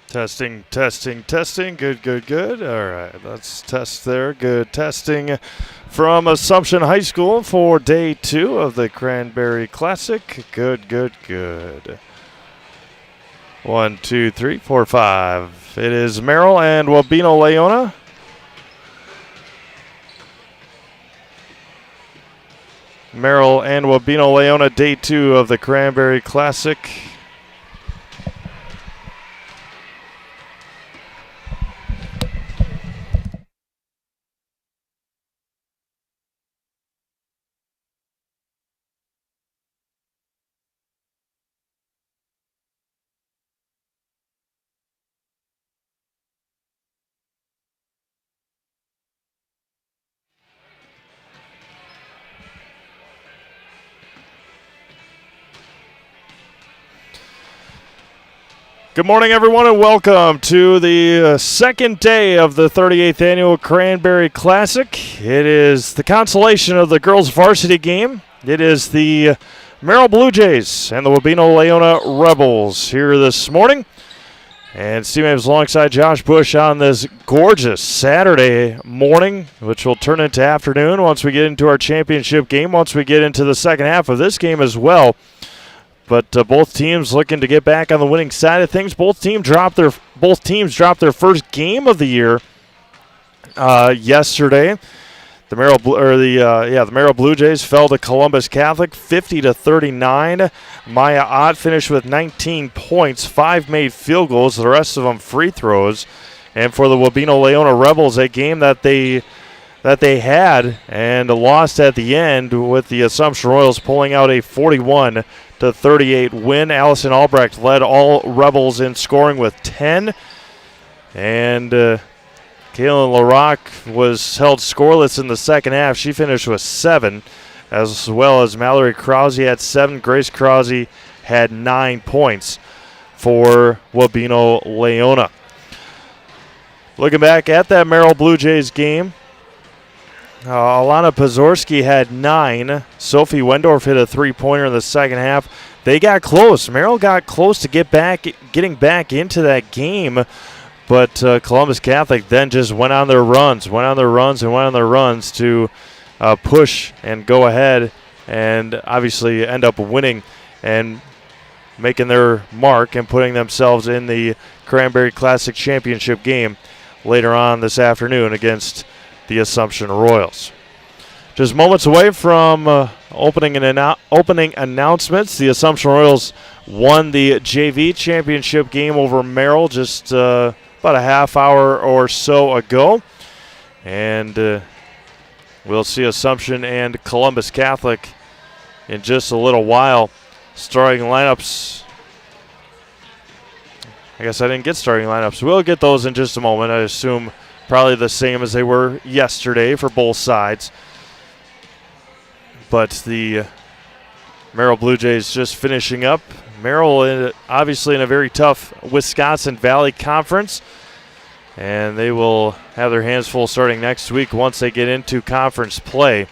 Testing, testing, testing. Good, good, good. All right, let's test there. Good testing from Assumption High School for day 2 of the Cranberry Classic. Good, good, good. 1, 2, 3, 4, 5. It is Merrill and Wabeno Leona. Merrill and Wabeno Leona, day 2 of the Cranberry Classic. Good morning, everyone, and welcome to the second day of the 38th Annual Cranberry Classic. It is the consolation of the girls' varsity game. It is the Merrill Blue Jays and the Wabeno Leona Rebels here this morning. And Steve Ames alongside Josh Bush on this gorgeous Saturday morning, which will turn into afternoon once we get into our championship game, once we get into the second half of this game as well. But both teams looking to get back on the winning side of things. Both teams dropped their first game of the year yesterday. The Merrill Blue Jays fell to Columbus Catholic 50-39. Maya Ott finished with 19 points, 5 made field goals, the rest of them free throws. And for the Wabeno Leona Rebels, a game that they had and lost at the end, with the Assumption Royals pulling out a 41-38 win. Allison Albrecht led all Rebels in scoring with 10. And Kaylin LaRock was held scoreless in the second half. She finished with 7, as well as Mallory Krause had 7. Grace Krause had 9 points for Wabeno Leona. Looking back at that Merrill Blue Jays game, Alana Pazorski had 9. Sophie Wendorf hit a three-pointer in the second half. They got close. Merrill got close to getting back into that game, but Columbus Catholic then just went on their runs to push and go ahead and obviously end up winning and making their mark and putting themselves in the Cranberry Classic Championship game later on this afternoon against the Assumption Royals. Just moments away from opening announcements. The Assumption Royals won the JV championship game over Merrill just about a half hour or so ago. And we'll see Assumption and Columbus Catholic in just a little while. Starting lineups. I guess I didn't get starting lineups. We'll get those in just a moment. I assume probably the same as they were yesterday for both sides. But the Merrill Blue Jays just finishing up. Merrill obviously in a very tough Wisconsin Valley Conference. And they will have their hands full starting next week once they get into conference play.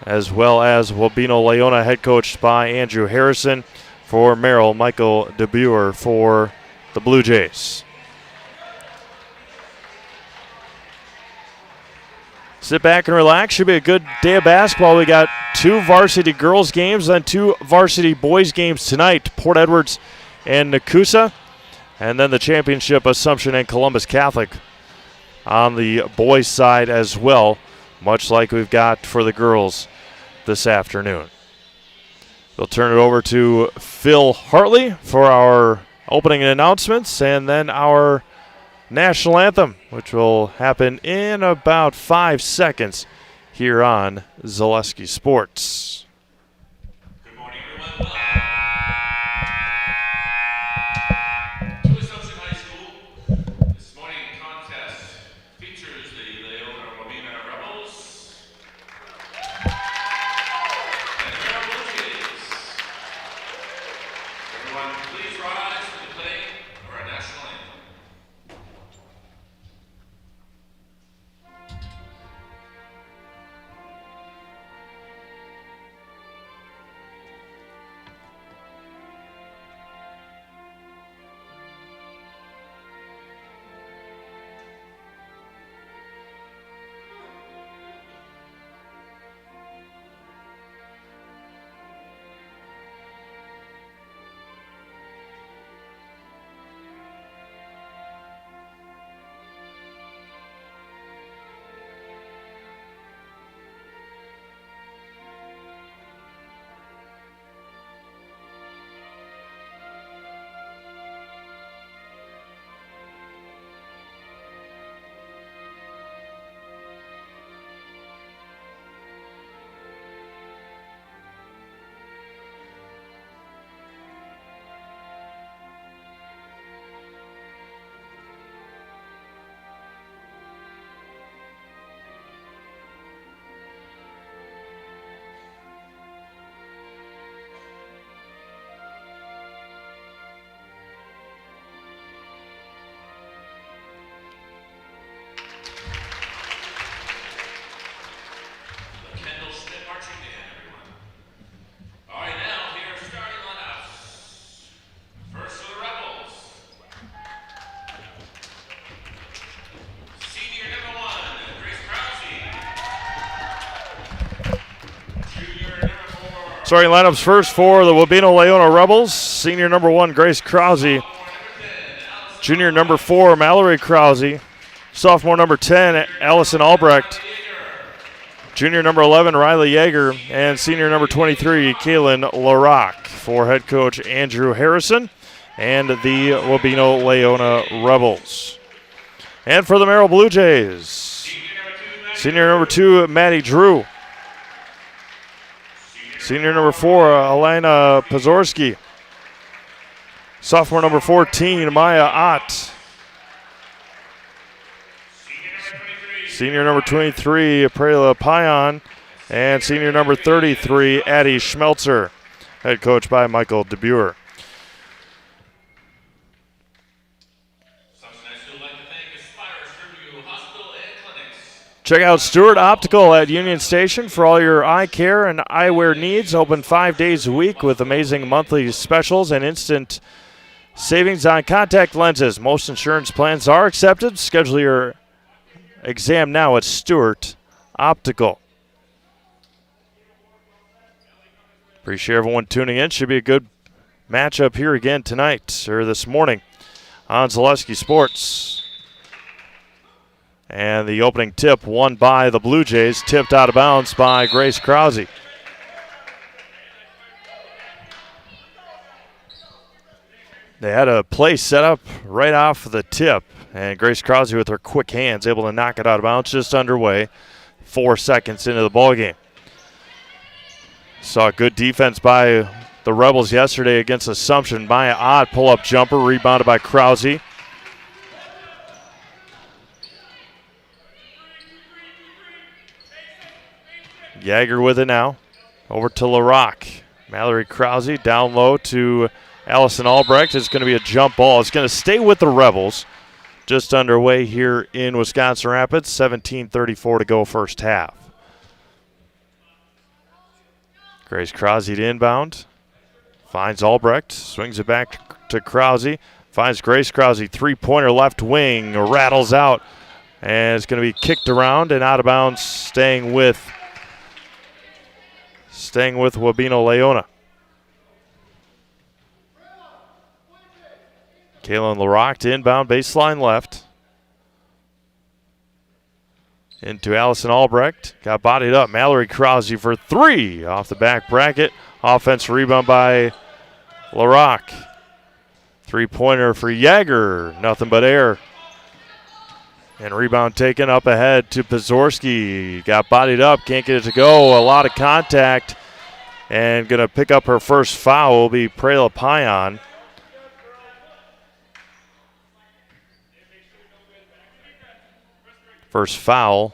As well as Wabeno Leona, head coached by Andrew Harrison. For Merrill, Michael DeBuer for the Blue Jays. Sit back and relax. Should be a good day of basketball. We got 2 varsity girls games and 2 varsity boys games tonight. Port Edwards and Nakusa. And then the championship, Assumption and Columbus Catholic on the boys' side as well, much like we've got for the girls this afternoon. We'll turn it over to Phil Hartley for our opening announcements and then our national anthem, which will happen in about 5 seconds here on Zaleski Sports. Good morning, everyone. To Assumption High School, this morning contest features the Leona Wabeno Rebels and the Merrill Blue Jays. Everyone, please rise for the playing of our national anthem. Starting lineups first for the Wabeno Leona Rebels. Senior number 1, Grace Krause. Junior number 4, Mallory Krause. Sophomore number 10, Allison Albrecht. Junior number 11, Riley Yeager. And senior number 23, Kaylin LaRock. For head coach Andrew Harrison and the Wabeno Leona Rebels. And for the Merrill Blue Jays, senior number 2, Maddie Drew. Senior number 4, Elena Pazorski. Sophomore number 14, Maya Ott. Senior number 23, Prela Payan. And senior number 33, Addie Schmelzer. Head coach by Michael DeBuer. Check out Stewart Optical at Union Station for all your eye care and eyewear needs. Open 5 days a week with amazing monthly specials and instant savings on contact lenses. Most insurance plans are accepted. Schedule your exam now at Stewart Optical. Appreciate everyone tuning in. Should be a good matchup here again tonight, or this morning, on Zaleski Sports. And the opening tip won by the Blue Jays, tipped out of bounds by Grace Krause. They had a play set up right off the tip, and Grace Krause with her quick hands able to knock it out of bounds, just underway, 4 seconds into the ballgame. Saw good defense by the Rebels yesterday against Assumption. Maya Ott pull-up jumper, rebounded by Krause. Yeager with it now. Over to LaRock. Mallory Krause down low to Allison Albrecht. It's going to be a jump ball. It's going to stay with the Rebels. Just underway here in Wisconsin Rapids. 17:34 to go first half. Grace Krause to inbound. Finds Albrecht. Swings it back to Krause. Finds Grace Krause. Three-pointer left wing. Rattles out. And it's going to be kicked around and out of bounds, staying with Wabeno Leona. Kaylin LaRock to inbound, baseline left. Into Allison Albrecht. Got bodied up. Mallory Krause for 3 off the back bracket. Offense rebound by LaRock. Three-pointer for Yeager. Nothing but air. And rebound taken up ahead to Pazorski. Got bodied up. Can't get it to go. A lot of contact. And going to pick up her first foul will be Prela Payan. First foul,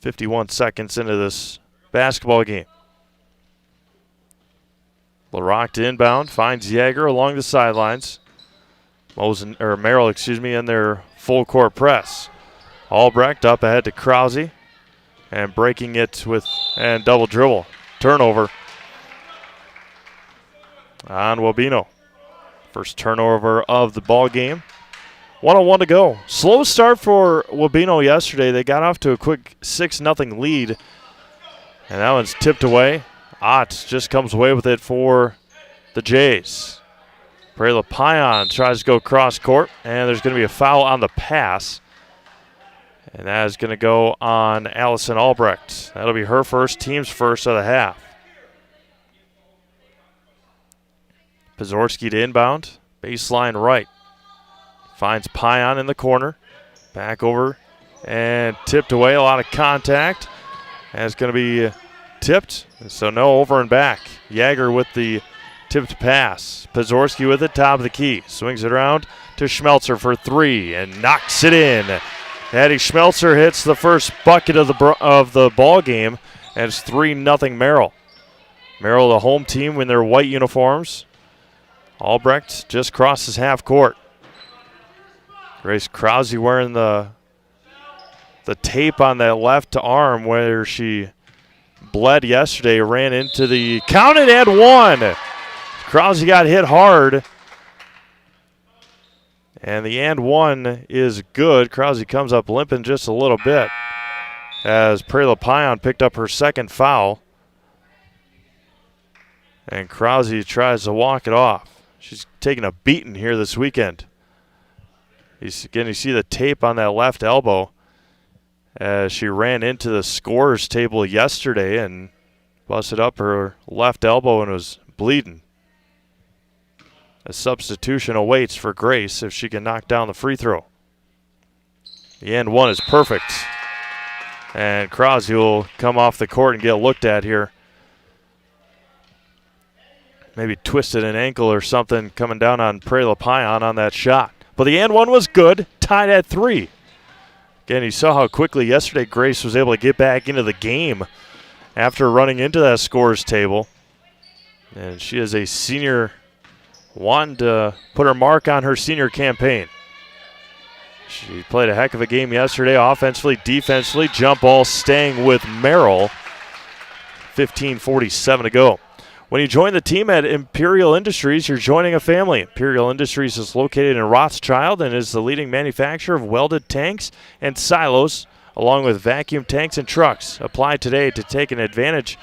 51 seconds into this basketball game. LaRock to inbound, finds Yeager along the sidelines. Merrill, in their full court press. Albrecht up ahead to Krause and breaking it and double dribble. Turnover on Wabeno. First turnover of the ball game. 1:01 to go. Slow start for Wabeno yesterday. They got off to a quick 6-0 lead. And that one's tipped away. Ott just comes away with it for the Jays. Prela Payan tries to go cross court, and there's going to be a foul on the pass. And that is going to go on Allison Albrecht. That'll be her first, team's first of the half. Pazorski to inbound. Baseline right. Finds Payan in the corner. Back over and tipped away. A lot of contact. And it's going to be tipped. So no over and back. Yeager with the tipped pass. Pazorski with it, top of the key. Swings it around to Schmelzer for 3 and knocks it in. Addie Schmelzer hits the first bucket of the ball game, and it's 3-0 Merrill. Merrill, the home team in their white uniforms. Albrecht just crosses half court. Grace Krause wearing the tape on that left arm where she bled yesterday, ran into the counted and one. Krause got hit hard. And the and one is good. Krause comes up limping just a little bit as Prela Payan picked up her second foul. And Krause tries to walk it off. She's taking a beating here this weekend. Again, you see the tape on that left elbow as she ran into the scorer's table yesterday and busted up her left elbow and was bleeding. A substitution awaits for Grace if she can knock down the free throw. The end one is perfect. And Krause will come off the court and get looked at here. Maybe twisted an ankle or something coming down on Prela Payan on that shot. But the and one was good, tied at 3. Again, you saw how quickly yesterday Grace was able to get back into the game after running into that scorer's table. And she is a senior, wanting to put her mark on her senior campaign. She played a heck of a game yesterday, offensively, defensively. Jump ball staying with Merrill. 15:47 to go. When you join the team at Imperial Industries, you're joining a family. Imperial Industries is located in Rothschild and is the leading manufacturer of welded tanks and silos, along with vacuum tanks and trucks. Apply today to take an advantage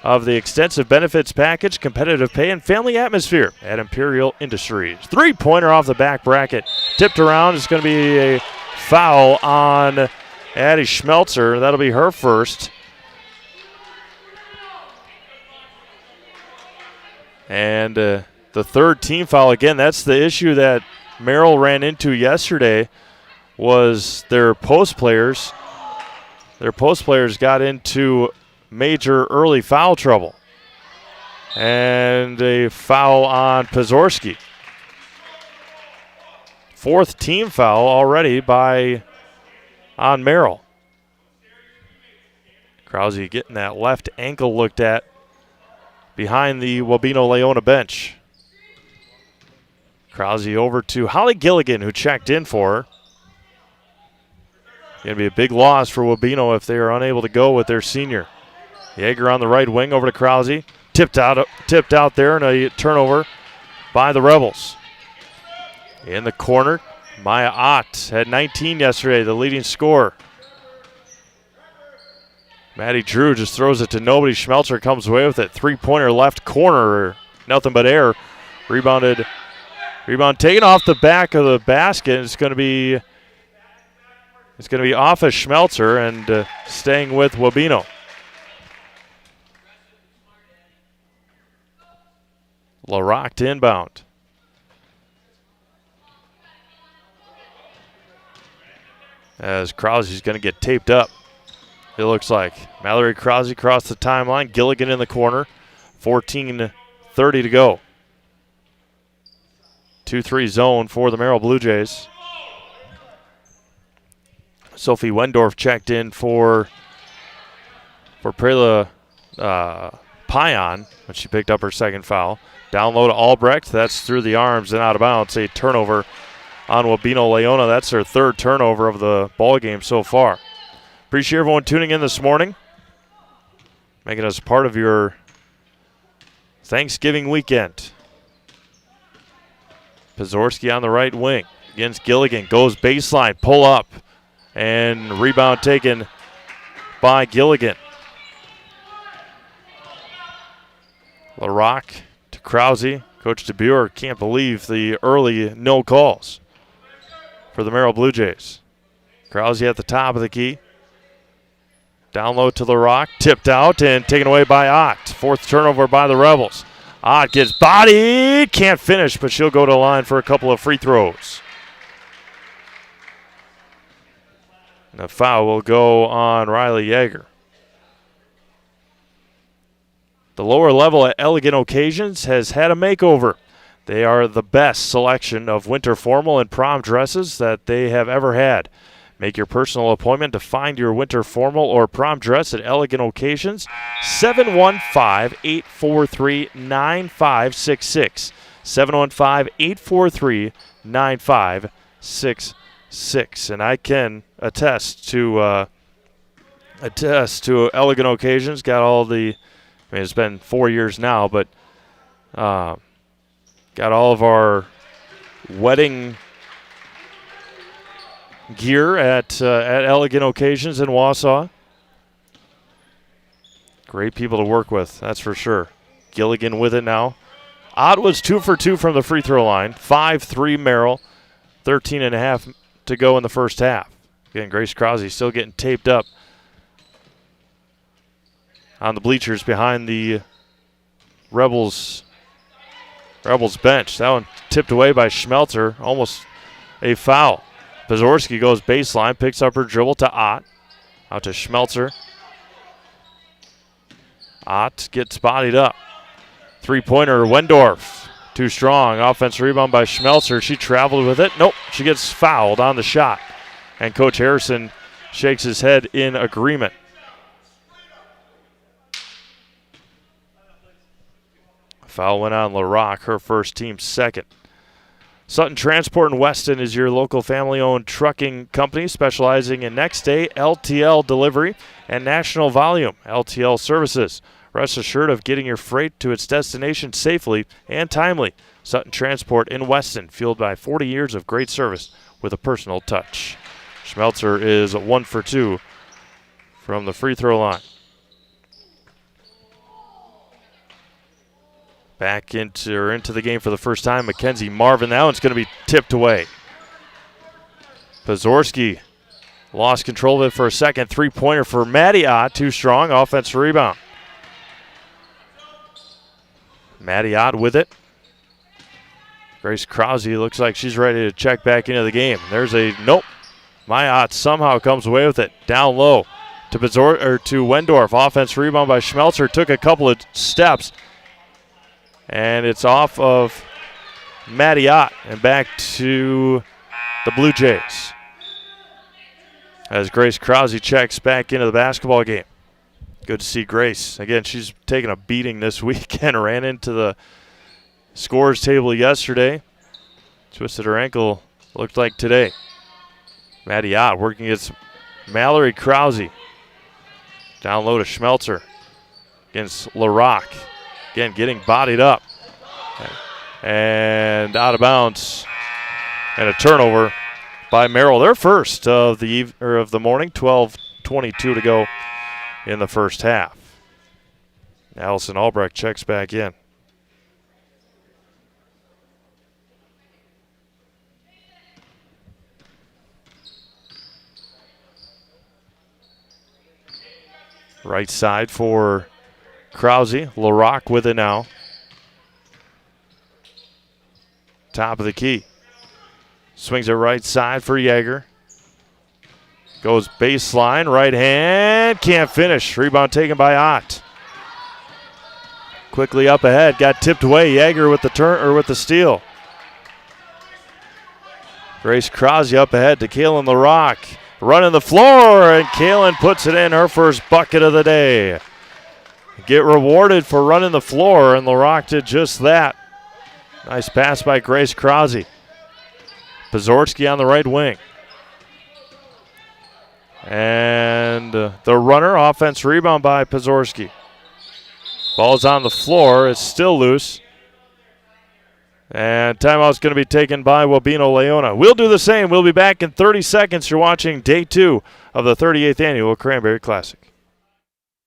of the extensive benefits package, competitive pay, and family atmosphere at Imperial Industries. Three-pointer off the back bracket. Tipped around. It's going to be a foul on Addie Schmelzer. That'll be her first. And the third team foul, again, that's the issue that Merrill ran into yesterday, was their post players. Their post players got into major early foul trouble. And a foul on Pazorski. Fourth team foul already on Merrill. Krause getting that left ankle looked at behind the Wabeno-Leona bench. Krause over to Holly Gilligan, who checked in for her. Going to be a big loss for Wabeno if they are unable to go with their senior. Yeager on the right wing over to Krause. Tipped out there, and a turnover by the Rebels. In the corner, Maya Ott had 19 yesterday, the leading scorer. Maddie Drew just throws it to nobody. Schmelzer comes away with it. Three-pointer left corner. Nothing but air. Rebound taken off the back of the basket. It's going to be off of Schmelzer and staying with Wabeno. LaRock to inbound. As Krause is going to get taped up. It looks like Mallory Krause across the timeline. Gilligan in the corner. 14:30 to go. 2-3 zone for the Merrill Blue Jays. Sophie Wendorf checked in for Prela Payan when she picked up her second foul. Down low to Albrecht. That's through the arms and out of bounds. A turnover on Wabeno-Leona. That's their third turnover of the ball game so far. Appreciate everyone tuning in this morning, making us part of your Thanksgiving weekend. Pazorski on the right wing against Gilligan. Goes baseline, pull up, and rebound taken by Gilligan. LaRock to Krause. Coach DeBuer can't believe the early no calls for the Merrill Blue Jays. Krause at the top of the key. Down low to LaRock, tipped out and taken away by Ott. Fourth turnover by the Rebels. Ott gets bodied, can't finish, but she'll go to the line for a couple of free throws. And the foul will go on Riley Yeager. The lower level at Elegant Occasions has had a makeover. They are the best selection of winter formal and prom dresses that they have ever had. Make your personal appointment to find your winter formal or prom dress at Elegant Occasions. 715-843-9566. 715-843-9566. And I can attest to Elegant Occasions. Got all the, it's been 4 years now, but got all of our wedding gear at Elegant Occasions in Wausau. Great people to work with, that's for sure. Gilligan with it now. Ott was 2 for 2 from the free throw line. 5-3 Merrill. 13.5 to go in the first half. Again, Grace Krause still getting taped up on the bleachers behind the Rebels bench. That one tipped away by Schmelzer. Almost a foul. Pazorski goes baseline, picks up her dribble to Ott. Out to Schmelzer. Ott gets bodied up. Three-pointer, Wendorf. Too strong. Offensive rebound by Schmelzer. She traveled with it. Nope, she gets fouled on the shot. And Coach Harrison shakes his head in agreement. Foul went on LaRock, her first, team second. Sutton Transport in Weston is your local family-owned trucking company specializing in next-day LTL delivery and national volume LTL services. Rest assured of getting your freight to its destination safely and timely. Sutton Transport in Weston, fueled by 40 years of great service with a personal touch. Schmelzer is 1 for 2 from the free throw line. Back into the game for the first time, Mackenzie Marvin. That one's going to be tipped away. Pazorski lost control of it for a second. Three-pointer for Maddie Ott. Too strong. Offensive rebound. Maddie Ott with it. Grace Krause looks like she's ready to check back into the game. There's a nope. Maya Ott somehow comes away with it. Down low to Wendorf. Offensive rebound by Schmelzer. Took a couple of steps. And it's off of Maddie Ott and back to the Blue Jays. As Grace Krause checks back into the basketball game. Good to see Grace. Again, she's taken a beating this weekend. Ran into the scores table yesterday. Twisted her ankle, looked like today. Maddie Ott working against Mallory Krause. Down low to Schmelzer against LaRock. Again, getting bodied up. And out of bounds. And a turnover by Merrill. Their first of the morning. 12:22 to go in the first half. Allison Albrecht checks back in. Right side for Krause. LaRock with it now. Top of the key. Swings it right side for Yeager. Goes baseline, right hand. Can't finish. Rebound taken by Ott. Quickly up ahead. Got tipped away. Yeager with the with the steal. Grace Krause up ahead to Kaylin LaRock. Running the floor, and Kaylin puts it in, her first bucket of the day. Get rewarded for running the floor, and LaRock did just that. Nice pass by Grace Krause. Pazorski on the right wing. And the runner, offense rebound by Pazorski. Ball's on the floor. It's still loose. And timeout's going to be taken by Wabeno Leona. We'll do the same. We'll be back in 30 seconds. You're watching day 2 of the 38th Annual Cranberry Classic.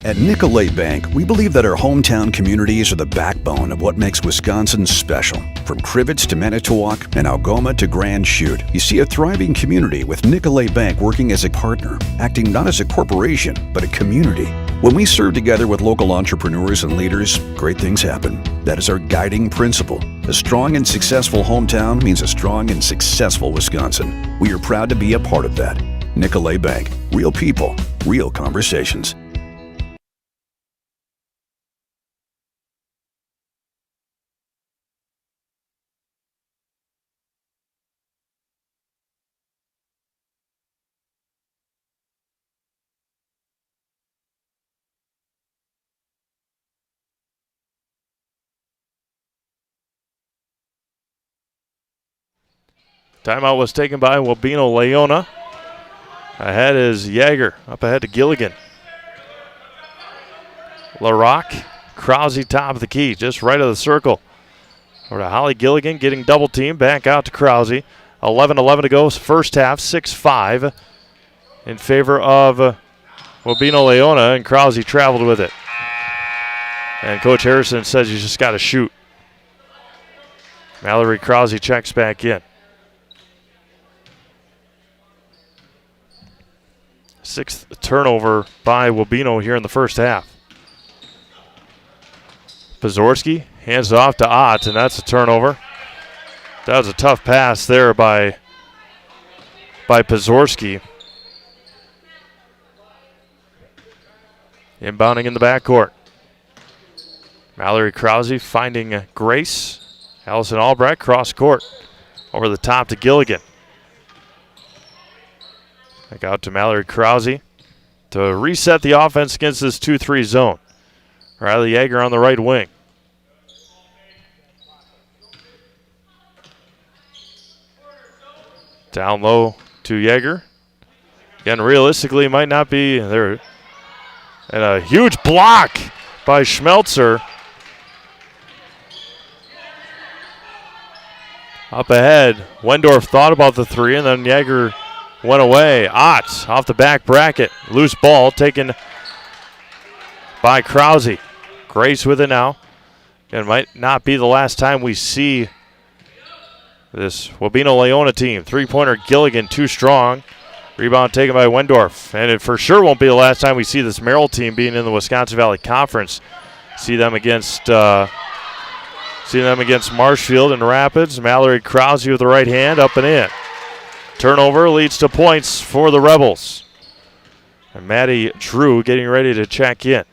At Nicolet Bank, we believe that our hometown communities are the backbone of what makes Wisconsin special. From Crivets to Manitowoc and Algoma to Grand Chute, you see a thriving community with Nicolet Bank working as a partner, acting not as a corporation, but a community. When we serve together with local entrepreneurs and leaders, great things happen. That is our guiding principle. A strong and successful hometown means a strong and successful Wisconsin. We are proud to be a part of that. Nicolet Bank. Real people, real conversations. Timeout was taken by Wabeno Leona. Ahead is Yeager. Up ahead to Gilligan. LaRock. Krause top of the key. Just right of the circle. Over to Holly Gilligan getting double teamed. Back out to Krause. 11-11 to go. First half. 6-5 in favor of Wabeno Leona. And Krause traveled with it. And Coach Harrison says you just got to shoot. Mallory Krause checks back in. 6th turnover by Wabino here in the first half. Pazorski hands it off to Ott, and that's a turnover. That was a tough pass there by Pazorski. Inbounding in the backcourt. Mallory Krause finding Grace. Allison Albrecht cross court over the top to Gilligan. Back out to Mallory Krause to reset the offense against this 2-3 zone. Riley Yeager on the right wing. Down low to Yeager. Again, realistically, might not be there. And a huge block by Schmelzer. Up ahead, Wendorf thought about the three, and then Yeager went away. Ott off the back bracket. Loose ball taken by Krause. Grace with it now. It might not be the last time we see this Wabino Leona team. Three-pointer Gilligan, too strong. Rebound taken by Wendorf. And it for sure won't be the last time we see this Merrill team being in the Wisconsin Valley Conference. See them against Marshfield and Rapids. Mallory Krause with the right hand, up and in. Turnover leads to points for the Rebels. And Maddie Drew getting ready to check in.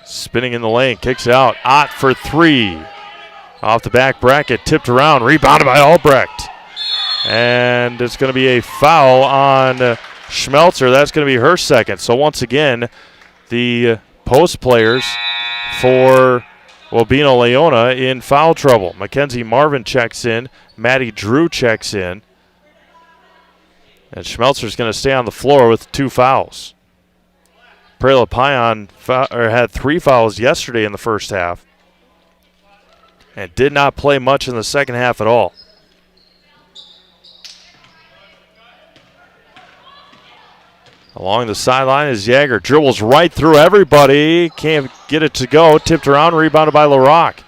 Spinning in the lane, kicks it out. Ott for three. Off the back bracket, tipped around, rebounded by Albrecht. And it's going to be a foul on Schmelzer. That's going to be her second. So once again, the post players for Wabino Leona in foul trouble. Mackenzie Marvin checks in. Maddie Drew checks in. And Schmelzer's going to stay on the floor with 2 fouls. Prela Pion had 3 fouls yesterday in the first half and did not play much in the second half at all. Along the sideline is Yeager. Dribbles right through everybody. Can't get it to go. Tipped around, rebounded by LaRock.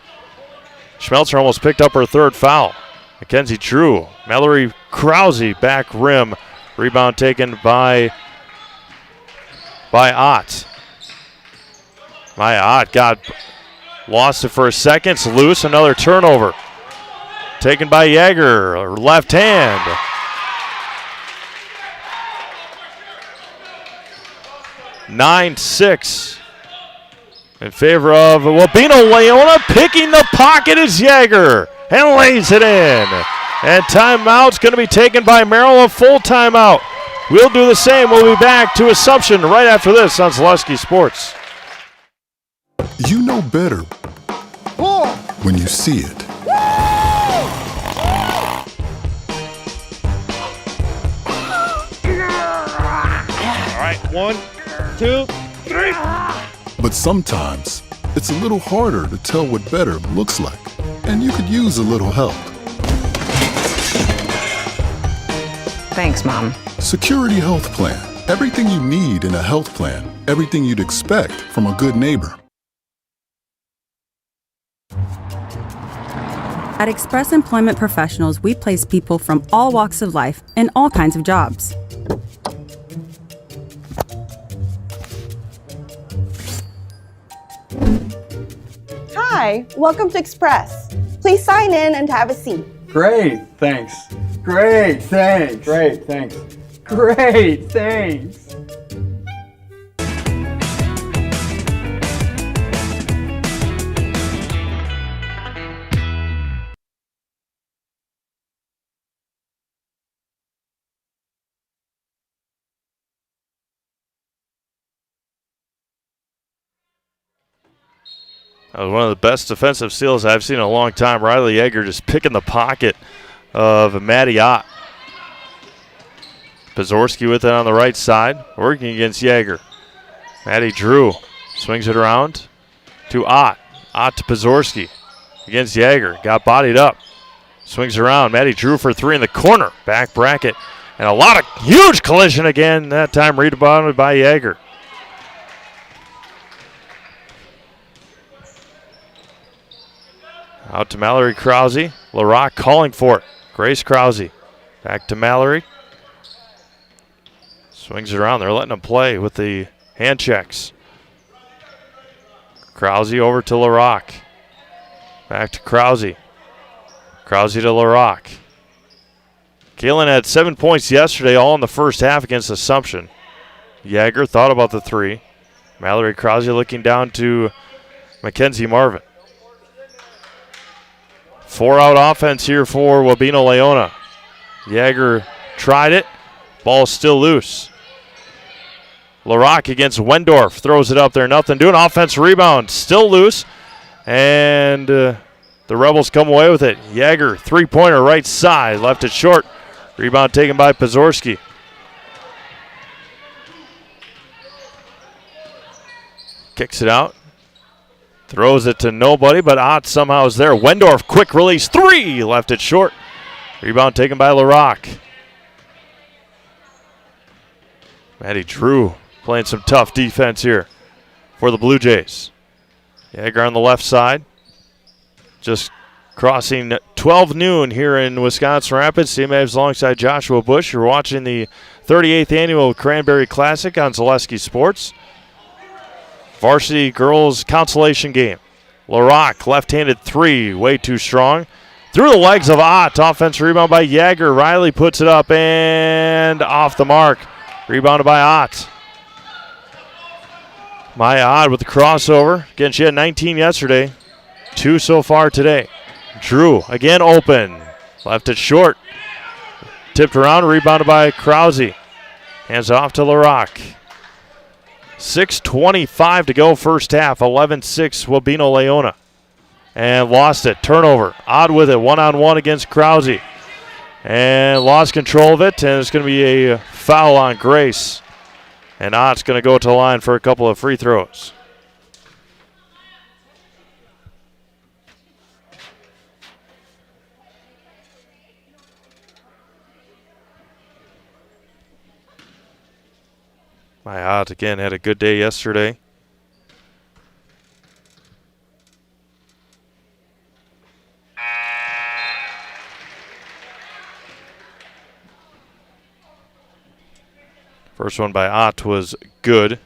Schmelzer almost picked up her 3rd foul. Mackenzie Drew. Mallory Krause back rim. Rebound taken by Ott. Maya Ott lost it for a second. It's loose. Another turnover. Taken by Yeager. Left hand. (9-6) in favor of Wabino Leona. Picking the pocket is Yeager and lays it in. And timeout's going to be taken by Merrill, a full timeout. We'll do the same. We'll be back to Assumption right after this on Zaleski Sports. You know better when you see it. All right, 1, 2, 3. But sometimes it's a little harder to tell what better looks like, and you could use a little help. Thanks, Mom. Security Health Plan. Everything you need in a health plan. Everything you'd expect from a good neighbor. At Express Employment Professionals, we place people from all walks of life in all kinds of jobs. Hi, welcome to Express. Please sign in and have a seat. Great, thanks. Great, thanks. Great, thanks. Great, thanks. That was one of the best defensive steals I've seen in a long time. Riley Yeager just picking the pocket of Maddie Ott. Pazorski with it on the right side, working against Yeager. Maddie Drew swings it around to Ott. Ott to Pazorski against Yeager. Got bodied up. Swings around. Maddie Drew for 3 in the corner. Back bracket. And a lot of huge collision again. That time rebounded by Yeager. Out to Mallory Krause. LaRock calling for it. Grace Krause. Back to Mallory. Swings it around. They're letting him play with the hand checks. Krause over to LaRock. Back to Krause. Krause to LaRock. Galen had 7 points yesterday, all in the first half against Assumption. Yeager thought about the three. Mallory Krause looking down to Mackenzie Marvin. 4-out offense here for Wabeno Leona. Yeager tried it. Ball still loose. LaRock against Wendorf. Throws it up there. Nothing doing. Offense rebound. Still loose. And the Rebels come away with it. Yeager, three-pointer right side. Left it short. Rebound taken by Pazorski. Kicks it out. Throws it to nobody, but Ott somehow is there. Wendorf, quick release, three. Left it short. Rebound taken by LaRock. Maddie Drew playing some tough defense here for the Blue Jays. Yeager on the left side. Just crossing 12 noon here in Wisconsin Rapids. CMAVs alongside Joshua Bush. You're watching the 38th annual Cranberry Classic on Zaleski Sports. Varsity girls consolation game. LaRock, left-handed three, way too strong. Through the legs of Ott. Offensive rebound by Yeager. Riley puts it up and off the mark. Rebounded by Ott. Maya Ott with the crossover. Again, she had 19 yesterday. 2 so far today. Drew, again open. Left it short. Tipped around, rebounded by Krause. Hands off to LaRock. 6:25 to go first half. 11-6 Wabeno Leona. And lost it. Turnover. Odd with it. One-on-one against Krause. And lost control of it. And it's going to be a foul on Grace. And Odd's going to go to the line for a couple of free throws. My Ott again had a good day yesterday. First one by Ott was good.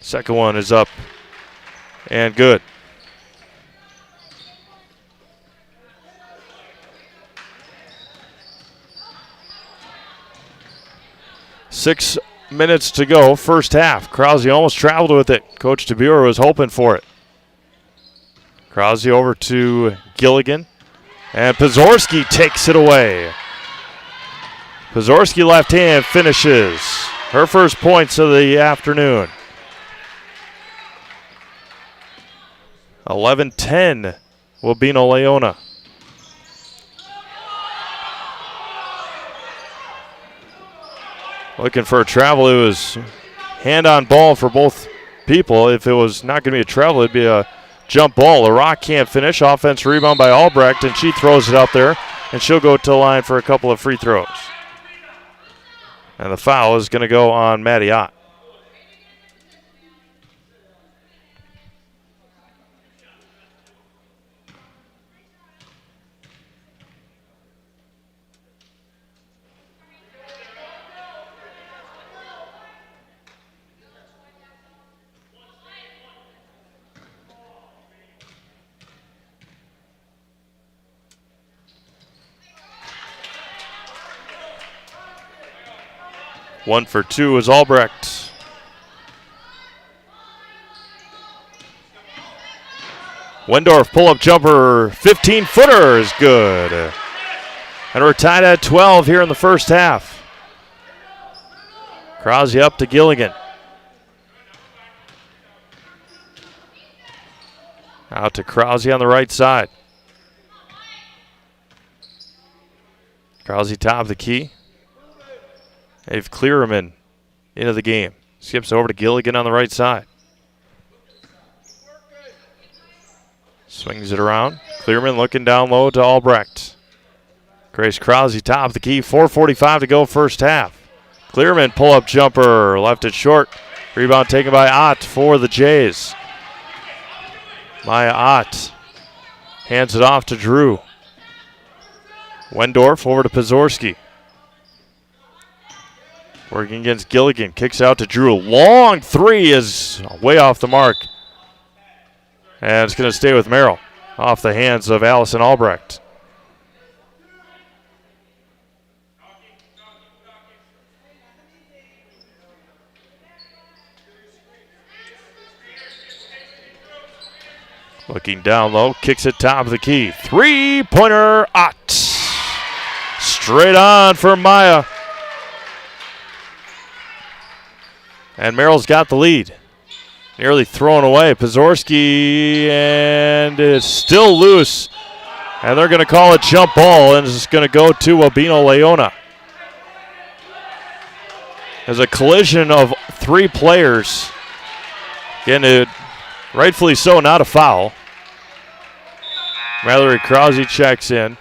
Second one is up and good. Six minutes to go, first half. Krause almost traveled with it. Coach DeBuer was hoping for it. Krause over to Gilligan. And Pazorski takes it away. Pazorski left hand finishes. Her first points of the afternoon. 11-10 Wabeno Leona. Looking for a travel. It was hand on ball for both people. If it was not going to be a travel, it'd be a jump ball. LaRock can't finish. Offense rebound by Albrecht, and she throws it up there, and she'll go to the line for a couple of free throws. And the foul is going to go on Maddie Ott. One for two is Albrecht. Wendorf pull-up jumper, 15-footer is good. And we're tied at 12 here in the first half. Krause up to Gilligan. Out to Krause on the right side. Krause top of the key. They've Clearman into the game. Skips over to Gilligan on the right side. Swings it around. Clearman looking down low to Albrecht. Grace Krause, top of the key, 4:45 to go first half. Clearman pull-up jumper, left it short. Rebound taken by Ott for the Jays. Maya Ott hands it off to Drew. Wendorf over to Pazorski. Working against Gilligan, kicks out to Drew. Long three is way off the mark. And it's going to stay with Merrill, off the hands of Allison Albrecht. Looking down low, kicks it top of the key. Three-pointer, Ott. Straight on for Maya. And Merrill's got the lead. Nearly thrown away. Pazorski, and it's still loose. And they're going to call it jump ball, and it's going to go to Wabeno Leona. There's a collision of three players. Again, rightfully so, not a foul. Mallory Krause checks in.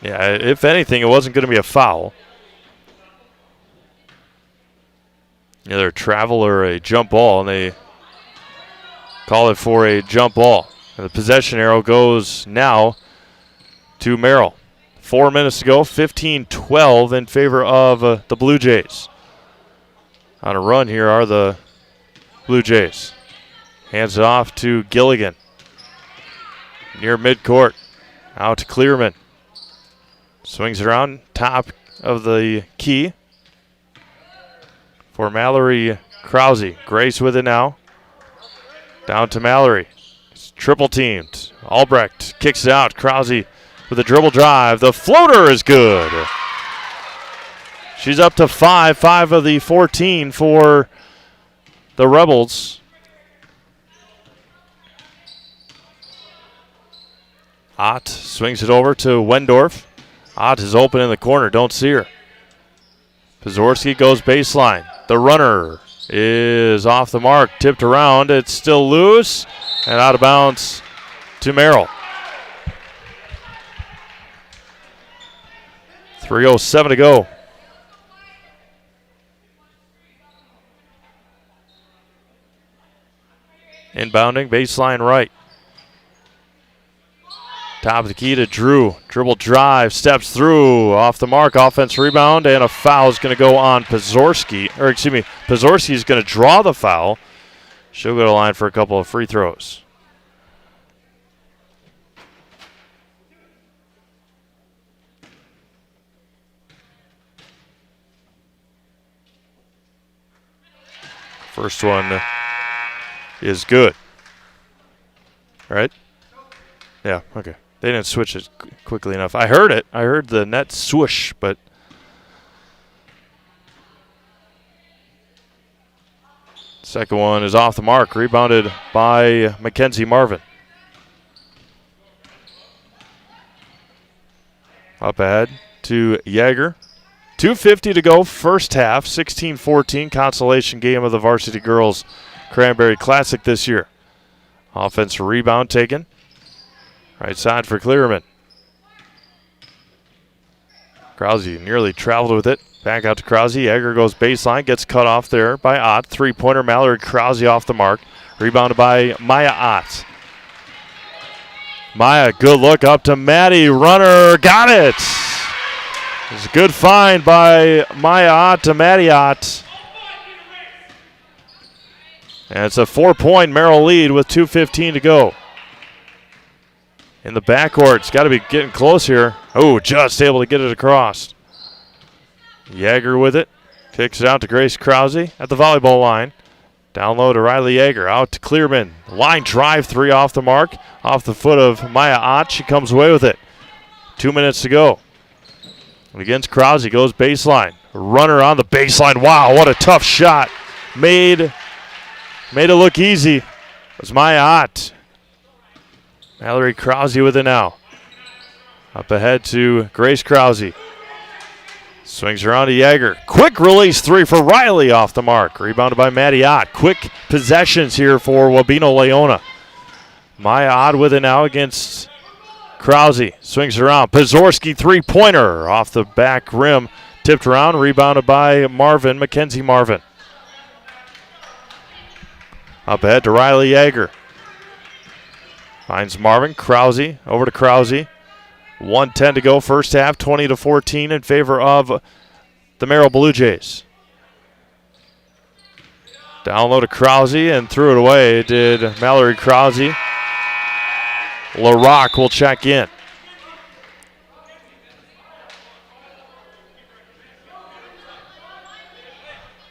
Yeah, if anything, it wasn't going to be a foul. Either a travel or a jump ball, and they call it for a jump ball. And the possession arrow goes now to Merrill. 4 minutes to go, 15-12 in favor of the Blue Jays. On a run here are the Blue Jays. Hands it off to Gilligan. Near midcourt. Out to Clearman. Swings it around, top of the key for Mallory Krause. Grace with it now. Down to Mallory. It's triple teamed. Albrecht kicks it out. Krause with a dribble drive. The floater is good. She's up to 5 of the 14 for the Rebels. Ott swings it over to Wendorf. Ott is open in the corner. Don't see her. Pazorski goes baseline. The runner is off the mark. Tipped around. It's still loose. And out of bounds to Merrill. 3:07 to go. Inbounding, baseline right. Top of the key to Drew. Dribble drive, steps through, off the mark, offense rebound, and a foul is going to go on Pazorski. Pazorski is going to draw the foul. She'll go to the line for a couple of free throws. First one is good. Right? Yeah, okay. They didn't switch it quickly enough. I heard it. I heard the net swoosh, but second one is off the mark. Rebounded by Mackenzie Marvin. Up ahead to Yeager. 2:50 to go, first half. 16-14 consolation game of the Varsity Girls Cranberry Classic this year. Offensive rebound taken. Right side for Clearman. Krause nearly traveled with it. Back out to Krause. Egger goes baseline. Gets cut off there by Ott. Three-pointer. Mallory Krause off the mark. Rebounded by Maya Ott. Maya, good look up to Maddie. Runner. Got it. It's a good find by Maya Ott to Maddie Ott. And it's a 4-point Merrill lead with 2:15 to go. In the backcourt, it's got to be getting close here. Oh, just able to get it across. Yeager with it. Kicks it out to Grace Krause at the volleyball line. Down low to Riley Yeager. Out to Clearman. Line drive, three off the mark. Off the foot of Maya Ott. She comes away with it. 2 minutes to go. Against Krause, goes baseline. Runner on the baseline. Wow, what a tough shot. Made it look easy. It was Maya Ott. Mallory Krause with it now. Up ahead to Grace Krause. Swings around to Yeager. Quick release three for Riley off the mark. Rebounded by Maddie Ott. Quick possessions here for Wabeno Leona. Maya odd with it now against Krause. Swings around. Pazorski three-pointer off the back rim. Tipped around, rebounded by Mackenzie Marvin. Up ahead to Riley Yeager. Finds Marvin. Krause. Over to Krause. 1:10 to go first half. 20-14 in favor of the Merrill Blue Jays. Down low to Krause and threw it away. Did Mallory Krause. LaRock will check in.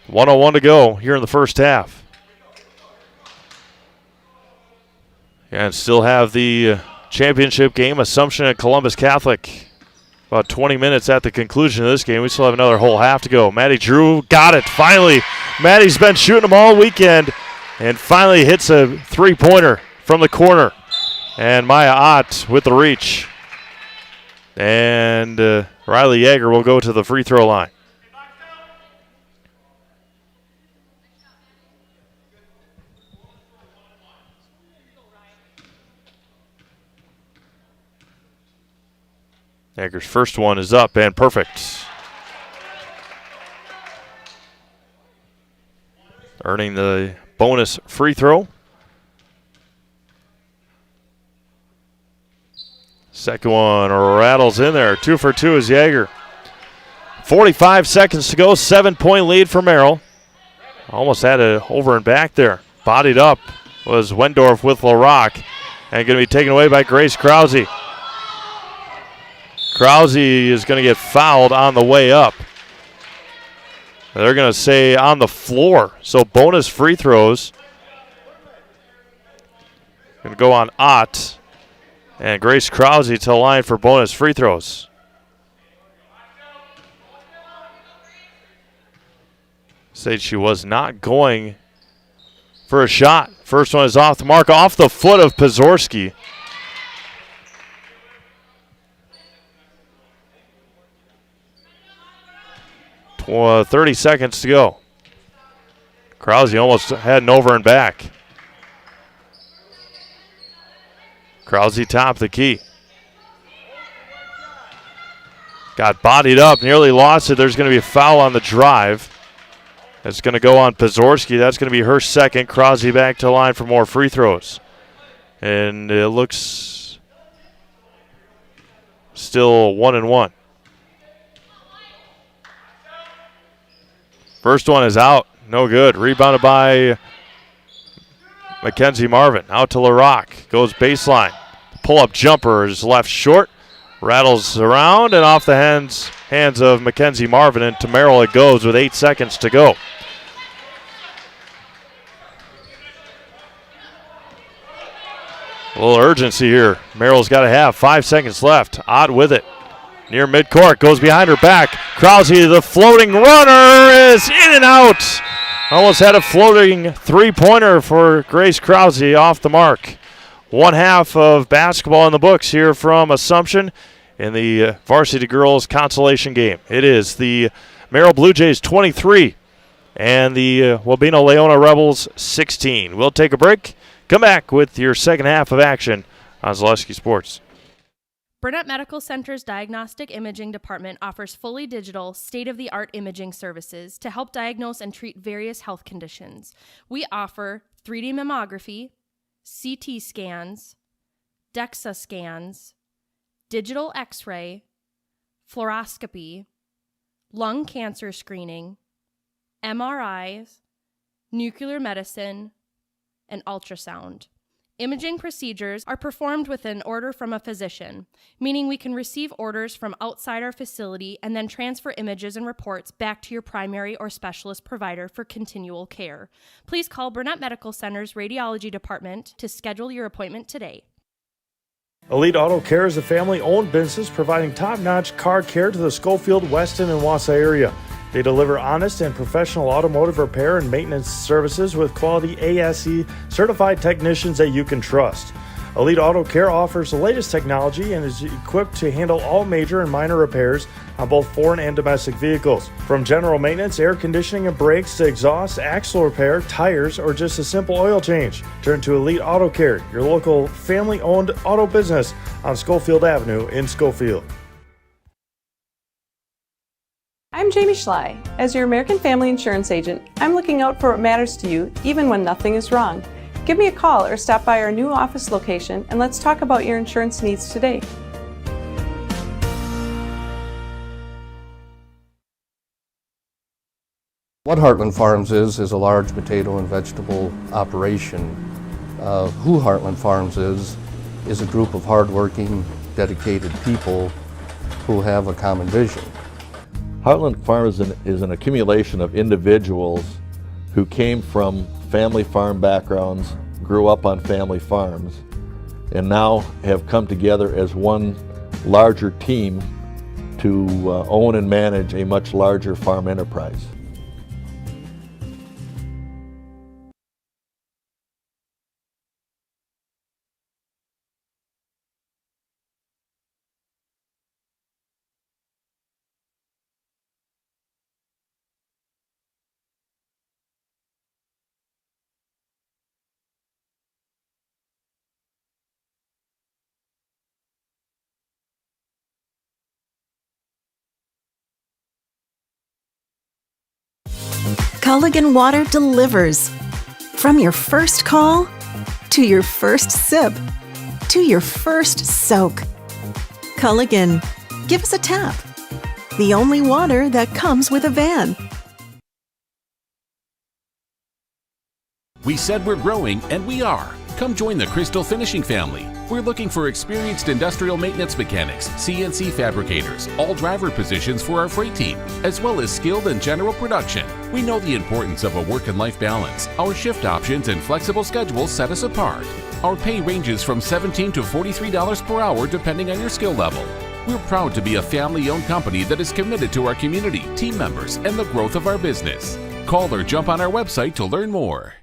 .101 to go here in the first half. And still have the championship game, Assumption at Columbus Catholic. About 20 minutes at the conclusion of this game. We still have another whole half to go. Maddie Drew got it, finally. Maddie's been shooting them all weekend and finally hits a three-pointer from the corner. And Maya Ott with the reach. And Riley Yeager will go to the free throw line. Yeager's first one is up and perfect. Earning the bonus free throw. Second one rattles in there. 2 for 2 is Yeager. 45 seconds to go. 7-point lead for Merrill. Almost had it over and back there. Bodied up was Wendorf with LaRock. And going to be taken away by Grace Krause. Krause is going to get fouled on the way up. They're going to say on the floor. So bonus free throws. Going to go on Ott. And Grace Krause to the line for bonus free throws. Said she was not going for a shot. First one is off the mark, off the foot of Pazorski. Well, 30 seconds to go. Krause almost heading over and back. Krause top the key. Got bodied up, nearly lost it. There's going to be a foul on the drive. It's going to go on Pazorski. That's going to be her second. Krause back to the line for more free throws. And it looks still 1-1. First one is out. No good. Rebounded by Mackenzie Marvin. Out to LaRock. Goes baseline. Pull-up jumper is left short. Rattles around and off the hands of Mackenzie Marvin. And to Merrill it goes with 8 seconds to go. A little urgency here. Merrill's got to have 5 seconds left. Odd with it. Near midcourt, goes behind her back. Krause, the floating runner, is in and out. Almost had a floating three-pointer for Grace Krause off the mark. One half of basketball in the books here from Assumption in the varsity girls consolation game. It is the Merrill Blue Jays 23 and the Wabeno Leona Rebels 16. We'll take a break. Come back with your second half of action on Zaleski Sports. Burnett Medical Center's Diagnostic Imaging Department offers fully digital, state-of-the-art imaging services to help diagnose and treat various health conditions. We offer 3D mammography, CT scans, DEXA scans, digital x-ray, fluoroscopy, lung cancer screening, MRIs, nuclear medicine, and ultrasound. Imaging procedures are performed with an order from a physician, meaning we can receive orders from outside our facility and then transfer images and reports back to your primary or specialist provider for continual care. Please call Burnett Medical Center's Radiology Department to schedule your appointment today. Elite Auto Care is a family-owned business providing top-notch car care to the Schofield, Weston, and Wausau area. They deliver honest and professional automotive repair and maintenance services with quality ASE certified technicians that you can trust. Elite Auto Care offers the latest technology and is equipped to handle all major and minor repairs on both foreign and domestic vehicles. From general maintenance, air conditioning and brakes to exhaust, axle repair, tires, or just a simple oil change. Turn to Elite Auto Care, your local family-owned auto business on Schofield Avenue in Schofield. I'm Jamie Schley. As your American Family Insurance agent, I'm looking out for what matters to you, even when nothing is wrong. Give me a call or stop by our new office location and let's talk about your insurance needs today. What Heartland Farms is a large potato and vegetable operation. Who Heartland Farms is a group of hardworking, dedicated people who have a common vision. Heartland Farms is an accumulation of individuals who came from family farm backgrounds, grew up on family farms, and now have come together as one larger team to own and manage a much larger farm enterprise. Culligan Water delivers. From your first call, to your first sip, to your first soak. Culligan, give us a tap. The only water that comes with a van. We said we're growing, and we are. Come join the Crystal Finishing family. We're looking for experienced industrial maintenance mechanics, CNC fabricators, all driver positions for our freight team, as well as skilled and general production. We know the importance of a work and life balance. Our shift options and flexible schedules set us apart. Our pay ranges from $17 to $43 per hour depending on your skill level. We're proud to be a family-owned company that is committed to our community, team members, and the growth of our business. Call or jump on our website to learn more.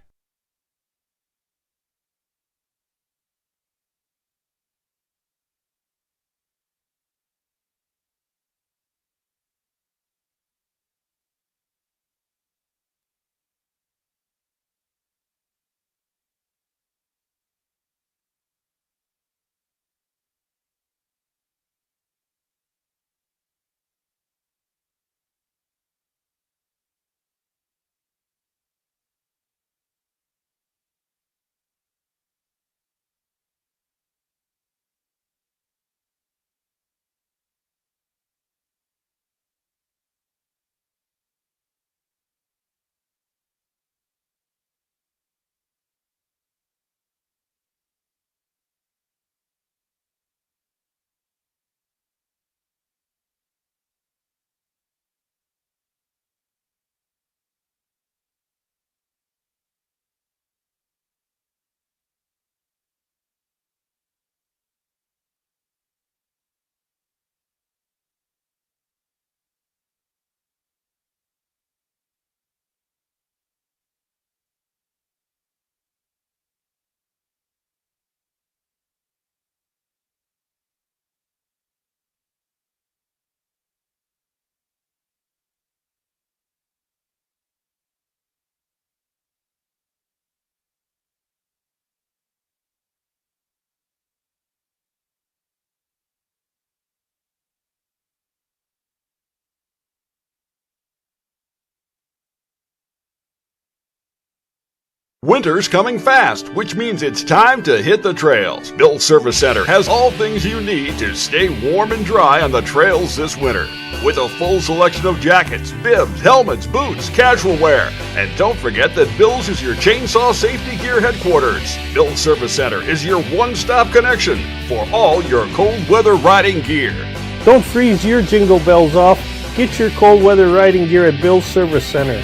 Winter's coming fast, which means it's time to hit the trails. Bill's Service Center has all things you need to stay warm and dry on the trails this winter. With a full selection of jackets, bibs, helmets, boots, casual wear. And don't forget that Bill's is your chainsaw safety gear headquarters. Bill's Service Center is your one-stop connection for all your cold weather riding gear. Don't freeze your jingle bells off. Get your cold weather riding gear at Bill's Service Center.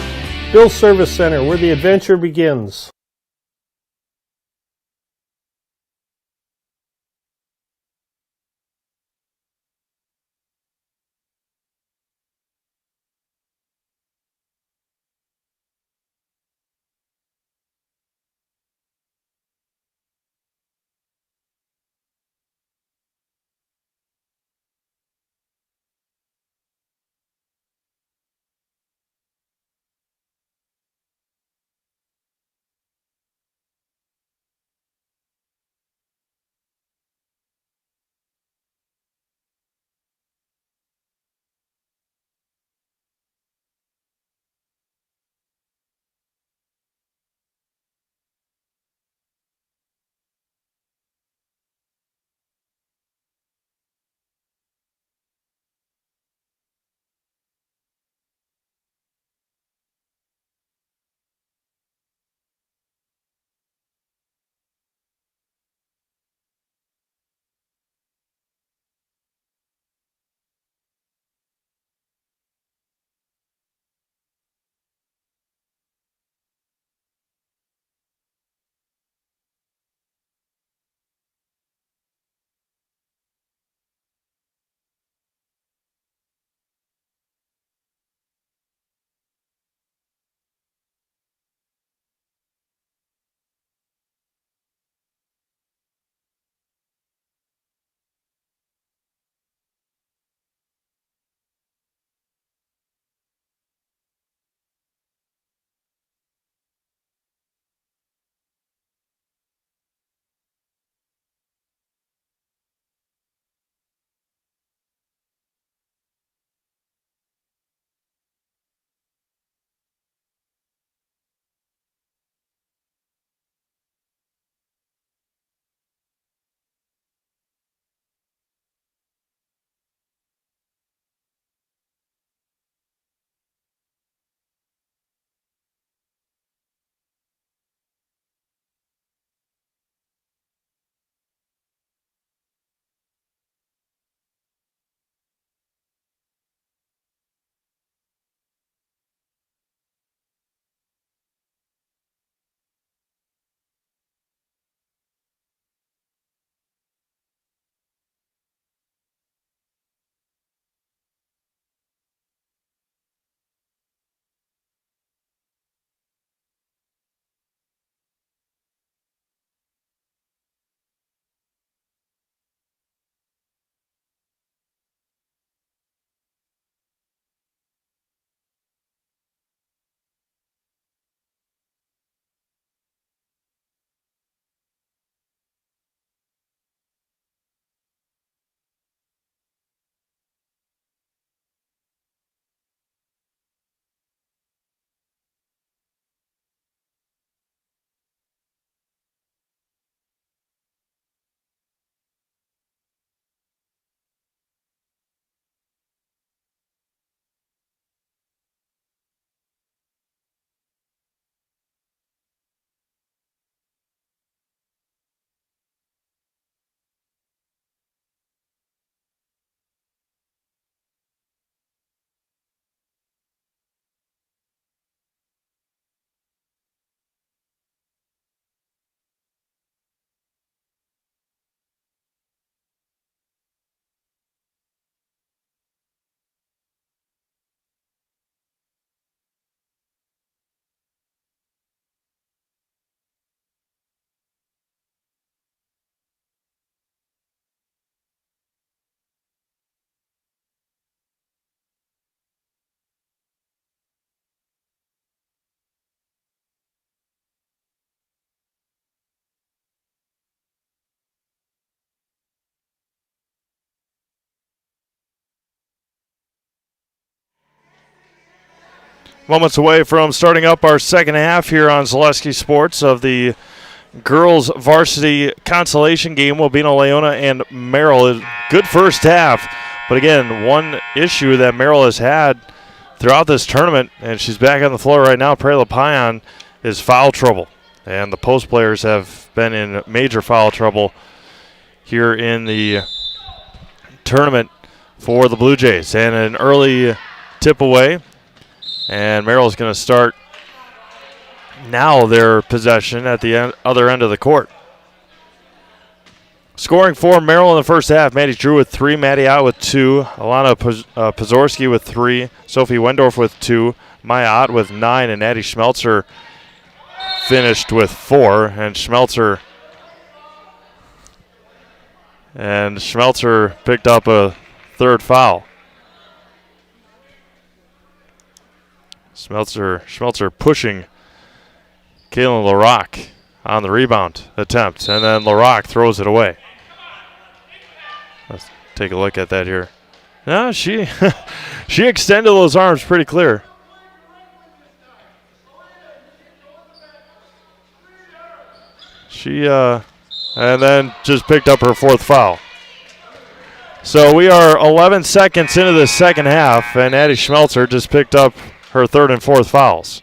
Bill's Service Center, where the adventure begins. Moments away from starting up our second half here on Zaleski Sports of the girls varsity consolation game. Wabena Leona and Merrill. Good first half. But again, one issue that Merrill has had throughout this tournament, and she's back on the floor right now, Prairie La Payan, is foul trouble. And the post players have been in major foul trouble here in the tournament for the Blue Jays. And an early tip away. And Merrill's going to start now their possession at the other end of the court. Scoring for Merrill in the first half, Maddie Drew with 3, Maddie Ott with 2, Alana Pazorski with 3, Sophie Wendorf with 2, Maya Ott with 9, and Addie Schmelzer finished with 4. And Schmelzer picked up a third foul. Schmelzer pushing Kaylin LaRock on the rebound attempt, and then LaRock throws it away. Let's take a look at that here. No, she extended those arms pretty clear. And then just picked up her 4th foul. So we are 11 seconds into the second half, and Addie Schmelzer just picked up her 3rd and 4th fouls.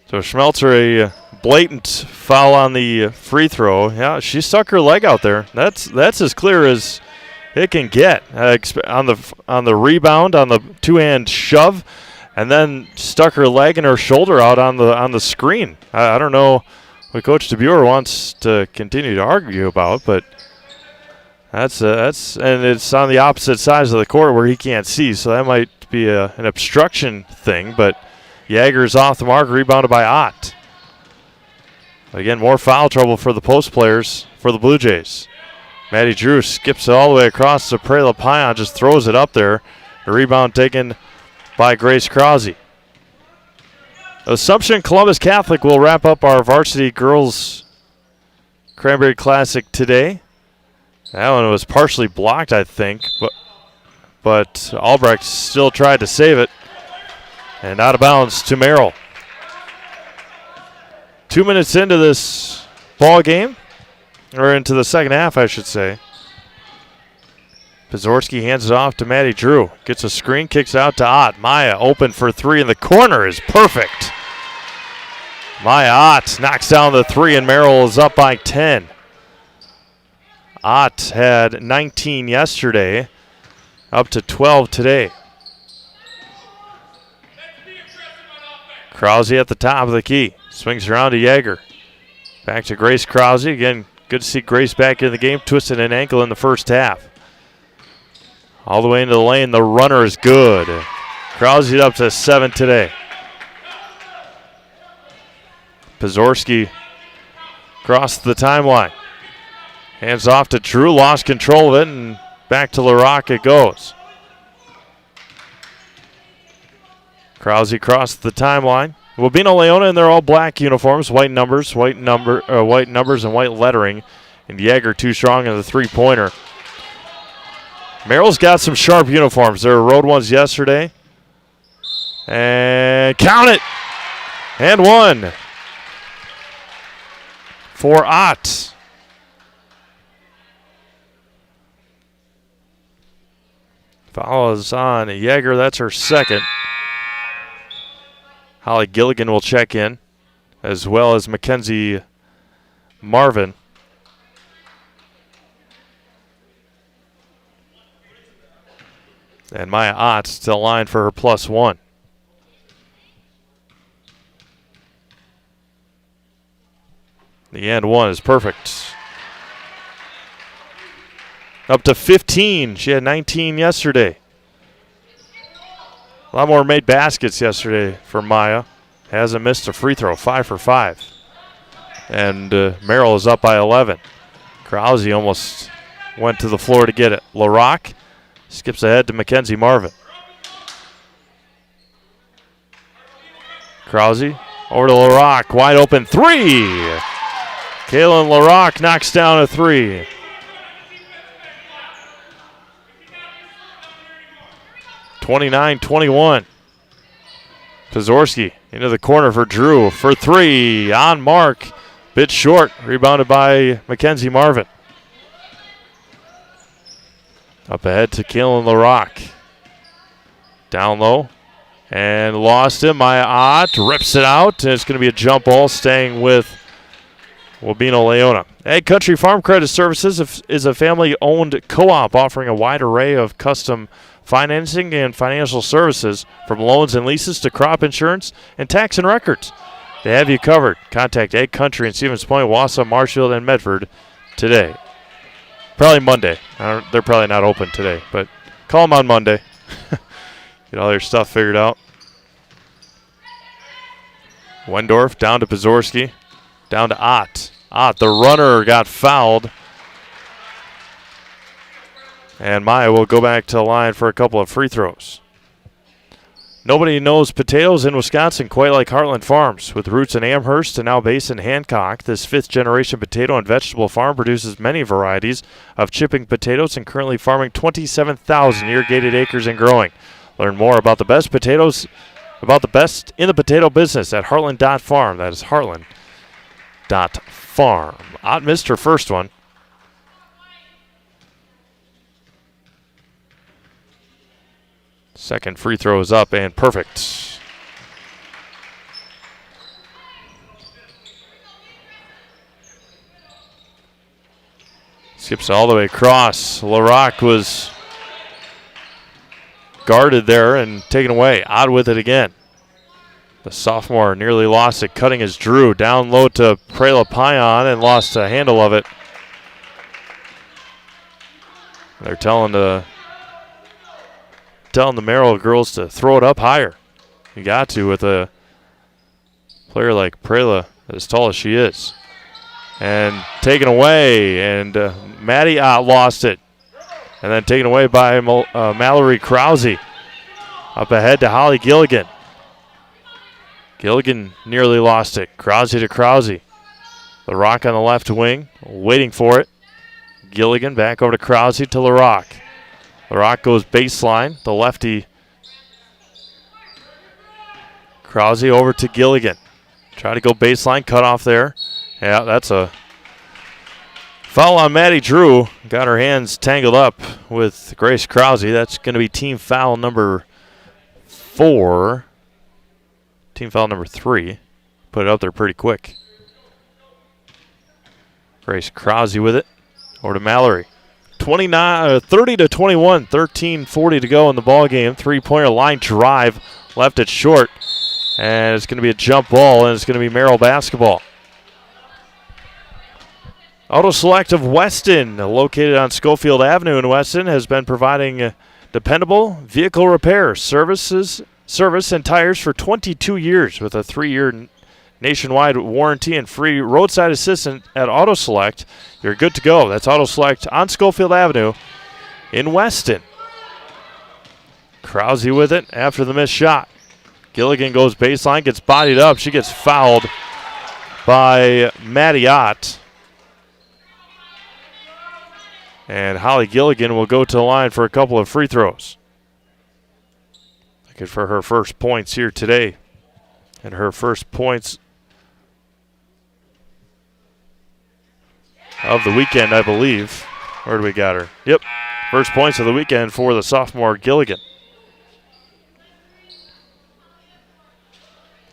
So Schmelzer, a blatant foul on the free throw. Yeah, she stuck her leg out there. That's as clear as it can get on the rebound, on the two-hand shove, and then stuck her leg and her shoulder out on the screen. I don't know what Coach DeBuer wants to continue to argue about, but that's and it's on the opposite sides of the court where he can't see, so that might be an obstruction thing. But Jager's off the mark, rebounded by Ott. Again, more foul trouble for the post players for the Blue Jays. Maddie Drew skips it all the way across to Prairie La Payan, just throws it up there. The rebound taken by Grace Krause. Assumption Columbus Catholic will wrap up our varsity girls Cranberry Classic today. That one was partially blocked, I think, but Albrecht still tried to save it. And out of bounds to Merrill. 2 minutes into this ball game, or into the second half, I should say. Pazorski hands it off to Maddie Drew. Gets a screen, kicks out to Ott. Maya open for 3 in the corner is perfect. Maya Ott knocks down the 3, and Merrill is up by 10. Ott had 19 yesterday, up to 12 today. Krause at the top of the key. Swings around to Jaeger. Back to Grace Krause. Again, good to see Grace back in the game. Twisted an ankle in the first half. All the way into the lane. The runner is good. Krause up to 7 today. Pazorski crossed the timeline. Hands off to Drew. Lost control of it, and back to LaRock it goes. Krause crossed the timeline. Wabena Leona in their all black uniforms, white numbers and white lettering. And Jaeger too strong in the 3-pointer. Merrill's got some sharp uniforms. There were road ones yesterday. And count it! And 1 for Ott. Foul is on Jaeger. That's her 2nd. Holly Gilligan will check in, as well as Mackenzie Marvin. And Maya Ott still line for her +1. The and 1 is perfect. Up to 15. She had 19 yesterday. A lot more made baskets yesterday for Maya. Hasn't missed a free throw, 5 for 5. And Merrill is up by 11. Krause almost went to the floor to get it. LaRock skips ahead to Mackenzie Marvin. Krause over to LaRock, wide open 3. Kaylin LaRock knocks down a 3. 29-21. Pazorski into the corner for Drew for three. On mark. Bit short. Rebounded by Mackenzie Marvin. Up ahead to Kaylin LaRock. Down low. And lost him. Maya Ott rips it out. And it's going to be a jump ball staying with Wabino Leona. Ag Country Farm Credit Services is a family-owned co-op offering a wide array of custom financing and financial services, from loans and leases to crop insurance and tax and records. They have you covered. Contact Ag Country in Stevens Point, Wausau, Marshfield, and Medford today. Probably Monday. They're probably not open today, but call them on Monday. Get all their stuff figured out. Wendorf down to Pazorski. Down to Ott. Ott, the runner, got fouled. And Maya will go back to the line for a couple of free throws. Nobody knows potatoes in Wisconsin quite like Heartland Farms. With roots in Amherst and now based in Hancock, this fifth-generation potato and vegetable farm produces many varieties of chipping potatoes and currently farming 27,000 irrigated acres and growing. Learn more about the best potatoes, about the best in the potato business at heartland.farm. That is heartland.farm. Ott missed her first one. Second free throw is up and perfect. Skips all the way across. LaRock was guarded there and taken away. Ott with it again. The sophomore nearly lost it. Cutting is Drew. Down low to Prela Payan and lost a handle of it. They're telling the Merrill girls to throw it up higher. You got to with a player like Prela, as tall as she is. And taken away, and Maddie Ott lost it. And then taken away by Mallory Krause. Up ahead to Holly Gilligan. Gilligan nearly lost it. Krause to Krause. LaRock on the left wing, waiting for it. Gilligan back over to Krause to LaRock. LaRock goes baseline, the lefty. Krause over to Gilligan. Try to go baseline, cut off there. Yeah, that's a foul on Maddie Drew. Got her hands tangled up with Grace Krause. That's going to be team foul number 4. Team foul number 3. Put it up there pretty quick. Grace Krause with it. Over to Mallory. 30-21, 13:40 to go in the ball game. Three-pointer line drive, left it short, and it's going to be a jump ball, and it's going to be Merrill basketball. Auto Select of Weston, located on Schofield Avenue in Weston, has been providing dependable vehicle repair service and tires for 22 years with a 3-year nationwide warranty and free roadside assistance at Auto Select. You're good to go. That's Auto Select on Schofield Avenue in Weston. Krause with it after the missed shot. Gilligan goes baseline, gets bodied up. She gets fouled by Maddie Ott. And Holly Gilligan will go to the line for a couple of free throws. Looking for her first points here today. And her first points of the weekend, I believe. Where do we got her? Yep. First points of the weekend for the sophomore Gilligan.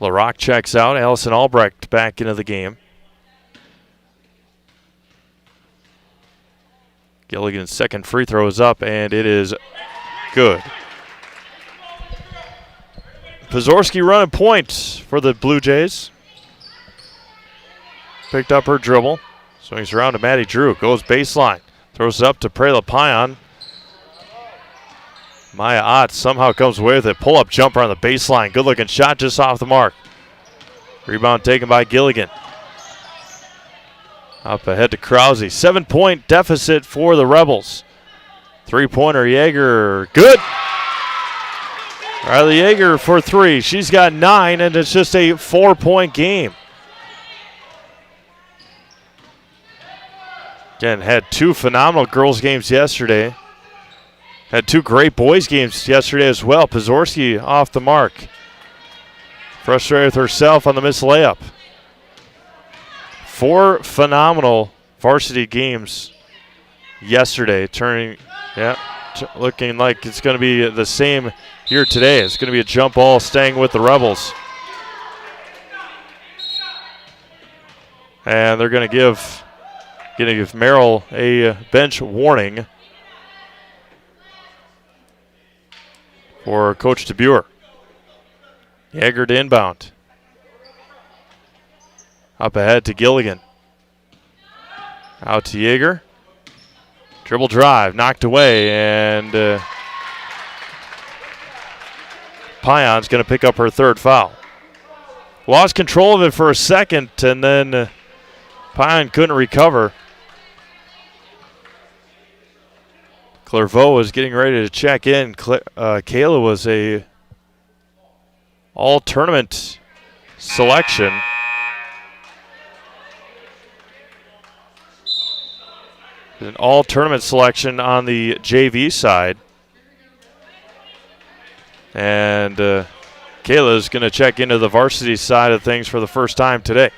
LaRock checks out. Allison Albrecht back into the game. Gilligan's second free throw is up, and it is good. Pazorski running point for the Blue Jays. Picked up her dribble. Swings around to Maddie Drew. Goes baseline. Throws it up to Prela Payan. Maya Ott somehow comes away with it. Pull-up jumper on the baseline. Good-looking shot just off the mark. Rebound taken by Gilligan. Up ahead to Krause. 7-point deficit for the Rebels. Three-pointer, Yeager. Good. Riley Yeager for 3. She's got 9, and it's just a 4-point game. Again, had 2 phenomenal girls games yesterday. Had two great boys games yesterday as well. Pazorski off the mark. Frustrated with herself on the missed layup. 4 phenomenal varsity games yesterday, looking like it's going to be the same here today. It's going to be a jump ball staying with the Rebels. And they're going to give Merrill a bench warning for Coach DeBuer. Yeager to inbound. Up ahead to Gilligan. Out to Yeager. Dribble drive, knocked away, and Pion's going to pick up her 3rd foul. Lost control of it for a second, and then Pion couldn't recover. Clairvaux was getting ready to check in. Kayla was a all-tournament selection. An all-tournament selection on the JV side. And Kayla is going to check into the varsity side of things for the first time today.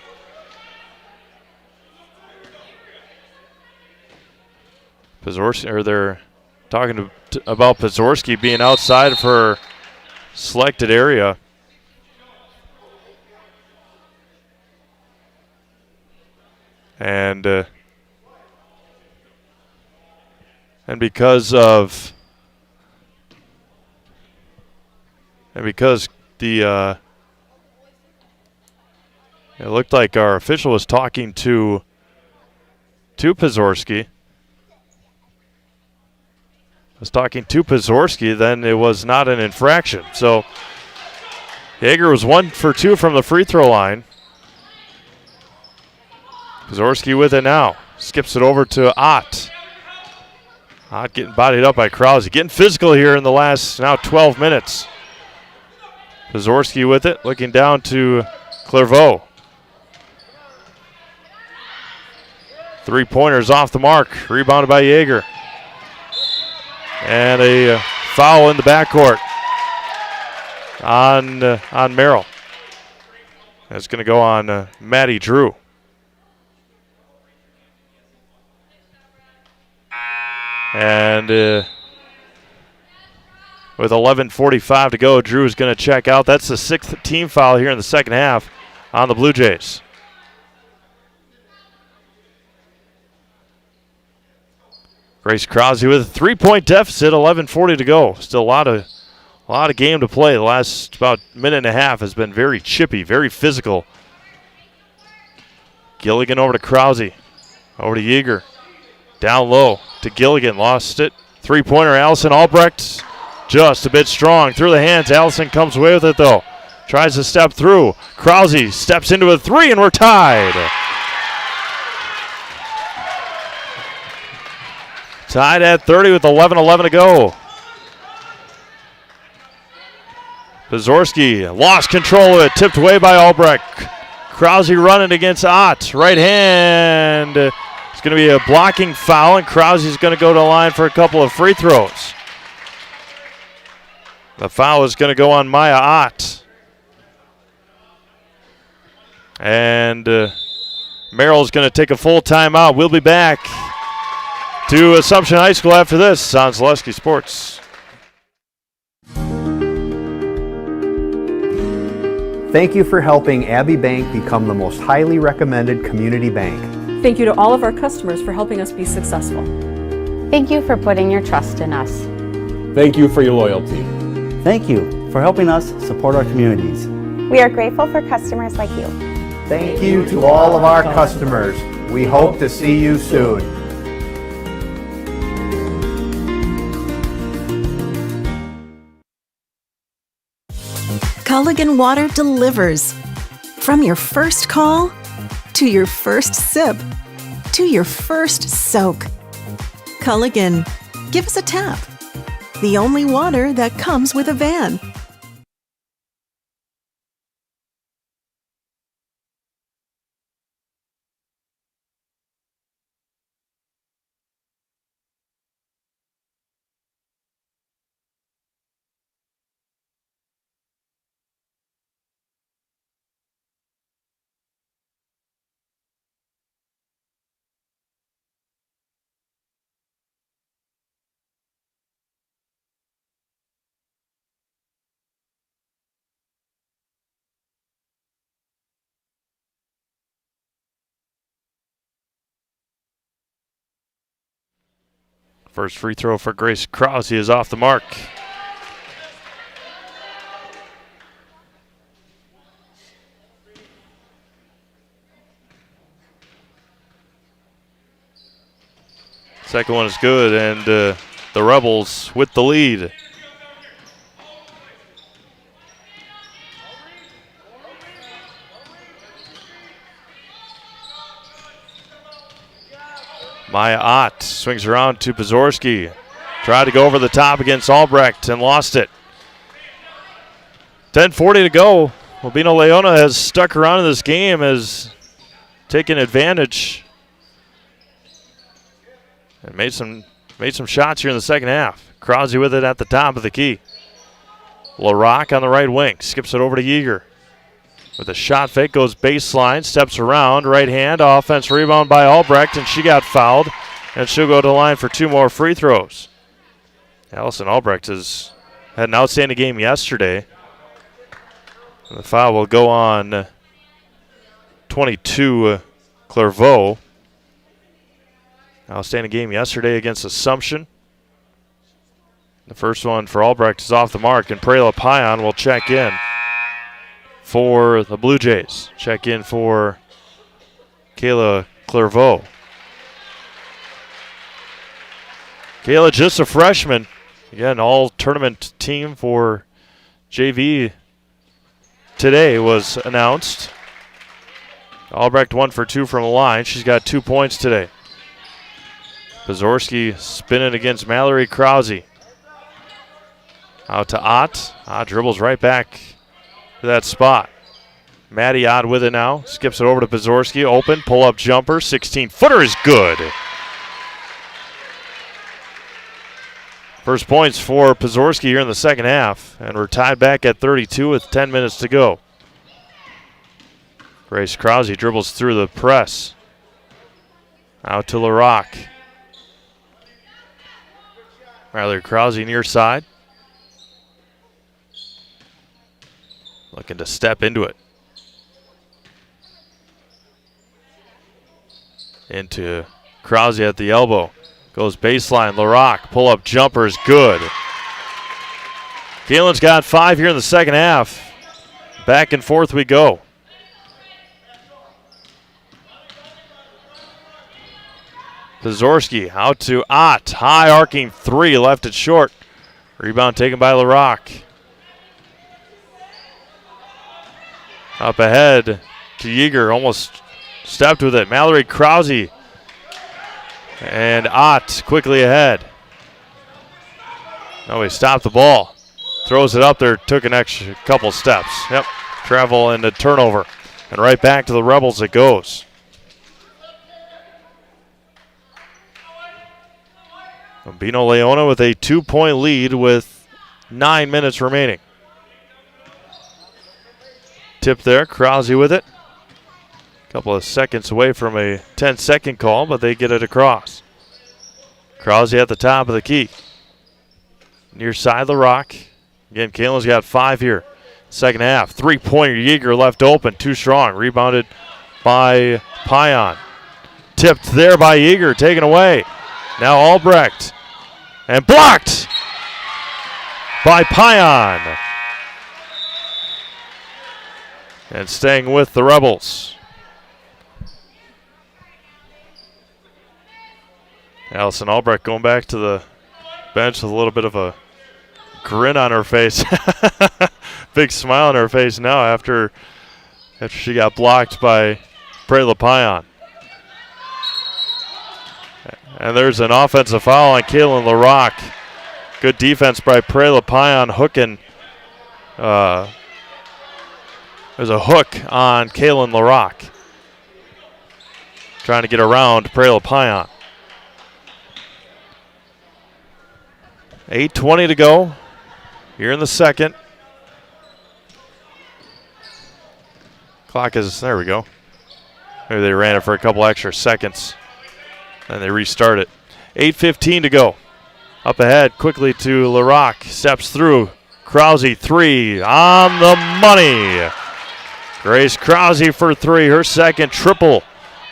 They're talking about Pazorski being outside of her selected area. And because the it looked like our official was talking to Pazorski. Then it was not an infraction. So Yeager was 1 for 2 from the free throw line. Pazorski with it now. Skips it over to Ott. Ott getting bodied up by Krause. Getting physical here in the last now 12 minutes. Pazorski with it, looking down to Clairvaux. 3-pointers off the mark. Rebounded by Yeager. And a foul in the backcourt on Merrill. That's going to go on Maddie Drew. And with 11:45 to go, Drew is going to check out. That's the 6th team foul here in the second half on the Blue Jays. Grace Krause with a 3-point deficit, 11:40 to go. Still a lot of game to play. The last about minute and a half has been very chippy, very physical. Gilligan over to Krause. Over to Yeager. Down low to Gilligan. Lost it. 3-pointer, Allison Albrecht. Just a bit strong. Through the hands. Allison comes away with it, though. Tries to step through. Krause steps into a 3, and we're tied. Tied at 30 with 11:11 to go. Pazorski lost control of it. Tipped away by Albrecht. Krause running against Ott. Right hand. It's going to be a blocking foul, and Krause is going to go to the line for a couple of free throws. The foul is going to go on Maya Ott. And Merrill's going to take a full timeout. We'll be back to Assumption High School after this on Zaleski Sports. Thank you for helping Abbey Bank become the most highly recommended community bank. Thank you to all of our customers for helping us be successful. Thank you for putting your trust in us. Thank you for your loyalty. Thank you for helping us support our communities. We are grateful for customers like you. Thank you to all of our customers. We hope to see you soon. Culligan Water delivers. From your first call, to your first sip, to your first soak. Culligan, give us a tap. The only water that comes with a van. First free throw for Grace Krause is off the mark. Second one is good, and the Rebels with the lead. Maya Ott swings around to Pazorski. Tried to go over the top against Albrecht and lost it. 10:40 to go. Urbino Leona has stuck around in this game, has taken advantage and made some shots here in the second half. Krause with it at the top of the key. LaRock on the right wing, skips it over to Yeager. With a shot fake, goes baseline, steps around, right hand, offense rebound by Albrecht, and she got fouled, and she'll go to the line for 2 more free throws. Allison Albrecht has had an outstanding game yesterday. And the foul will go on 22 Clairvaux. Outstanding game yesterday against Assumption. The first one for Albrecht is off the mark, and Prela Pion will check in for the Blue Jays. Check in for Kayla Clairvaux. Kayla, just a freshman. Again, all tournament team for JV today was announced. Albrecht 1 for 2 from the line. She's got 2 points today. Pazorski spinning against Mallory Krause. Out to Ott. Ott dribbles right back to that spot. Maddie Ott with it now. Skips it over to Pazorski. Open, pull-up jumper. 16-footer is good. First points for Pazorski here in the second half. And we're tied back at 32 with 10 minutes to go. Grace Krause dribbles through the press. Out to LaRock. Mallory Krause near side. Looking to step into it. Into Krause at the elbow. Goes baseline. LaRock. Pull-up jumper is good. Keeneland's got 5 here in the second half. Back and forth we go. Pazorski out to Ott. High arcing 3. Left it short. Rebound taken by LaRock. Up ahead to Yeager. Almost stepped with it. Mallory Krause. And Ott quickly ahead. No, he stopped the ball. Throws it up there. Took an extra couple steps. Yep. Travel and a turnover. And right back to the Rebels it goes. Urbino Leona with a 2-point lead with 9 minutes remaining. Tip there, Krause with it. Couple of seconds away from a 10-second call, but they get it across. Krause at the top of the key. Near side LaRock. Again, Kalen's got 5 here. Second half, 3-pointer Yeager left open, too strong. Rebounded by Pion. Tipped there by Yeager, taken away. Now Albrecht. And blocked by Pion. And staying with the Rebels. Allison Albrecht going back to the bench with a little bit of a grin on her face. Big smile on her face now after she got blocked by Prela Pion. And there's an offensive foul on Kaylin LaRock. Good defense by Prela Pion hooking. There's a hook on Kaylin LaRock. Trying to get around Prela Pion. 8:20 to go here in the second. Clock is, there we go. Maybe they ran it for a couple extra seconds. And they restart it. 8:15 to go. Up ahead quickly to LaRock. Steps through. Krause 3 on the money. Grace Krause for 3. Her second triple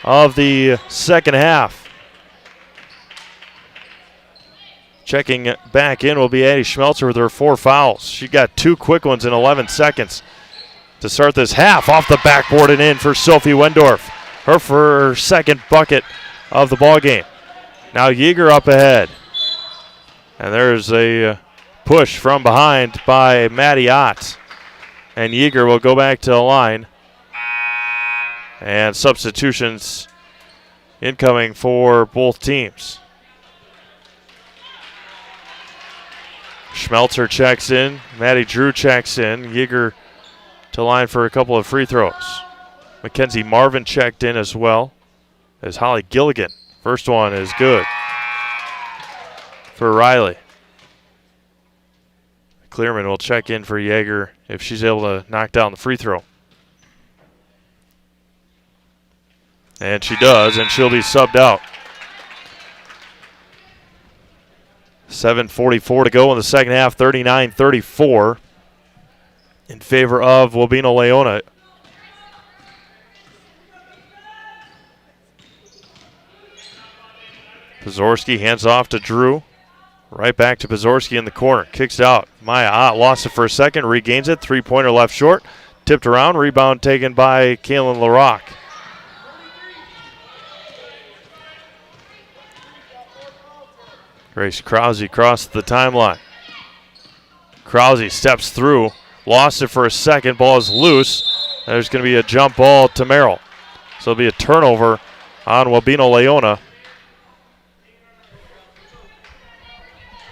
of the second half. Checking back in will be Addie Schmelzer with her 4 fouls. She got 2 quick ones in 11 seconds to start this half. Off the backboard and in for Sophie Wendorf. Her for her second bucket of the ball game. Now Yeager up ahead. And there's a push from behind by Maddie Ott. And Yeager will go back to the line. And substitutions incoming for both teams. Schmelzer checks in. Maddie Drew checks in. Yeager to line for a couple of free throws. Mackenzie Marvin checked in as well as Holly Gilligan. First one is good for Riley. Clearman will check in for Yeager if she's able to knock down the free throw. And she does, and she'll be subbed out. 7:44 to go in the second half, 39-34 in favor of Wabeno Leona. Pazorski hands off to Drew. Right back to Pazorski in the corner. Kicks out. Maya Ott lost it for a second, regains it. 3-pointer left short. Tipped around. Rebound taken by Kaylin LaRock. Grace Krause crossed the timeline. Krause steps through. Lost it for a second. Ball is loose. There's going to be a jump ball to Merrill. So it'll be a turnover on Wabeno Leona.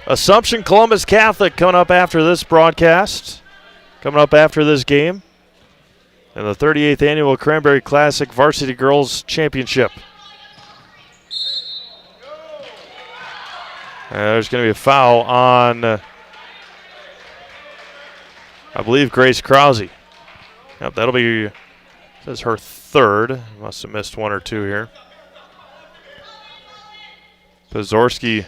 Assumption Columbus Catholic coming up after this broadcast. Coming up after this game. And the 38th Annual Cranberry Classic Varsity Girls Championship. There's going to be a foul on, I believe, Grace Krause. Yep, that'll be, says her third. Must have missed one or two here. Pazorski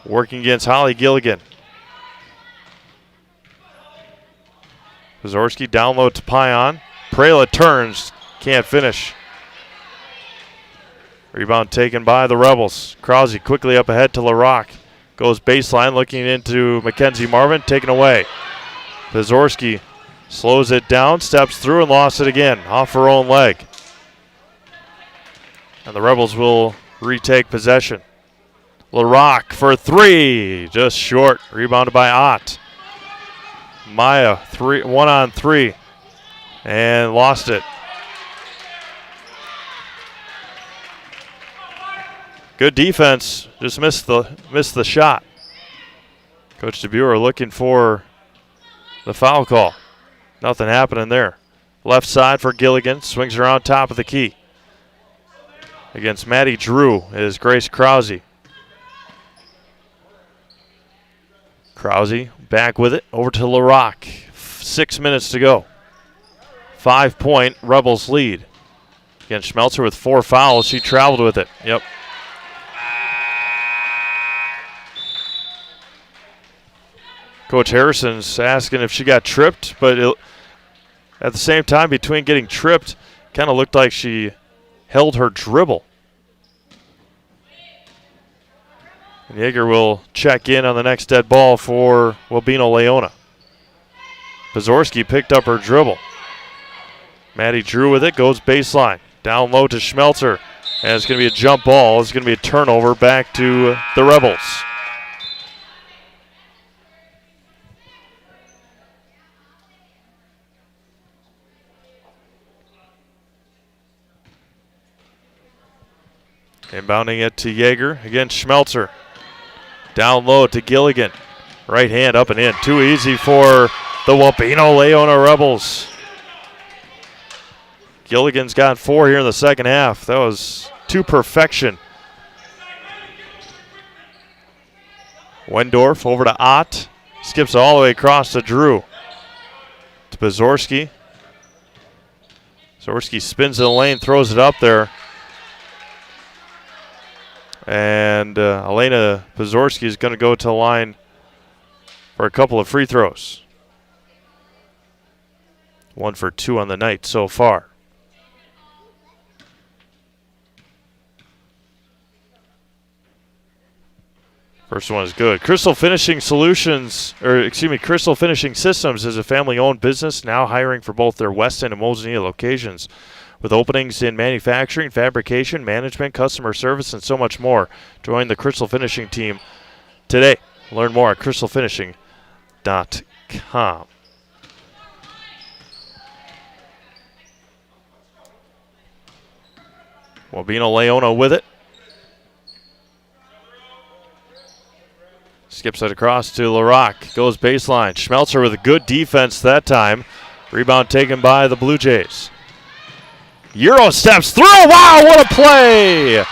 working against Holly Gilligan. Pazorski down low to Pion. Prela turns, can't finish. Rebound taken by the Rebels. Krause quickly up ahead to LaRock. Goes baseline, looking into Mackenzie Marvin, taken away. Pazorski slows it down, steps through, and lost it again off her own leg. And the Rebels will retake possession. LaRock for 3, just short. Rebounded by Ott. Maya, 1-on-3, and lost it. Good defense, just missed the shot. Coach DeBuer looking for the foul call. Nothing happening there. Left side for Gilligan, swings around top of the key. Against Maddie Drew is Grace Krause. Krause back with it, over to LaRock. 6 minutes to go. 5-point Rebels lead. Again, Schmelzer with 4 fouls. She traveled with it. Yep. Coach Harrison's asking if she got tripped, but at the same time, between getting tripped, kind of looked like she held her dribble. And Yeager will check in on the next dead ball for Wabeno Leona. Pazorski picked up her dribble. Maddie Drew with it, goes baseline. Down low to Schmelzer. And it's going to be a jump ball. It's going to be a turnover back to the Rebels. Inbounding it to Yeager against Schmelzer. Down low to Gilligan. Right hand up and in. Too easy for the Wabeno Leona Rebels. Gilligan's got 4 here in the second half. That was to perfection. Wendorf over to Ott. Skips all the way across to Drew. To Pazorski. Pazorski spins in the lane, throws it up there. And Elena Pazorski is going to go to the line for a couple of free throws. 1 for 2 on the night so far. First one is good. Crystal Finishing Systems is a family-owned business now hiring for both their Weston and Mosinee locations, with openings in manufacturing, fabrication, management, customer service, and so much more. Join the Crystal Finishing team today. Learn more at crystalfinishing.com. Wabeno Leona with it. Skips it across to LaRock. Goes baseline. Schmelzer with a good defense that time. Rebound taken by the Blue Jays. Euro steps through. Wow, what a play!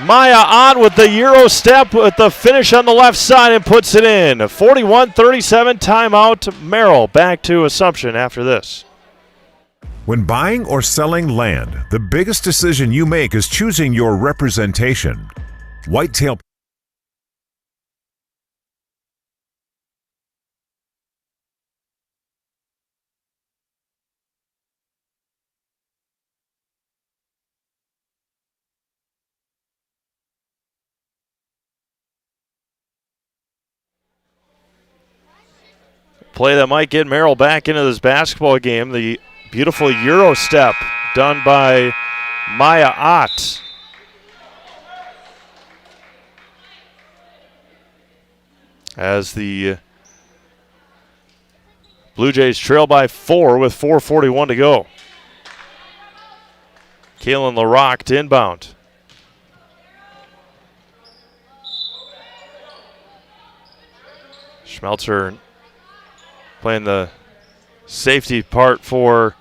Maya on with the Euro step with the finish on the left side and puts it in. 41-37 timeout. Merrill back to Assumption after this. When buying or selling land, the biggest decision you make is choosing your representation. Whitetail Play that might get Merrill back into this basketball game. The beautiful Euro step done by Maya Ott. As the Blue Jays trail by 4 with 4:41 to go. Kalen LaRock to inbound. Schmelzer playing the safety part for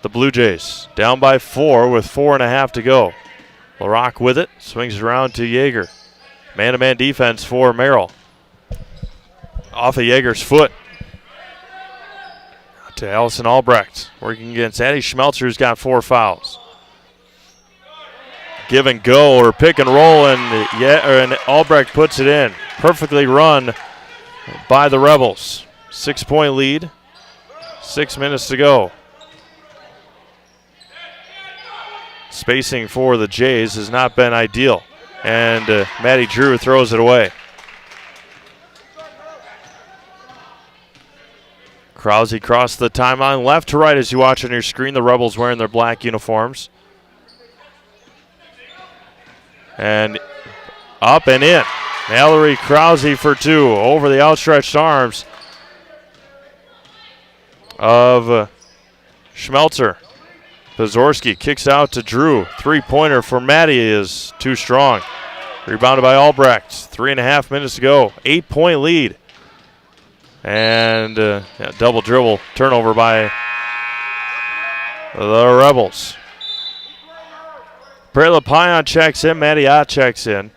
the Blue Jays. Down by 4 with 4.5 to go. LaRock with it. Swings it around to Yeager. Man-to-man defense for Merrill. Off of Yeager's foot. To Allison Albrecht. Working against Addie Schmelzer, who's got 4 fouls. Give and go or pick and roll, and Albrecht puts it in. Perfectly run by the Rebels. 6-point lead. 6 minutes to go. Spacing for the Jays has not been ideal. And Maddie Drew throws it away. Krause crossed the timeline left to right as you watch on your screen. The Rebels wearing their black uniforms. And up and in. Mallory Krause for 2 over the outstretched arms of Schmelzer. Pazorski kicks out to Drew. 3-pointer for Maddie is too strong. Rebounded by Albrecht. 3.5 minutes to go. 8-point lead. And double dribble turnover by the Rebels. Prela Pion checks in. Maddie Ott checks in.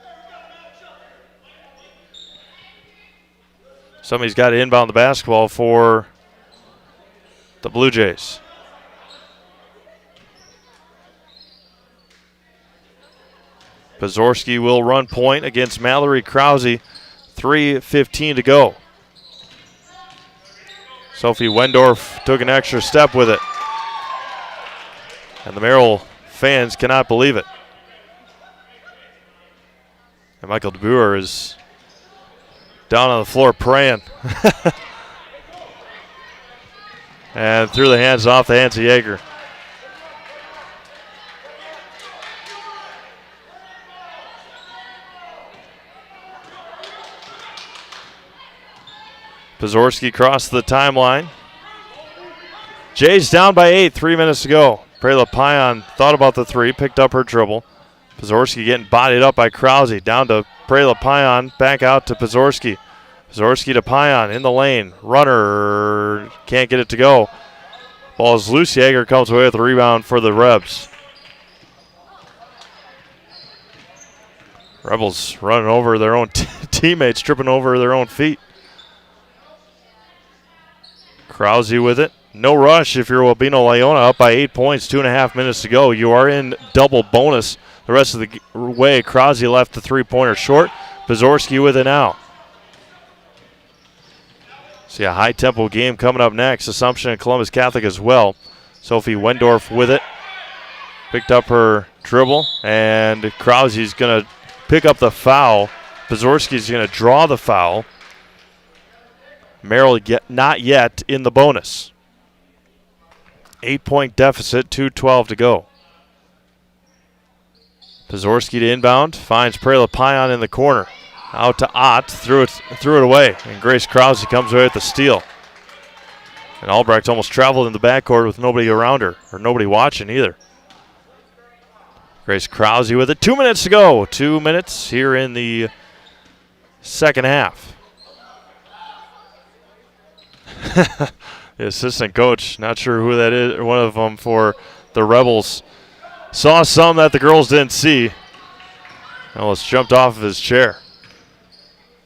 Somebody's got to inbound the basketball for the Blue Jays. Pazorski will run point against Mallory Krause. 3:15 to go. Sophie Wendorf took an extra step with it. And the Merrill fans cannot believe it. And Michael DeBoer is down on the floor praying. And threw the hands off the hands of Yeager. Pazorski crossed the timeline. Jays down by 8, 3 minutes to go. Prela Pion thought about the 3, picked up her dribble. Pazorski getting bodied up by Krause. Down to Prela Pion, back out to Pazorski. Pazorski to Pion in the lane. Runner can't get it to go. Ball is loose. Yeager comes away with the rebound for the Rebs. Rebels running over their own teammates, tripping over their own feet. Krause with it. No rush if you're Wabeno Leona, up by 8 points, 2.5 minutes to go. You are in double bonus the rest of the way. Krause left the 3-pointer short. Pazorski with it now. See a high-tempo game coming up next. Assumption and Columbus Catholic as well. Sophie Wendorf with it. Picked up her dribble, and Krause's going to pick up the foul. Pazorski's going to draw the foul. Merrill not yet in the bonus. 8-point deficit, 2:12 to go. Pazorski to inbound, finds Prelapion in the corner. Out to Ott, threw it away, and Grace Krause comes away with the steal. And Albrecht almost traveled in the backcourt with nobody around her, or nobody watching either. Grace Krause with it. 2 minutes to go. 2 minutes here in the second half. The assistant coach, not sure who that is, one of them for the Rebels, saw some that the girls didn't see. Almost jumped off of his chair.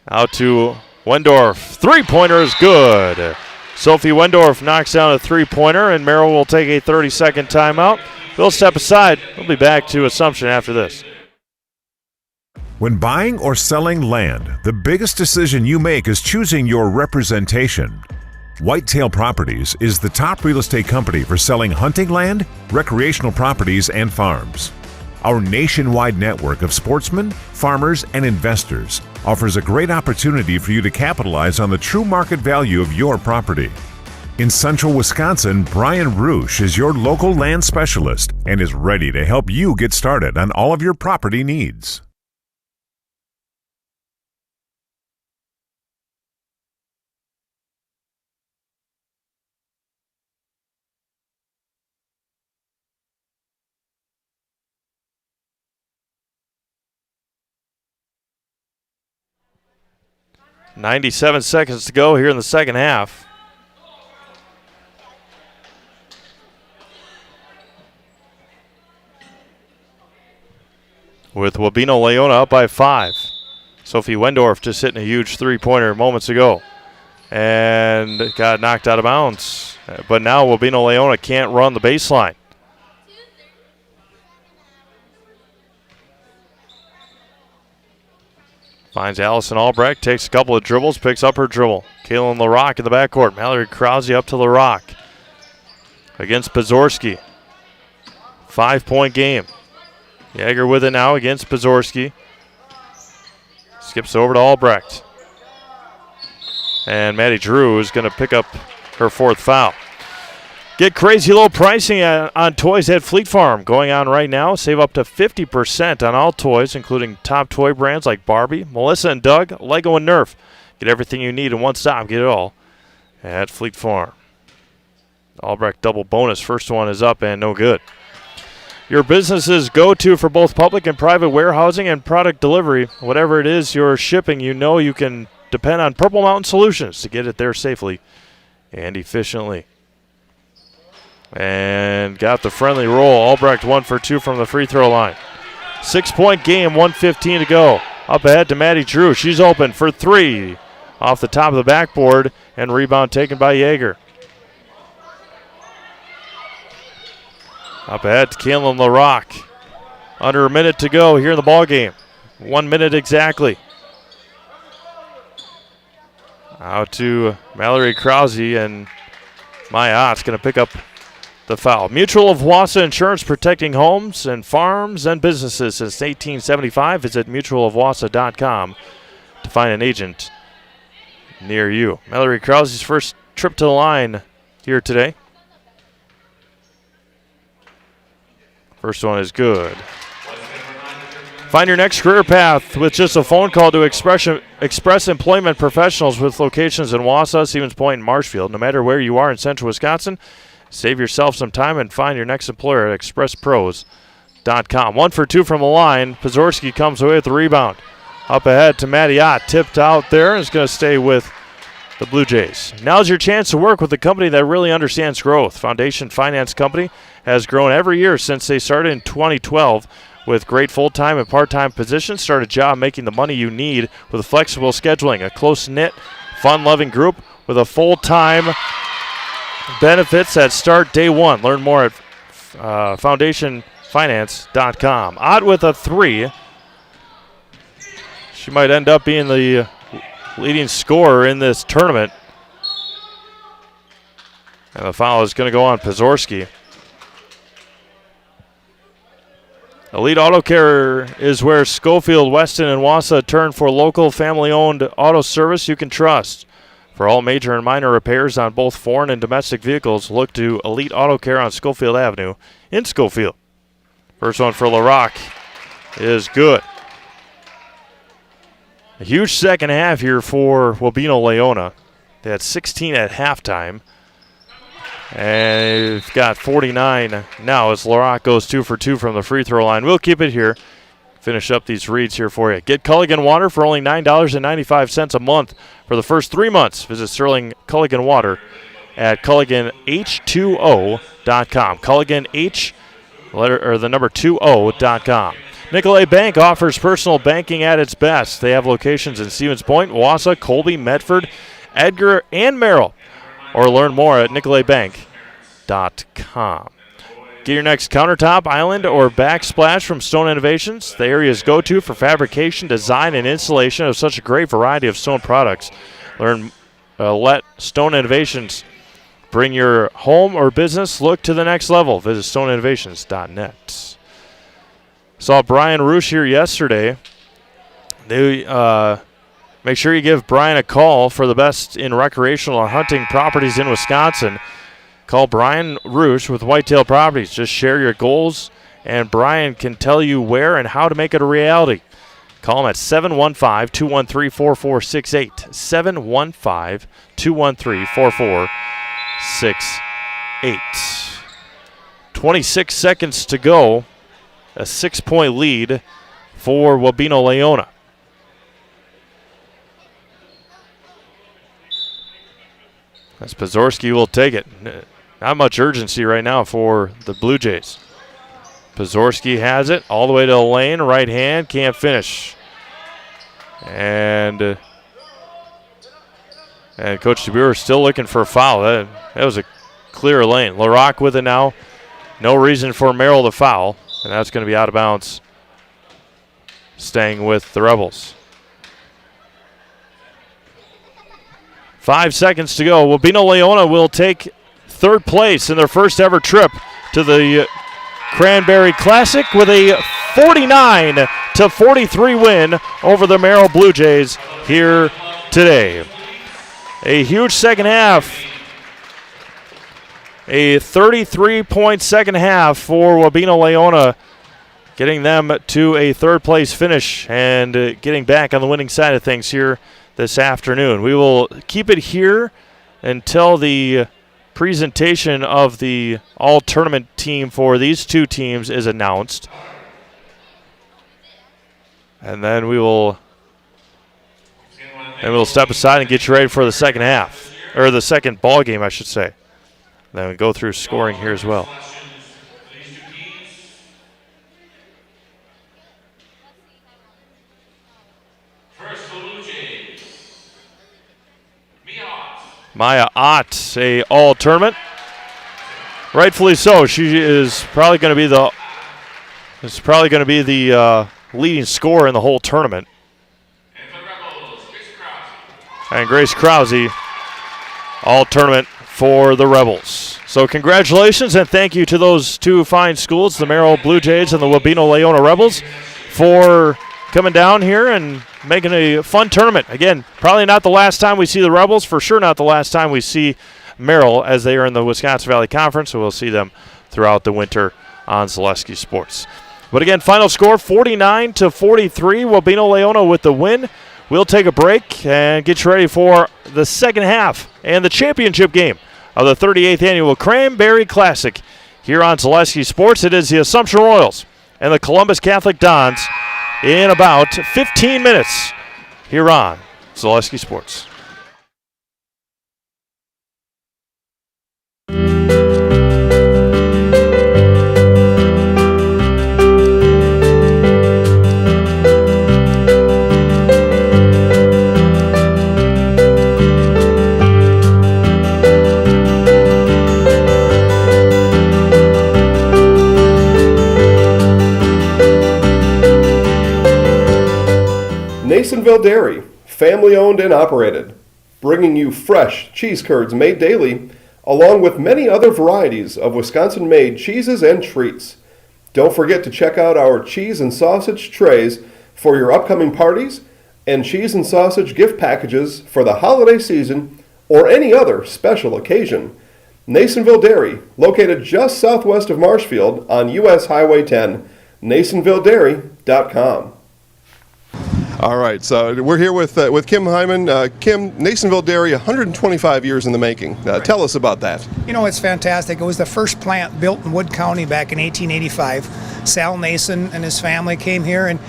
Out to Wendorf. Three-pointer is good. Sophie Wendorf knocks down a three-pointer, and Merrill will take a 30-second timeout. We'll step aside. We'll be back to Assumption after this. When buying or selling land, the biggest decision you make is choosing your representation. Whitetail Properties is the top real estate company for selling hunting land, recreational properties, and farms. Our nationwide network of sportsmen, farmers, and investors offers a great opportunity for you to capitalize on the true market value of your property. In central Wisconsin, Brian Roosh is your local land specialist and is ready to help you get started on all of your property needs. .97 seconds to go here in the second half. With Wabino Leona up by 5. Sophie Wendorf just hitting a huge three-pointer moments ago. And got knocked out of bounds. But now Wabino Leona can't run the baseline. Finds Allison Albrecht, takes a couple of dribbles, picks up her dribble. Kaylin LaRock in the backcourt. Mallory Krause up to LaRock. Against Pazorski. 5-point game. Jaeger with it now against Pazorski. Skips over to Albrecht. And Maddie Drew is going to pick up her fourth foul. Get crazy low pricing on toys at Fleet Farm going on right now. Save up to 50% on all toys, including top toy brands like Barbie, Melissa and Doug, Lego, and Nerf. Get everything you need in one stop. Get it all at Fleet Farm. Albrecht double bonus. First one is up and no good. Your business's go-to for both public and private warehousing and product delivery. Whatever it is you're shipping, you know you can depend on Purple Mountain Solutions to get it there safely and efficiently. And got the friendly roll. Albrecht 1 for 2 from the free throw line. 6-point game, 1:15 to go. Up ahead to Maddie Drew. She's open for 3. Off the top of the backboard, and rebound taken by Jaeger. Up ahead to Kaylin LaRock. Under a minute to go here in the ball game. 1 minute exactly. Out to Mallory Krause, and Maya Ott's going to pick up the foul. Mutual of Wausau Insurance, protecting homes and farms and businesses since 1875. Visit mutualofwausau.com to find an agent near you. Mallory Krause's first trip to the line here today. First one is good. Find your next career path with just a phone call to Express Employment Professionals with locations in Wausau, Stevens Point, and Marshfield. No matter where you are in central Wisconsin, save yourself some time and find your next employer at expresspros.com. 1 for 2 from the line. Pazorski comes away with the rebound. Up ahead to Maddie Ott. Tipped out there and is going to stay with the Blue Jays. Now's your chance to work with a company that really understands growth. Foundation Finance Company has grown every year since they started in 2012 with great full-time and part-time positions. Start a job making the money you need with flexible scheduling. A close-knit, fun-loving group with a full-time benefits that start day one. Learn more at foundationfinance.com. Ott with a 3. She might end up being the leading scorer in this tournament. And the foul is going to go on Pazorski. Elite Auto Care is where Schofield, Weston, and Wausau turn for local, family-owned auto service you can trust. For all major and minor repairs on both foreign and domestic vehicles, look to Elite Auto Care on Schofield Avenue in Schofield. First one for LaRock is good. A huge second half here for Wabeno-Leona. They had 16 at halftime. And they've got 49 now as LaRock goes 2 for 2 from the free throw line. We'll keep it here. Finish up these reads here for you. Get Culligan Water for only $9.95 a month for the first 3 months. Visit Sterling Culligan Water at CulliganH2O.com. Culligan the number 20.com. Nicolet Bank offers personal banking at its best. They have locations in Stevens Point, Wausau, Colby, Medford, Edgar, and Merrill. Or learn more at nicoletbank.com. Get your next countertop, island, or backsplash from Stone Innovations, the area's go-to for fabrication, design, and installation of such a great variety of stone products. Let Stone Innovations bring your home or business look to the next level. Visit stoneinnovations.net. Saw Brian Roosh here yesterday. Make sure you give Brian a call for the best in recreational or hunting properties in Wisconsin. Call Brian Roosh with Whitetail Properties. Just share your goals, and Brian can tell you where and how to make it a reality. Call him at 715-213-4468. 715-213-4468. 26 seconds to go. A 6-point lead for Wabeno-Leona. As Pazorski will take it. Not much urgency right now for the Blue Jays. Pazorski has it all the way to the lane. Right hand, can't finish. And Coach DeBuer still looking for a foul. That was a clear lane. LaRock with it now. No reason for Merrill to foul. And that's going to be out of bounds. Staying with the Rebels. 5 seconds to go. Wabeno-Leona will take third place in their first ever trip to the Cranberry Classic with a 49-43 win over the Merrill Blue Jays here today. A huge second half. A 33-point second half for Wabeno-Leona, getting them to a third place finish and getting back on the winning side of things here this afternoon. We will keep it here until the presentation of the all-tournament team for these two teams is announced. And then we'll step aside and get you ready for the second half, or the second ball game, I should say. Then we go through scoring here as well. Maya Ott, a all-tournament. Rightfully so. She is probably going to be the leading scorer in the whole tournament. And Grace Krause, all-tournament for the Rebels. So congratulations and thank you to those two fine schools, the Merrill Blue Jays and the Wabeno-Leona Rebels, for coming down here and making a fun tournament. Again, probably not the last time we see the Rebels, for sure not the last time we see Merrill, as they are in the Wisconsin Valley Conference, so we'll see them throughout the winter on Zaleski Sports. But again, final score 49-43, Wabeno-Leona with the win. We'll take a break and get you ready for the second half and the championship game of the 38th Annual Cranberry Classic here on Zaleski Sports. It is the Assumption Royals and the Columbus Catholic Dons in about 15 minutes here on Zaleski Sports. Nasonville Dairy, family owned and operated, bringing you fresh cheese curds made daily, along with many other varieties of Wisconsin-made cheeses and treats. Don't forget to check out our cheese and sausage trays for your upcoming parties and cheese and sausage gift packages for the holiday season or any other special occasion. Nasonville Dairy, located just southwest of Marshfield on US Highway 10, NasonvilleDairy.com. All right, so we're here with Kim Hyman. Kim, Nasonville Dairy, 125 years in the making. Tell us about that. You know, it's fantastic. It was the first plant built in Wood County back in 1885. Sal Nason and his family came here, and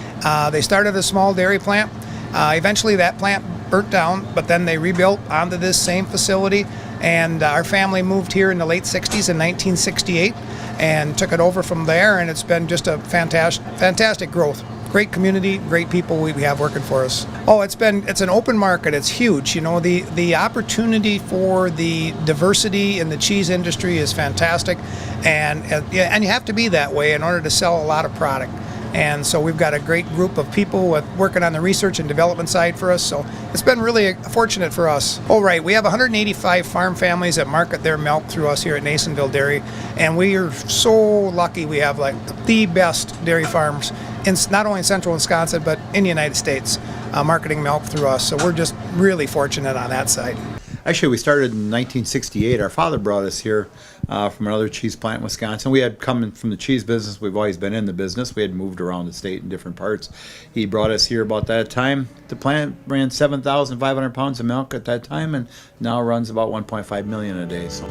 they started a small dairy plant. Eventually that plant burnt down, but then they rebuilt onto this same facility, and our family moved here in the late 60s in 1968 and took it over from there, and it's been just a fantastic growth. Great community, great people we have working for us. Oh, it's an open market. It's huge. You know, the opportunity for the diversity in the cheese industry is fantastic, and you have to be that way in order to sell a lot of product. And so we've got a great group of people working on the research and development side for us. So it's been really fortunate for us. Oh, right. We have 185 farm families that market their milk through us here at Nasonville Dairy. And we are so lucky we have like the best dairy farms in not only in central Wisconsin, but in the United States, marketing milk through us. So we're just really fortunate on that side. Actually, we started in 1968. Our father brought us here from another cheese plant in Wisconsin. We had come from the cheese business. We've always been in the business. We had moved around the state in different parts. He brought us here about that time. The plant ran 7,500 pounds of milk at that time, and now runs about 1.5 million a day. So.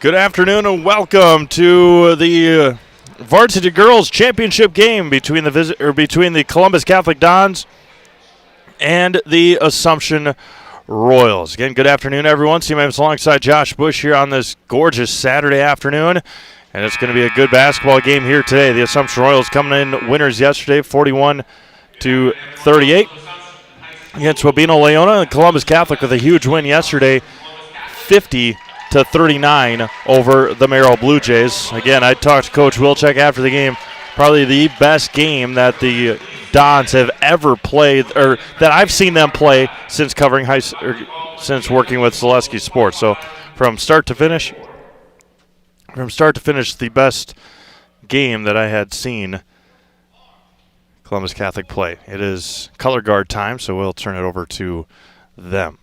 Good afternoon and welcome to the Varsity Girls Championship game between the Columbus Catholic Dons and the Assumption Royals. Again, good afternoon, everyone. CMA's alongside Josh Bush here on this gorgeous Saturday afternoon, and it's going to be a good basketball game here today. The Assumption Royals coming in winners yesterday, 41-38 against Wabeno Leona. And Columbus Catholic with a huge win yesterday, 50-39 over the Merrill Blue Jays. Again, I talked to Coach Wilczek after the game. Probably the best game that the Dons have ever played, or that I've seen them play since covering since working with Zaleski Sports. So from start to finish, the best game that I had seen Columbus Catholic play. It is color guard time, so we'll turn it over to them.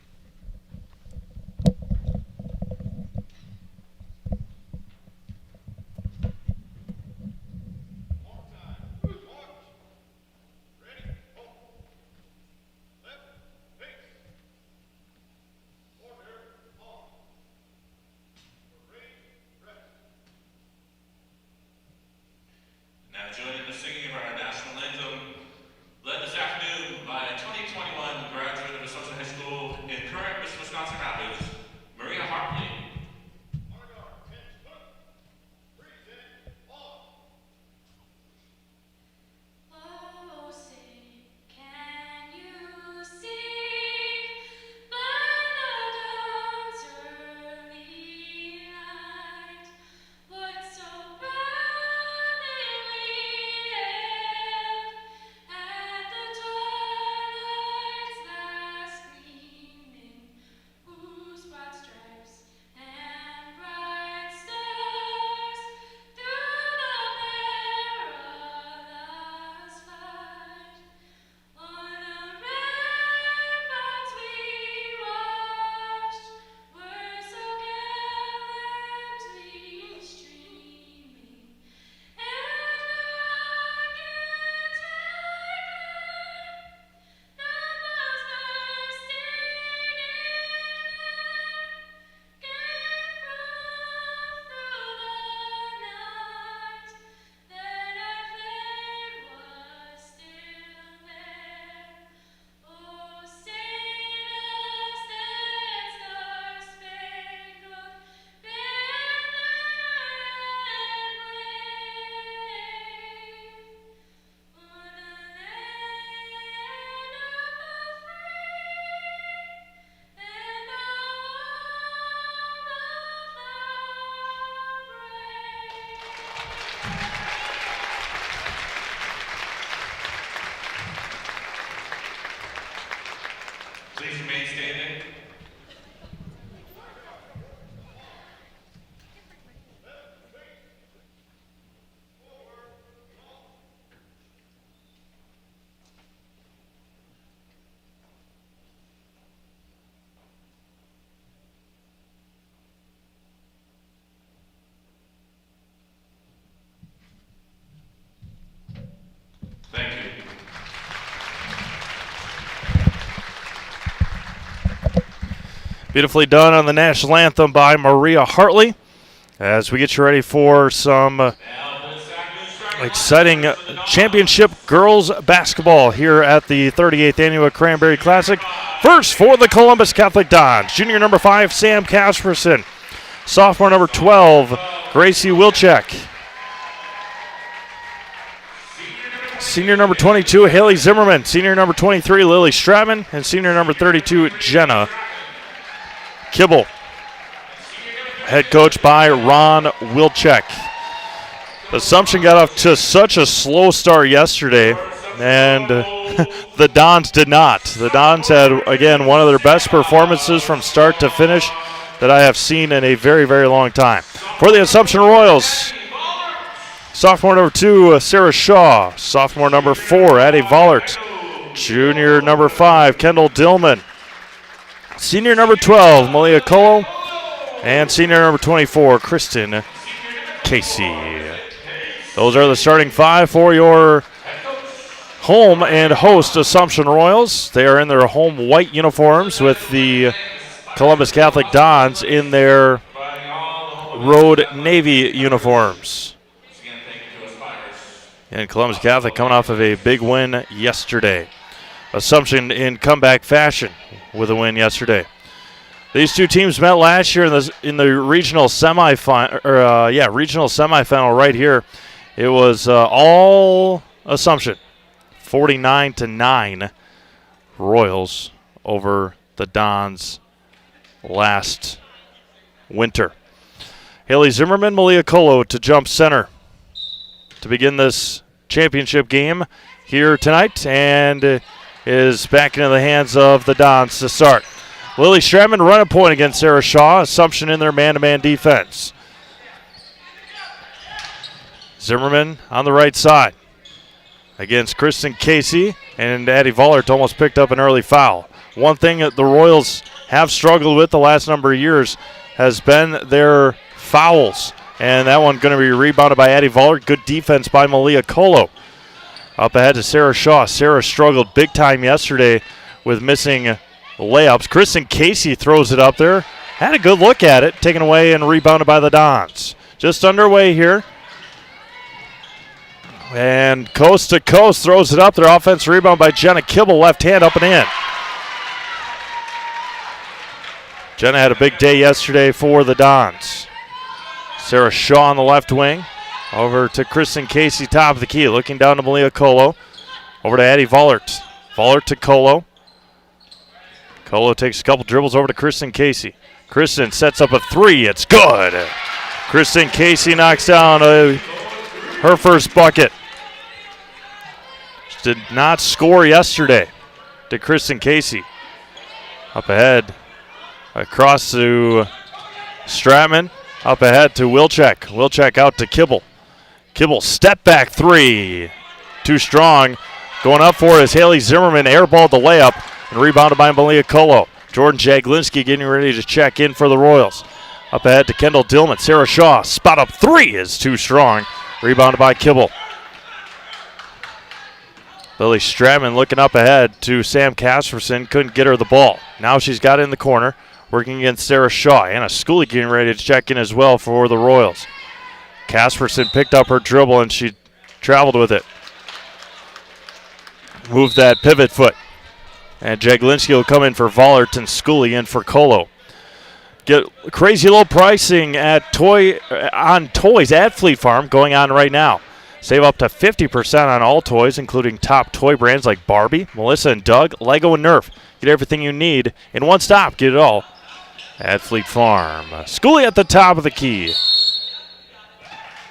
Please remain standing. Thank you. Beautifully done on the national anthem by Maria Hartley. As we get you ready for some exciting championship girls basketball here at the 38th Annual Cranberry Classic. First for the Columbus Catholic Dons, junior number 5, Sam Casperson. Sophomore number 12, Gracie Wilczek. Senior number 22, Haley Zimmerman. Senior number 23, Lily Stratman. And senior number 32, Jenna Kibble. Head coach by Ron Wilczek. Assumption got off to such a slow start yesterday, and the Dons did not. The Dons had, again, one of their best performances from start to finish that I have seen in a very, very long time. For the Assumption Royals, sophomore number 2, Sarah Shaw. Sophomore number 4, Addie Vollert. Junior number 5, Kendall Dillman. Senior number 12, Malia Colo. And senior number 24, Kristen Casey. Those are the starting 5 for your home and host Assumption Royals. They are in their home white uniforms with the Columbus Catholic Dons in their Road Navy uniforms. And Columbus Catholic coming off of a big win yesterday. Assumption in comeback fashion with a win yesterday. These two teams met last year in the regional semifinal. Regional semifinal right here. It was all Assumption, 49-9. Royals over the Dons last winter. Haley Zimmerman, Malia Colo to jump center to begin this championship game here tonight, and is back into the hands of the Dons to start. Lily Stratman run a point against Sarah Shaw. Assumption in their man-to-man defense. Zimmerman on the right side against Kristen Casey, and Addie Vollert almost picked up an early foul. One thing that the Royals have struggled with the last number of years has been their fouls, and that one going to be rebounded by Addie Vollert. Good defense by Malia Colo. Up ahead to Sarah Shaw. Sarah struggled big time yesterday with missing layups. Kristen Casey throws it up there. Had a good look at it, taken away and rebounded by the Dons. Just underway here. And coast to coast throws it up there. Offense rebound by Jenna Kibble, left hand up and in. Jenna had a big day yesterday for the Dons. Sarah Shaw on the left wing. Over to Kristen Casey, top of the key. Looking down to Malia Colo. Over to Addie Vollert. Vollert to Colo. Colo takes a couple dribbles over to Kristen Casey. Kristen sets up a three. It's good. Kristen Casey knocks down her first bucket. She did not score yesterday to Kristen Casey. Up ahead. Across to Stratman. Up ahead to Wilczek. Wilczek out to Kibble. Kibble step back three. Too strong. Going up for it is Haley Zimmerman. Airballed the layup and rebounded by Malia Colo. Jordan Jaglinski getting ready to check in for the Royals. Up ahead to Kendall Dillman. Sarah Shaw. Spot up three is too strong. Rebounded by Kibble. Lily Stratman looking up ahead to Sam Casperson. Couldn't get her the ball. Now she's got it in the corner. Working against Sarah Shaw. Anna Schooley getting ready to check in as well for the Royals. Casperson picked up her dribble and she traveled with it. Moved that pivot foot. And Jaglinski will come in for Vollert and Schooley in for Colo. Get crazy low pricing on toys at Fleet Farm going on right now. Save up to 50% on all toys, including top toy brands like Barbie, Melissa and Doug, Lego and Nerf. Get everything you need in one stop. Get it all at Fleet Farm. Schooley at the top of the key.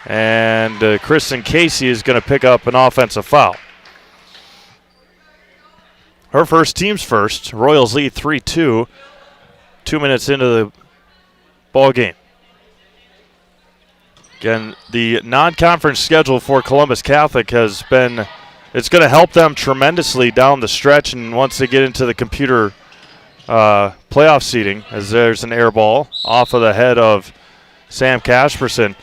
And Kristen Casey is going to pick up an offensive foul. Her first, team's first. Royals lead 3-2. 2 minutes into the ball game. Again, the non-conference schedule for Columbus Catholic it's going to help them tremendously down the stretch, and once they get into the computer playoff seeding, as there's an air ball off of the head of Sam Casperson.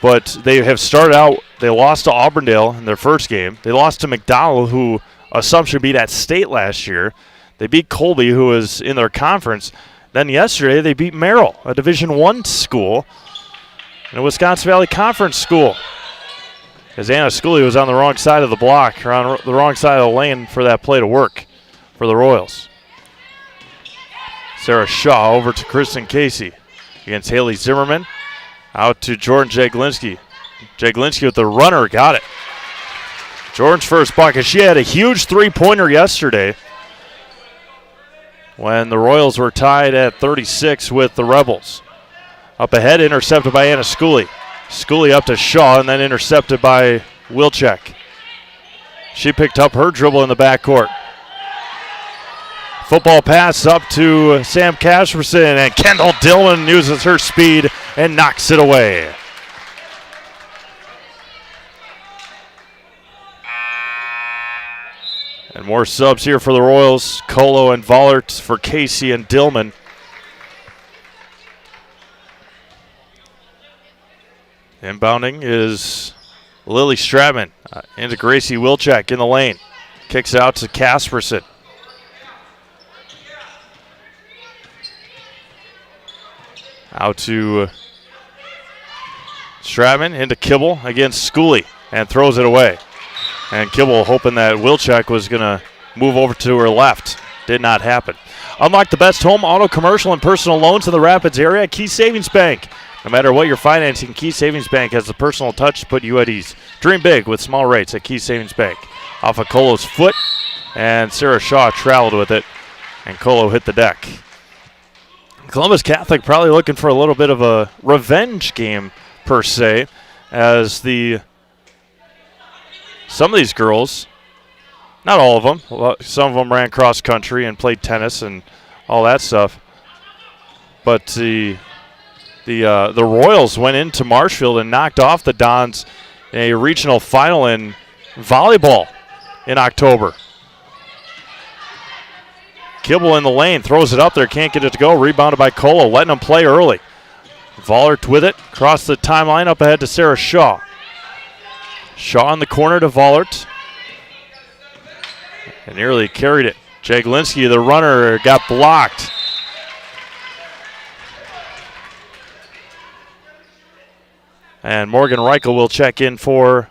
But they have started out, they lost to Auburndale in their first game. They lost to McDonald, who Assumption beat at state last year. They beat Colby, who was in their conference. Then yesterday they beat Merrill, a Division I school, and a Wisconsin Valley Conference school. As Anna Schooley was on the wrong side of the block, or on the wrong side of the lane for that play to work for the Royals. Sarah Shaw over to Kristen Casey against Haley Zimmerman. Out to Jordan Jaglinski. Jaglinski with the runner, got it. Jordan's first bucket. She had a huge three-pointer yesterday when the Royals were tied at 36 with the Rebels. Up ahead, intercepted by Anna Schooley. Schooley up to Shaw and then intercepted by Wilczek. She picked up her dribble in the backcourt. Football pass up to Sam Casperson, and Kendall Dillman uses her speed and knocks it away. And more subs here for the Royals. Colo and Vollert for Casey and Dillman. Inbounding is Lily Stratman into Gracie Wilczek in the lane. Kicks out to Casperson. Out to Stratman into Kibble against Schooley and throws it away. And Kibble hoping that Wilczek was going to move over to her left. Did not happen. Unlock the best home, auto, commercial, and personal loans in the Rapids area at Key Savings Bank. No matter what you're financing, Key Savings Bank has the personal touch to put you at ease. Dream big with small rates at Key Savings Bank. Off of Colo's foot, and Sarah Shaw traveled with it, and Colo hit the deck. Columbus Catholic probably looking for a little bit of a revenge game, per se, as some of these girls, not all of them, some of them ran cross country and played tennis and all that stuff, but the Royals went into Marshfield and knocked off the Dons in a regional final in volleyball in October. Kibble in the lane, throws it up there, can't get it to go. Rebounded by Colo, letting them play early. Vollert with it, across the timeline, up ahead to Sarah Shaw. Shaw in the corner to Vollert. And nearly carried it. Jaglinski, the runner, got blocked. And Morgan Reichel will check in for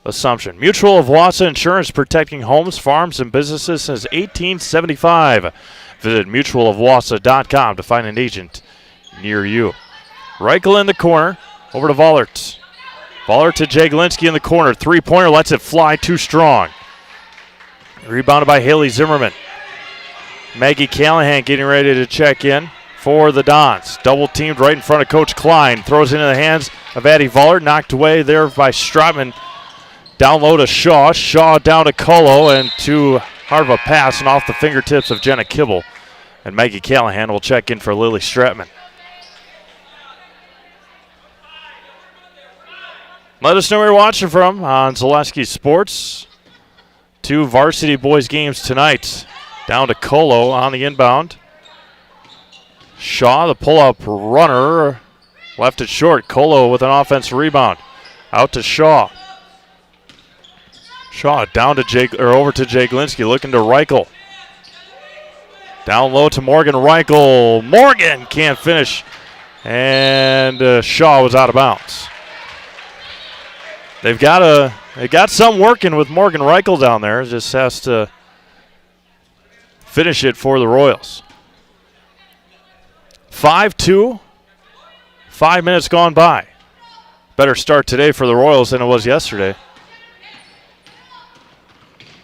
Assumption. Mutual of Wausau Insurance, protecting homes, farms, and businesses since 1875. Visit mutualofwausau.com to find an agent near you. Reichel in the corner, over to Vollert. Vollert to Jaglinski in the corner. Three-pointer, lets it fly, too strong. Rebounded by Haley Zimmerman. Maggie Callahan getting ready to check in for the Dons. Double teamed right in front of Coach Klein. Throws it into the hands of Addie Vollert. Knocked away there by Stratman. Down low to Shaw. Shaw down to Colo, and too hard of a pass and off the fingertips of Jenna Kibble. And Maggie Callahan will check in for Lily Stratman. Let us know where you're watching from on Zaleski Sports. 2 varsity boys games tonight. Down to Colo on the inbound. Shaw, the pull-up runner, left it short. Colo with an offensive rebound. Out to Shaw. Shaw down to over to Jaglinski, looking to Reichel. Down low to Morgan Reichel. Morgan can't finish, and Shaw was out of bounds. They got some working with Morgan Reichel down there. Just has to finish it for the Royals. 5-2. 5 minutes gone by. Better start today for the Royals than it was yesterday.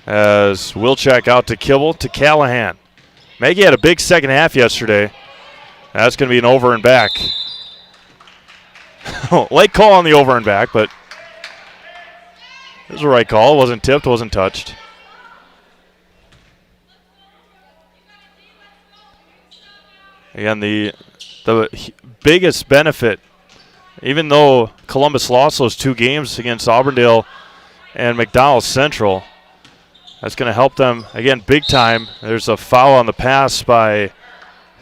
As Wilczek out to Kibble to Callahan. Maggie had a big second half yesterday. That's going to be an over and back. Late call on the over and back, but it was the right call. It wasn't tipped, wasn't touched. Again, the biggest benefit, even though Columbus lost those 2 games against Auburndale and McDonald Central, that's going to help them, again, big time. There's a foul on the pass by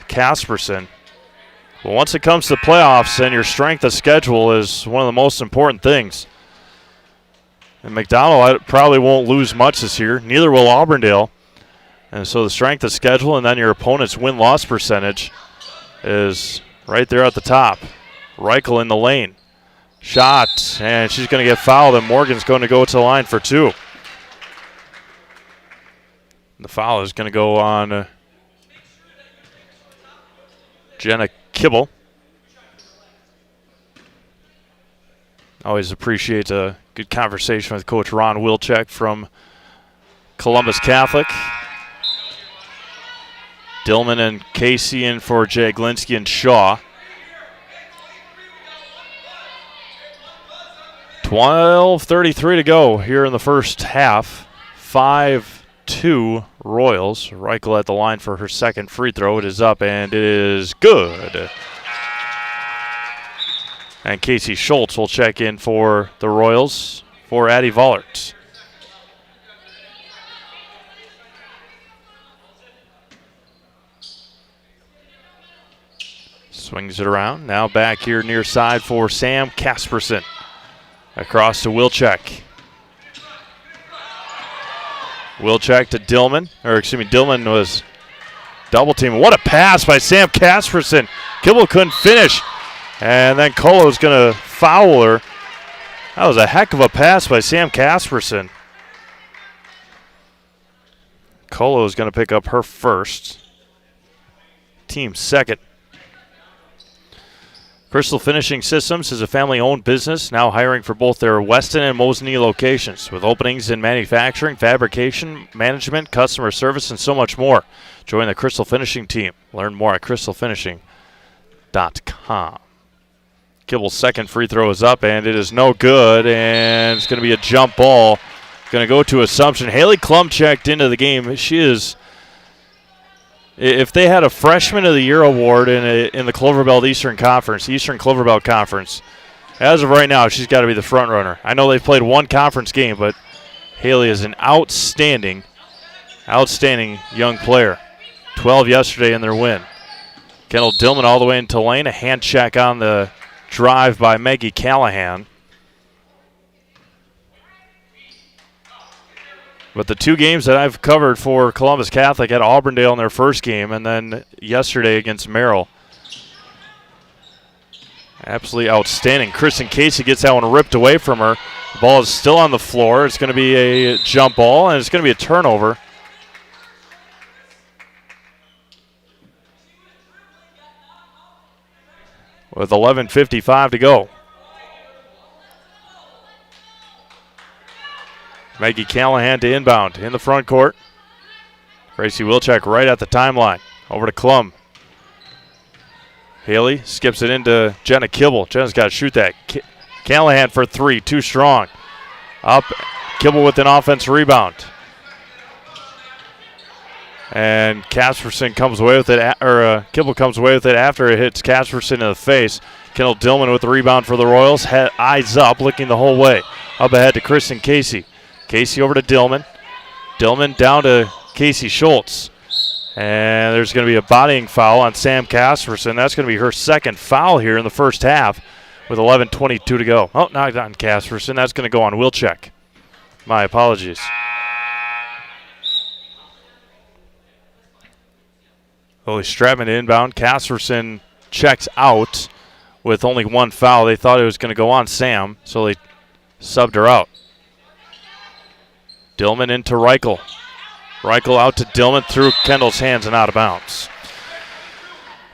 Casperson. But once it comes to the playoffs, then your strength of schedule is one of the most important things. And McDonald probably won't lose much this year. Neither will Auburndale. And so the strength of schedule and then your opponent's win-loss percentage is right there at the top. Reichel in the lane. Shot, and she's going to get fouled, and Morgan's going to go to the line for 2. The foul is going to go on Jenna Kibble. Always appreciate a good conversation with Coach Ron Wilczek from Columbus Catholic. Dillman and Casey in for Jaglinski and Shaw. 12:33 to go here in the first half. 5-2 Royals. Reichel at the line for her second free throw. It is up and it is good. And Casey Schultz will check in for the Royals for Addie Vollert. Swings it around. Now back here near side for Sam Casperson. Across to Wilczek. Wilczek to Dillman. Dillman was double teamed. What a pass by Sam Casperson. Kibble couldn't finish. And then Colo's going to foul her. That was a heck of a pass by Sam Casperson. Colo is going to pick up her first. Team second. Crystal Finishing Systems is a family-owned business now hiring for both their Weston and Mosinee locations with openings in manufacturing, fabrication, management, customer service, and so much more. Join the Crystal Finishing team. Learn more at crystalfinishing.com. Kibble's second free throw is up, and it is no good, and it's going to be a jump ball. Going to go to Assumption. Haley Klum checked into the game. She is, if they had a Freshman of the Year award in the Clover Belt Eastern Clover Belt Conference, as of right now, she's got to be the front runner. I know they've played one conference game, but Haley is an outstanding young player. 12 yesterday in their win. Kendall Dillman all the way into lane. A hand check on the drive by Maggie Callahan. But the two games that I've covered for Columbus Catholic at Auburndale in their first game and then yesterday against Merrill. Absolutely outstanding. Kristen Casey gets that one ripped away from her. The ball is still on the floor. It's going to be a jump ball, and it's going to be a turnover. With 11:55 to go. Maggie Callahan to inbound in the front court. Gracie Wilczek right at the timeline. Over to Klum. Haley skips it into Jenna Kibble. Jenna's got to shoot that. Callahan for three, too strong. Up, Kibble with an offensive rebound. And Casperson comes away with it, Kibble comes away with it after it hits Casperson in the face. Kendall Dillman with the rebound for the Royals. Eyes up, looking the whole way. Up ahead to Kristen Casey. Casey over to Dillman. Dillman down to Casey Schultz. And there's going to be a bodying foul on Sam Casperson. That's going to be her second foul here in the first half with 11:22 to go. Oh, not on Casperson. That's going to go on Wilczek. My apologies. Lily Stratman to inbound. Casperson checks out with only one foul. They thought it was going to go on Sam, so they subbed her out. Dillman into Reichel. Reichel out to Dillman through Kendall's hands and out of bounds.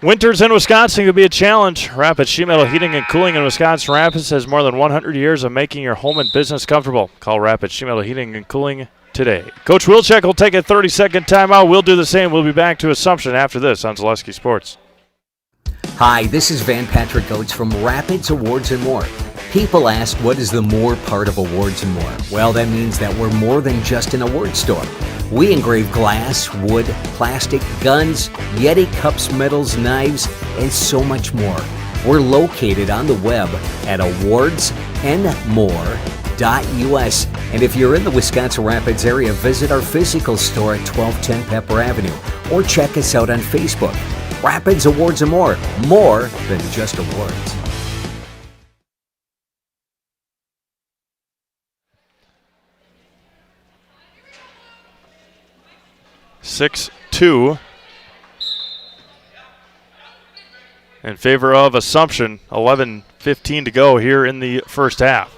Winters in Wisconsin could be a challenge. Rapids Sheet Metal Heating and Cooling in Wisconsin Rapids has more than 100 years of making your home and business comfortable. Call Rapids Sheet Metal Heating and Cooling today. Coach Wilczek will take a 30-second timeout. We'll do the same. We'll be back to Assumption after this on Zaleski Sports. Hi, this is Van Patrick Oates from Rapids Awards and More. People ask, what is the more part of Awards and More? Well, that means that we're more than just an award store. We engrave glass, wood, plastic, guns, Yeti cups, medals, knives, and so much more. We're located on the web at awardsandmore.us. And if you're in the Wisconsin Rapids area, visit our physical store at 1210 Pepper Avenue or check us out on Facebook. Rapids Awards and More than just awards. (6-2) in favor of Assumption. 11:15 to go here in the first half.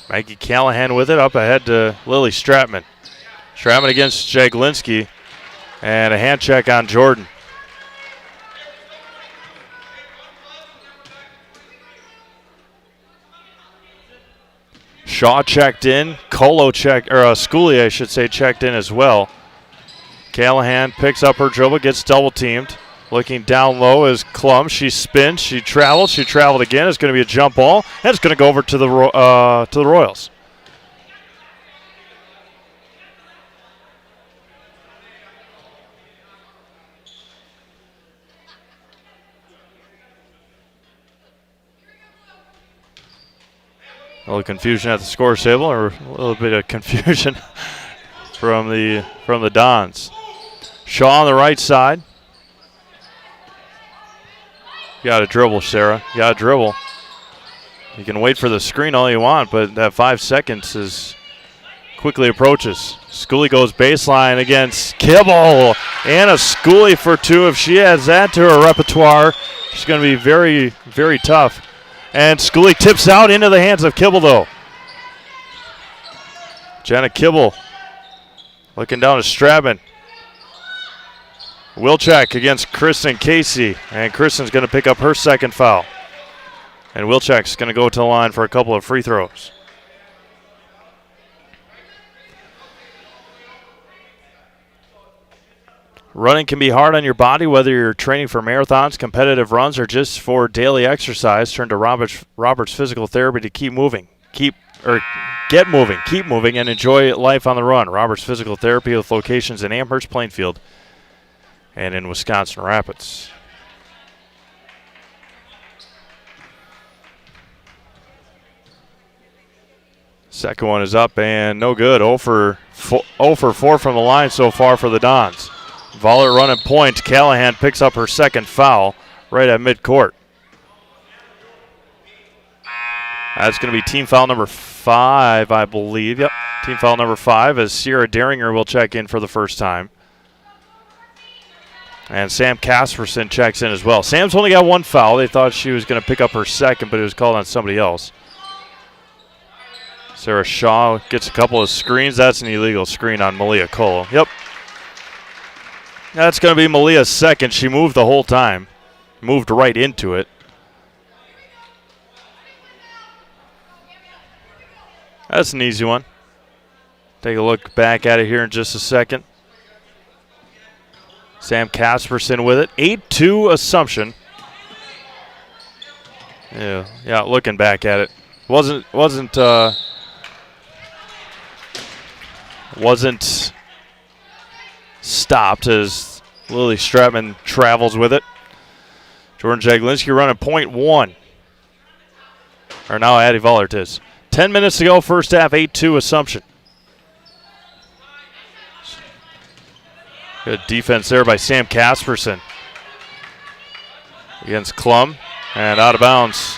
Maggie Callahan with it up ahead to Lily Stratman. Stratman against Jaglinski, and a hand check on Jordan. Shaw checked in. Colo checked, or Schooley, I should say, checked in as well. Callahan picks up her dribble, gets double teamed. Looking down low is Klum. She spins, she traveled again. It's going to be a jump ball, and it's going to go over to the Royals. A little confusion at the scores table, or a little bit of confusion from the Dons. Shaw on the right side. You got to dribble, Sarah. You got to dribble. You can wait for the screen all you want, but that 5 seconds quickly approaches. Schooley goes baseline against Kibble. Anna Schooley for two. If she adds that to her repertoire, she's going to be very, very tough. And Schooley tips out into the hands of Kibble, though. Jenna Kibble looking down to Strabman. Wilczek against Kristen Casey, and Kristen's going to pick up her second foul. And Wilczek's going to go to the line for a couple of free throws. Running can be hard on your body, whether you're training for marathons, competitive runs, or just for daily exercise. Turn to Roberts Physical Therapy to keep moving. Get moving, keep moving, and enjoy life on the run. Roberts Physical Therapy with locations in Amherst, Plainfield, and in Wisconsin Rapids. Second one is up and no good. 0 for 4 from the line so far for the Dons. Vollert running point. Callahan picks up her second foul right at midcourt. That's going to be team foul number 5, I believe. Yep, team foul number 5 as Sierra Daringer will check in for the first time. And Sam Casperson checks in as well. Sam's only got 1 foul. They thought she was going to pick up her second, but it was called on somebody else. Sarah Shaw gets a couple of screens. That's an illegal screen on Malia Cole. Yep. That's going to be Malia's second. She moved the whole time. Moved right into it. That's an easy one. Take a look back at it here in just a second. Sam Casperson with it. 8-2 Assumption. Yeah, looking back at it. Wasn't stopped as Lily Stratman travels with it. Jordan Jaglinski running .1. Or now Addie Vollert is. 10 minutes to go, first half, 8-2 Assumption. Good defense there by Sam Casperson against Klum. And out of bounds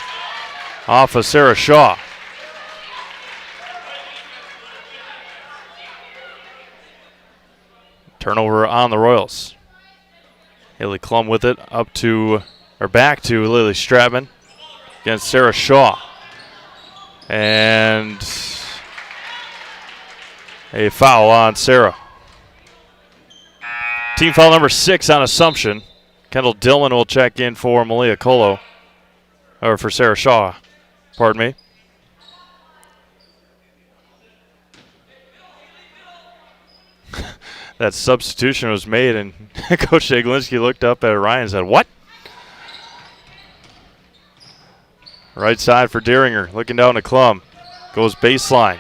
off of Sarah Shaw. Turnover on the Royals. Haley Klum with it back to Lily Stratman against Sarah Shaw. And a foul on Sarah. Team foul number 6 on Assumption. Kendall Dillon will check in for Malia Colo. Or for Sarah Shaw, pardon me. That substitution was made, and Coach Jaglinski looked up at Ryan and said, "What?" Right side for Daringer, looking down to Klum. Goes baseline.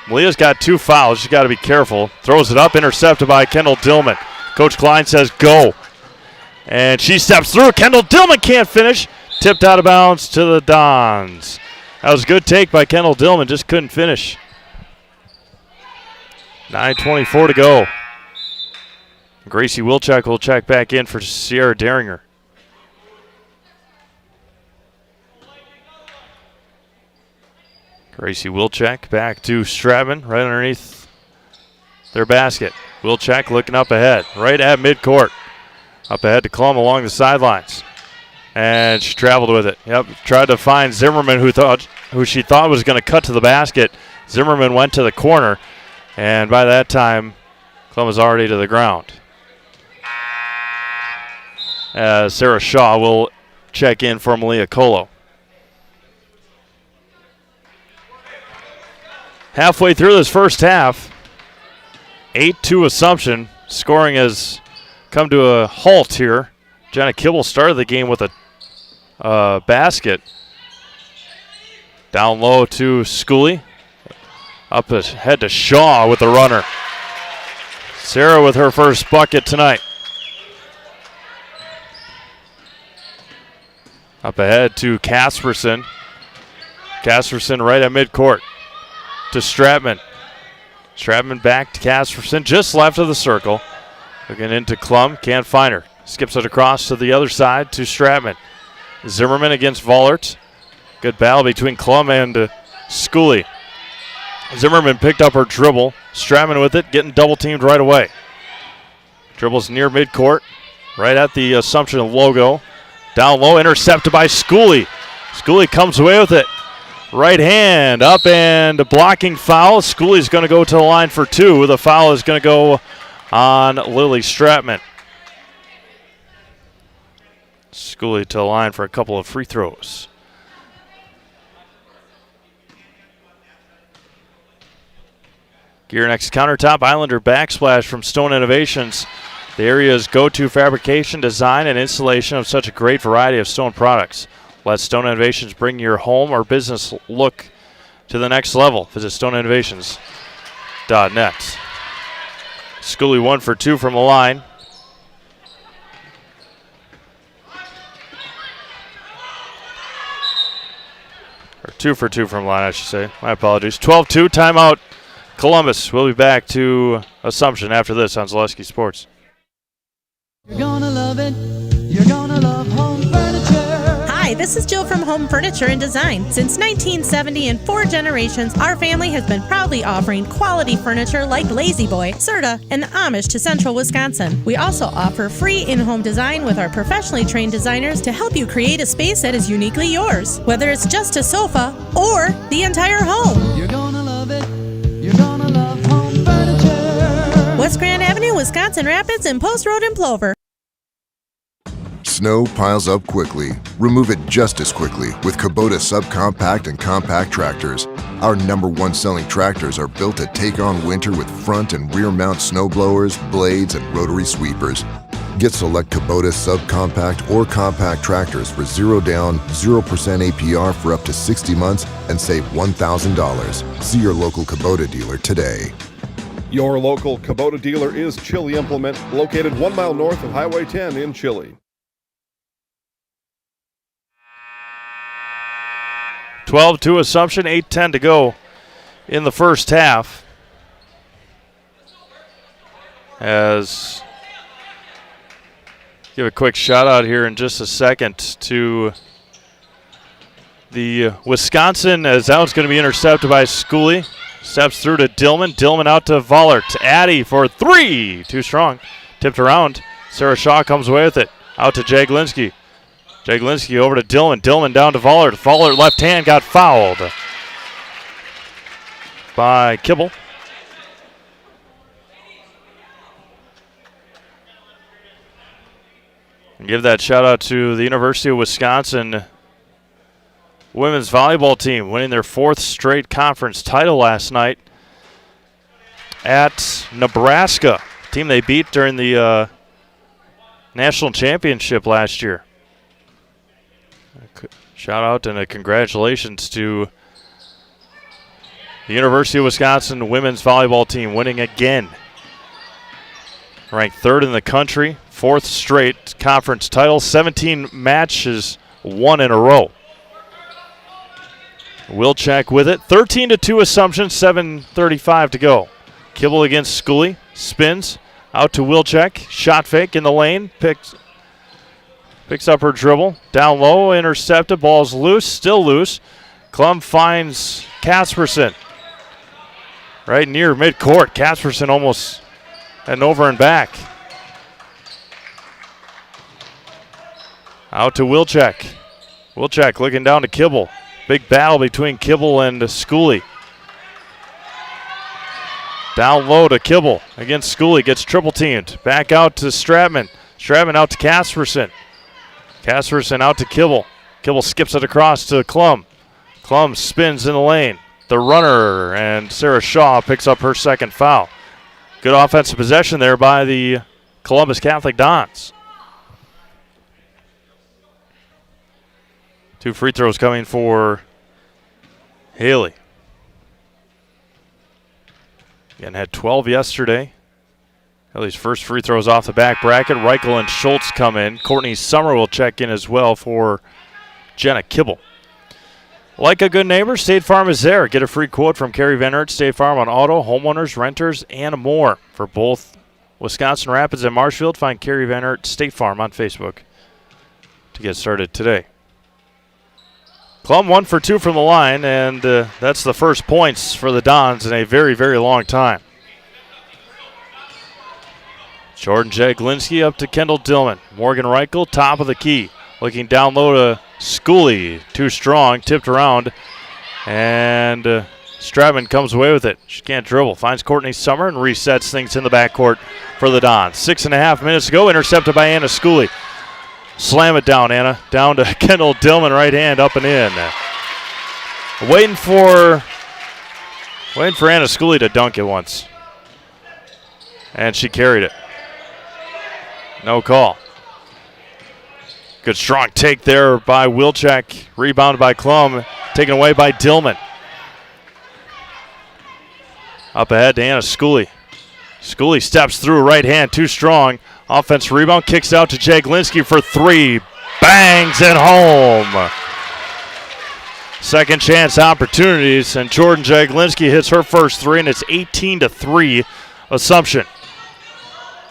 Malia's got 2 fouls. She's got to be careful. Throws it up, intercepted by Kendall Dillman. Coach Klein says, "Go." And she steps through. Kendall Dillman can't finish. Tipped out of bounds to the Dons. That was a good take by Kendall Dillman, just couldn't finish. 9:24 to go. Gracie Wilczek will check back in for Sierra Daringer. Gracie Wilczek back to Stratman, right underneath their basket. Wilczek looking up ahead, right at midcourt. Up ahead to Klum along the sidelines. And she traveled with it. Yep, tried to find Zimmerman, who she thought was going to cut to the basket. Zimmerman went to the corner, and by that time, Klum was already to the ground. As Sarah Shaw will check in for Malia Colo. Halfway through this first half, 8-2 Assumption. Scoring has come to a halt here. Jenna Kibble started the game with a basket. Down low to Schooley. Up ahead to Shaw with the runner. Sarah with her first bucket tonight. Up ahead to Casperson. Casperson right at midcourt to Stratman. Stratman back to Casperson, just left of the circle. Looking into Klum, can't find her. Skips it across to the other side to Stratman. Zimmerman against Vollert. Good battle between Klum and Schooley. Zimmerman picked up her dribble. Stratman with it, getting double teamed right away. Dribbles near midcourt, right at the Assumption logo. Down low, intercepted by Schooley. Schooley comes away with it. Right hand up and blocking foul. Schooley's going to go to the line for 2. The foul is going to go on Lily Stratman. Schooley to the line for a couple of free throws. Gear next countertop, Islander backsplash from Stone Innovations. The area's go-to fabrication, design, and installation of such a great variety of stone products. Let Stone Innovations bring your home or business look to the next level. Visit stoneinnovations.net. Schooley 1 for 2 from the line. Or 2 for 2 from the line, I should say. My apologies. 12-2, timeout. Columbus. We'll be back to Assumption after this on Zaleski Sports. You're gonna love it. You're gonna love home furniture. Hi, this is Jill from Home Furniture and Design. Since 1970 and 4 generations, our family has been proudly offering quality furniture like Lazy Boy, Serta, and the Amish to Central Wisconsin. We also offer free in-home design with our professionally trained designers to help you create a space that is uniquely yours, whether it's just a sofa or the entire home. You're gonna love it. You're gonna love home furniture. West Grand Avenue, Wisconsin Rapids, and Post Road in Plover. Snow piles up quickly. Remove it just as quickly with Kubota subcompact and compact tractors. Our #1 selling tractors are built to take on winter with front and rear mount snow blowers, blades, and rotary sweepers. Get select Kubota subcompact or compact tractors for 0 down, 0% APR for up to 60 months and save $1,000. See your local Kubota dealer today. Your local Kubota dealer is Chili Implement, located 1 mile north of Highway 10 in Chili. 12-2 Assumption, 8:10 to go in the first half. As give a quick shout out here in just a second to the Wisconsin, as that one's going to be intercepted by Schooley. Steps through to Dillman. Dillman out to Vollert. Addy for 3. Too strong. Tipped around. Sarah Shaw comes away with it. Out to Jaglinski. Jaglinski over to Dillman. Dillman down to Vollert. Vollert left hand got fouled by Kibble. And give that shout out to the University of Wisconsin women's volleyball team, winning their 4th straight conference title last night at Nebraska, team they beat during the national championship last year. Shout out and a congratulations to the University of Wisconsin women's volleyball team, winning again. Ranked 3rd in the country, 4th straight conference title, 17 matches won in a row. Wilczek with it, 13-2 Assumption, 7:35 to go. Kibble against Schooley, spins, out to Wilczek, shot fake in the lane, picks up her dribble, down low, intercepted, ball's loose, still loose. Klum finds Kasperson right near midcourt. Kasperson almost heading over and back. Out to Wilczek. Wilczek looking down to Kibble. Big battle between Kibble and Schooley. Down low to Kibble against Schooley. Gets triple teamed. Back out to Stratman. Stratman out to Kasperson. Kasperson out to Kibble. Kibble skips it across to Klum. Klum spins in the lane. The runner, and Sarah Shaw picks up her 2nd foul. Good offensive possession there by the Columbus Catholic Dons. 2 free throws coming for Haley. Again, had 12 yesterday. Haley's first free throws off the back bracket. Reichel and Schultz come in. Courtney Summer will check in as well for Jenna Kibble. Like a good neighbor, State Farm is there. Get a free quote from Kerry Van Aert, State Farm on auto, homeowners, renters, and more. For both Wisconsin Rapids and Marshfield, find Kerry Van Aert, State Farm on Facebook to get started today. Klum 1 for 2 from the line, and that's the first points for the Dons in a very, very long time. Jordan Jaglinski up to Kendall Dillman. Morgan Reichel, top of the key. Looking down low to Schooley. Too strong, tipped around And Stratman comes away with it. She can't dribble. Finds Courtney Summer and resets things in the backcourt for the Dons. 6.5 minutes to go. Intercepted by Anna Schooley. Slam it down, Anna. Down to Kendall Dillman, right hand, up and in. Waiting for Anna Schooley to dunk it once. And she carried it. No call. Good strong take there by Wilczek. Rebounded by Klum. Taken away by Dillman. Up ahead to Anna Schooley. Schooley steps through right hand, too strong. Offensive rebound, kicks out to Jaglinski for three. Bangs it home. Second chance opportunities, and Jordan Jaglinski hits her first three, and it's 18-3 Assumption.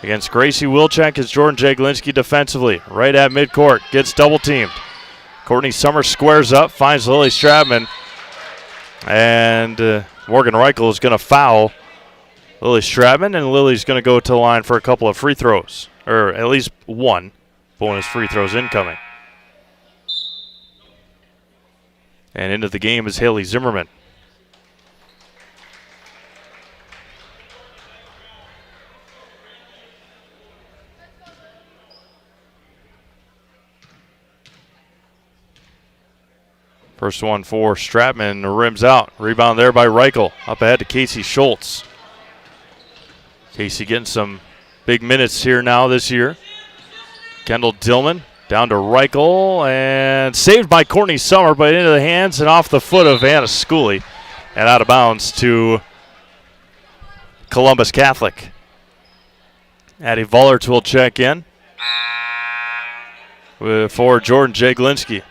Against Gracie Wilczek is Jordan Jaglinski defensively. Right at midcourt, gets double teamed. Courtney Summer squares up, finds Lily Stratman, and Morgan Reichel is going to foul Lily Stratman, and Lily's going to go to the line for a couple of free throws, or at least one bonus free throws incoming. And into the game is Haley Zimmerman. First one for Stratman, rims out. Rebound there by Reichel. Up ahead to Casey Schultz. Casey getting some big minutes here now this year. Kendall Dillman down to Reichel, and saved by Courtney Summer, but into the hands and off the foot of Anna Schooley, and out of bounds to Columbus Catholic. Addie Vollert will check in for Jordan Jaglinski.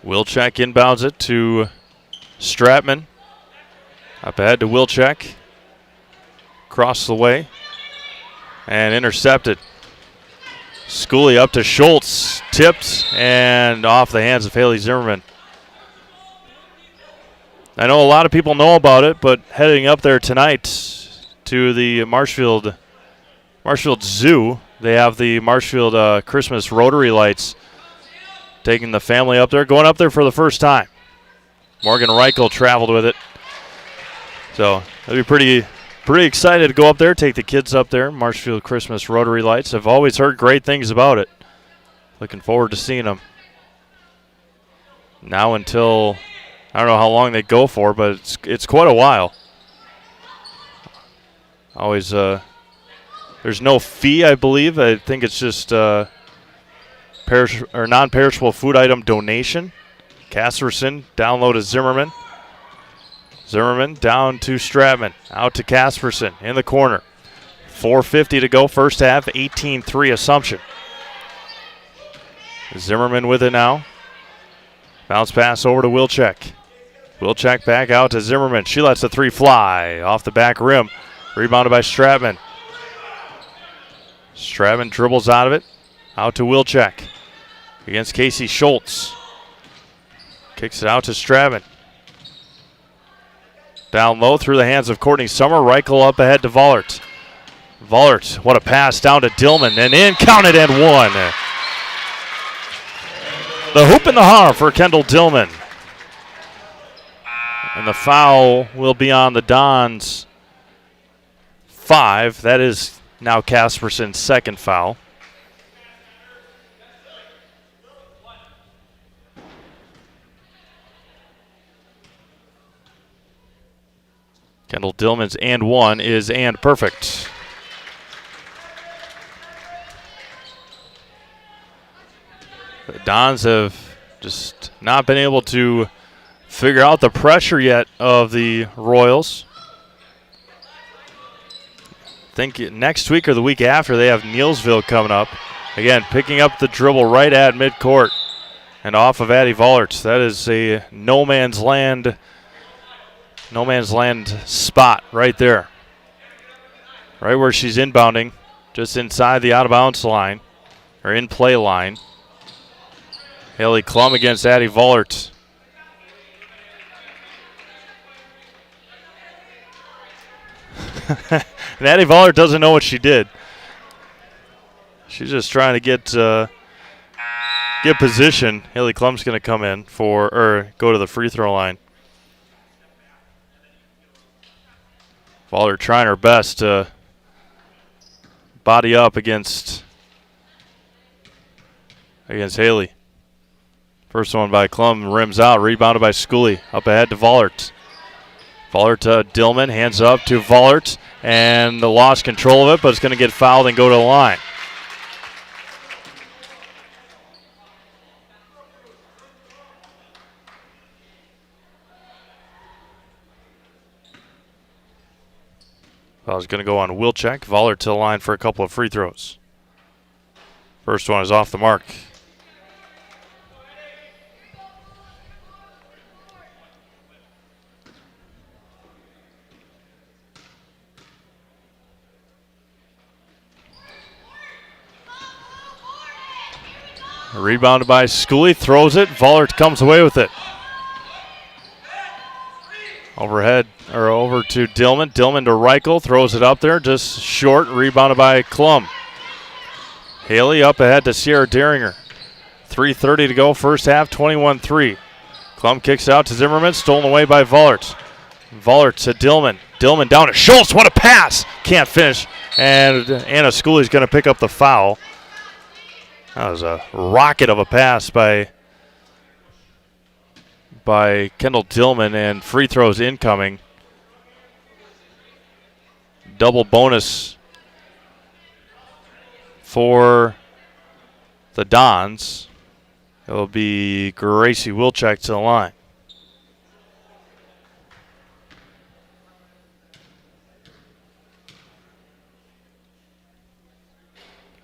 Wilczek inbounds it to Stratman. Up ahead to Wilczek. Across the way. And intercepted. Schooley up to Schultz. Tipped and off the hands of Haley Zimmerman. I know a lot of people know about it, but heading up there tonight to the Marshfield Zoo, they have the Marshfield Christmas Rotary Lights. Taking the family up there, going up there for the first time. Morgan Reichel traveled with it. So they'll be pretty excited to go up there, take the kids up there. Marshfield Christmas Rotary Lights. I've always heard great things about it. Looking forward to seeing them. Now until, I don't know how long they go for, but it's quite a while. Always, there's no fee, I believe. I think it's just non-perishable food item donation. Casperson down low to Zimmerman. Zimmerman down to Stratman. Out to Casperson in the corner. 4:50 to go first half. 18-3 Assumption. Zimmerman with it now. Bounce pass over to Wilczek. Wilczek back out to Zimmerman. She lets the three fly off the back rim. Rebounded by Stratman. Stratman dribbles out of it. Out to Wilczek. Against Casey Schultz. Kicks it out to Stratman. Down low through the hands of Courtney Summer. Reichel up ahead to Vollert. Vollert, what a pass down to Dillman. And in, counted and one. The hoop and the harm for Kendall Dillman. And the foul will be on the Dons. 5. That is now Casperson's second foul. Kendall Dillman's and one is and perfect. The Dons have just not been able to figure out the pressure yet of the Royals. I think next week or the week after they have Neilsville coming up. Again, picking up the dribble right at midcourt and off of Addie Vollert. That is a no man's land spot right there. Right where she's inbounding, just inside the out-of-bounds line, or in-play line. Haley Klum against Addie Vollert. And Addie Vollert doesn't know what she did. She's just trying to get get position. Haley Klum's going to come in go to the free throw line. Vollert trying her best to body up against Haley. First one by Klum, rims out, rebounded by Schooley. Up ahead to Vollert. Vollert to Dillman, hands up to Vollert, and lost control of it, but it's going to get fouled and go to the line. Foul's going to go on Wilczek. Vollert to the line for a couple of free throws. First one is off the mark. Rebounded by Schooley, throws it. Vollert comes away with it. Over to Dillman. Dillman to Reichel, throws it up there, just short. Rebounded by Klum. Haley up ahead to Sierra Deringer. 3:30 to go, first half, 21-3. Klum kicks out to Zimmerman, stolen away by Vollert. Vollert to Dillman. Dillman down to Schultz. What a pass! Can't finish. And Anna Schooley's going to pick up the foul. That was a rocket of a pass by Kendall Dillman, and free throws incoming. Double bonus for the Dons. It will be Gracie Wilczek to the line.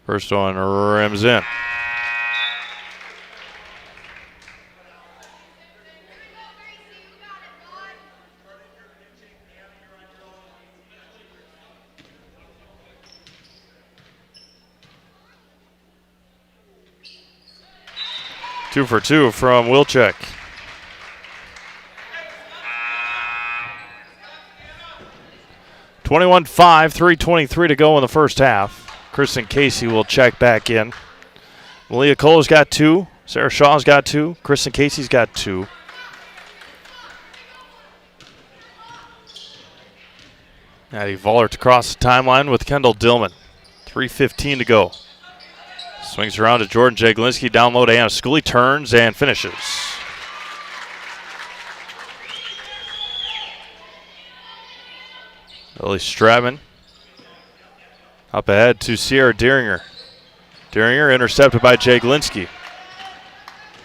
First one rims in. Two for two from Wilczek. (21-5), 3:23 to go in the first half. Kristen Casey will check back in. Malia Cole's got two. Sarah Shaw's got two. Kristen Casey's got two. Addie Vollert across the timeline with Kendall Dillman. 3:15 to go. Swings around to Jordan Jaglinski. Down low to Anna Schooley. Turns and finishes. Lily Stratman. Up ahead to Sierra Deringer. Deringer intercepted by Jaglinski.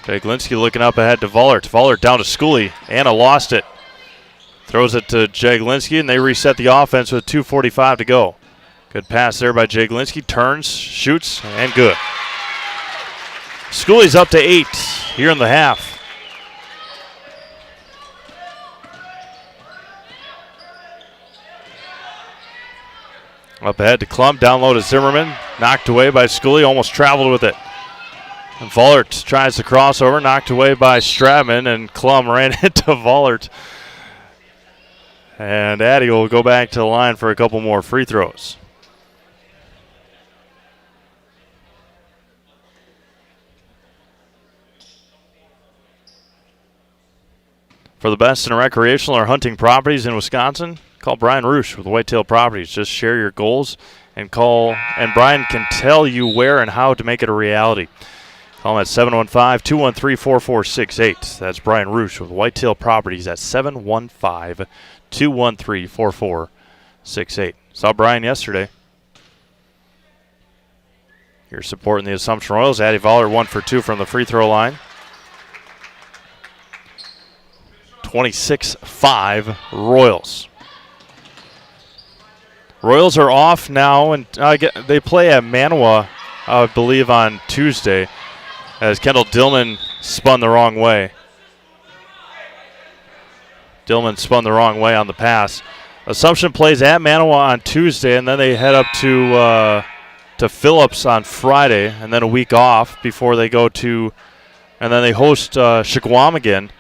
Jaglinski looking up ahead to Vollert. Vollert down to Schooley. Anna lost it. Throws it to Jaglinski, and they reset the offense with 2:45 to go. Good pass there by Jaglinski. Turns, shoots, and good. Schooley's up to 8 here in the half. Up ahead to Klum, down low to Zimmerman. Knocked away by Schooley, almost traveled with it. And Vollert tries the crossover, knocked away by Stratman, and Klum ran into Vollert. And Addie will go back to the line for a couple more free throws. For the best in recreational or hunting properties in Wisconsin, call Brian Roosh with Whitetail Properties. Just share your goals and call, and Brian can tell you where and how to make it a reality. Call him at 715-213-4468. That's Brian Roosh with Whitetail Properties at 715-213-4468. Saw Brian yesterday. You're supporting the Assumption Royals. Addie Vollert 1 for 2 from the free throw line. 26-5 Royals. Royals are off now, and they play at Manawa, I believe, on Tuesday, as Kendall Dillman spun the wrong way. Dillman spun the wrong way on the pass. Assumption plays at Manawa on Tuesday, and then they head up to Phillips on Friday, and then a week off before they go to, and then they host Shagwamigan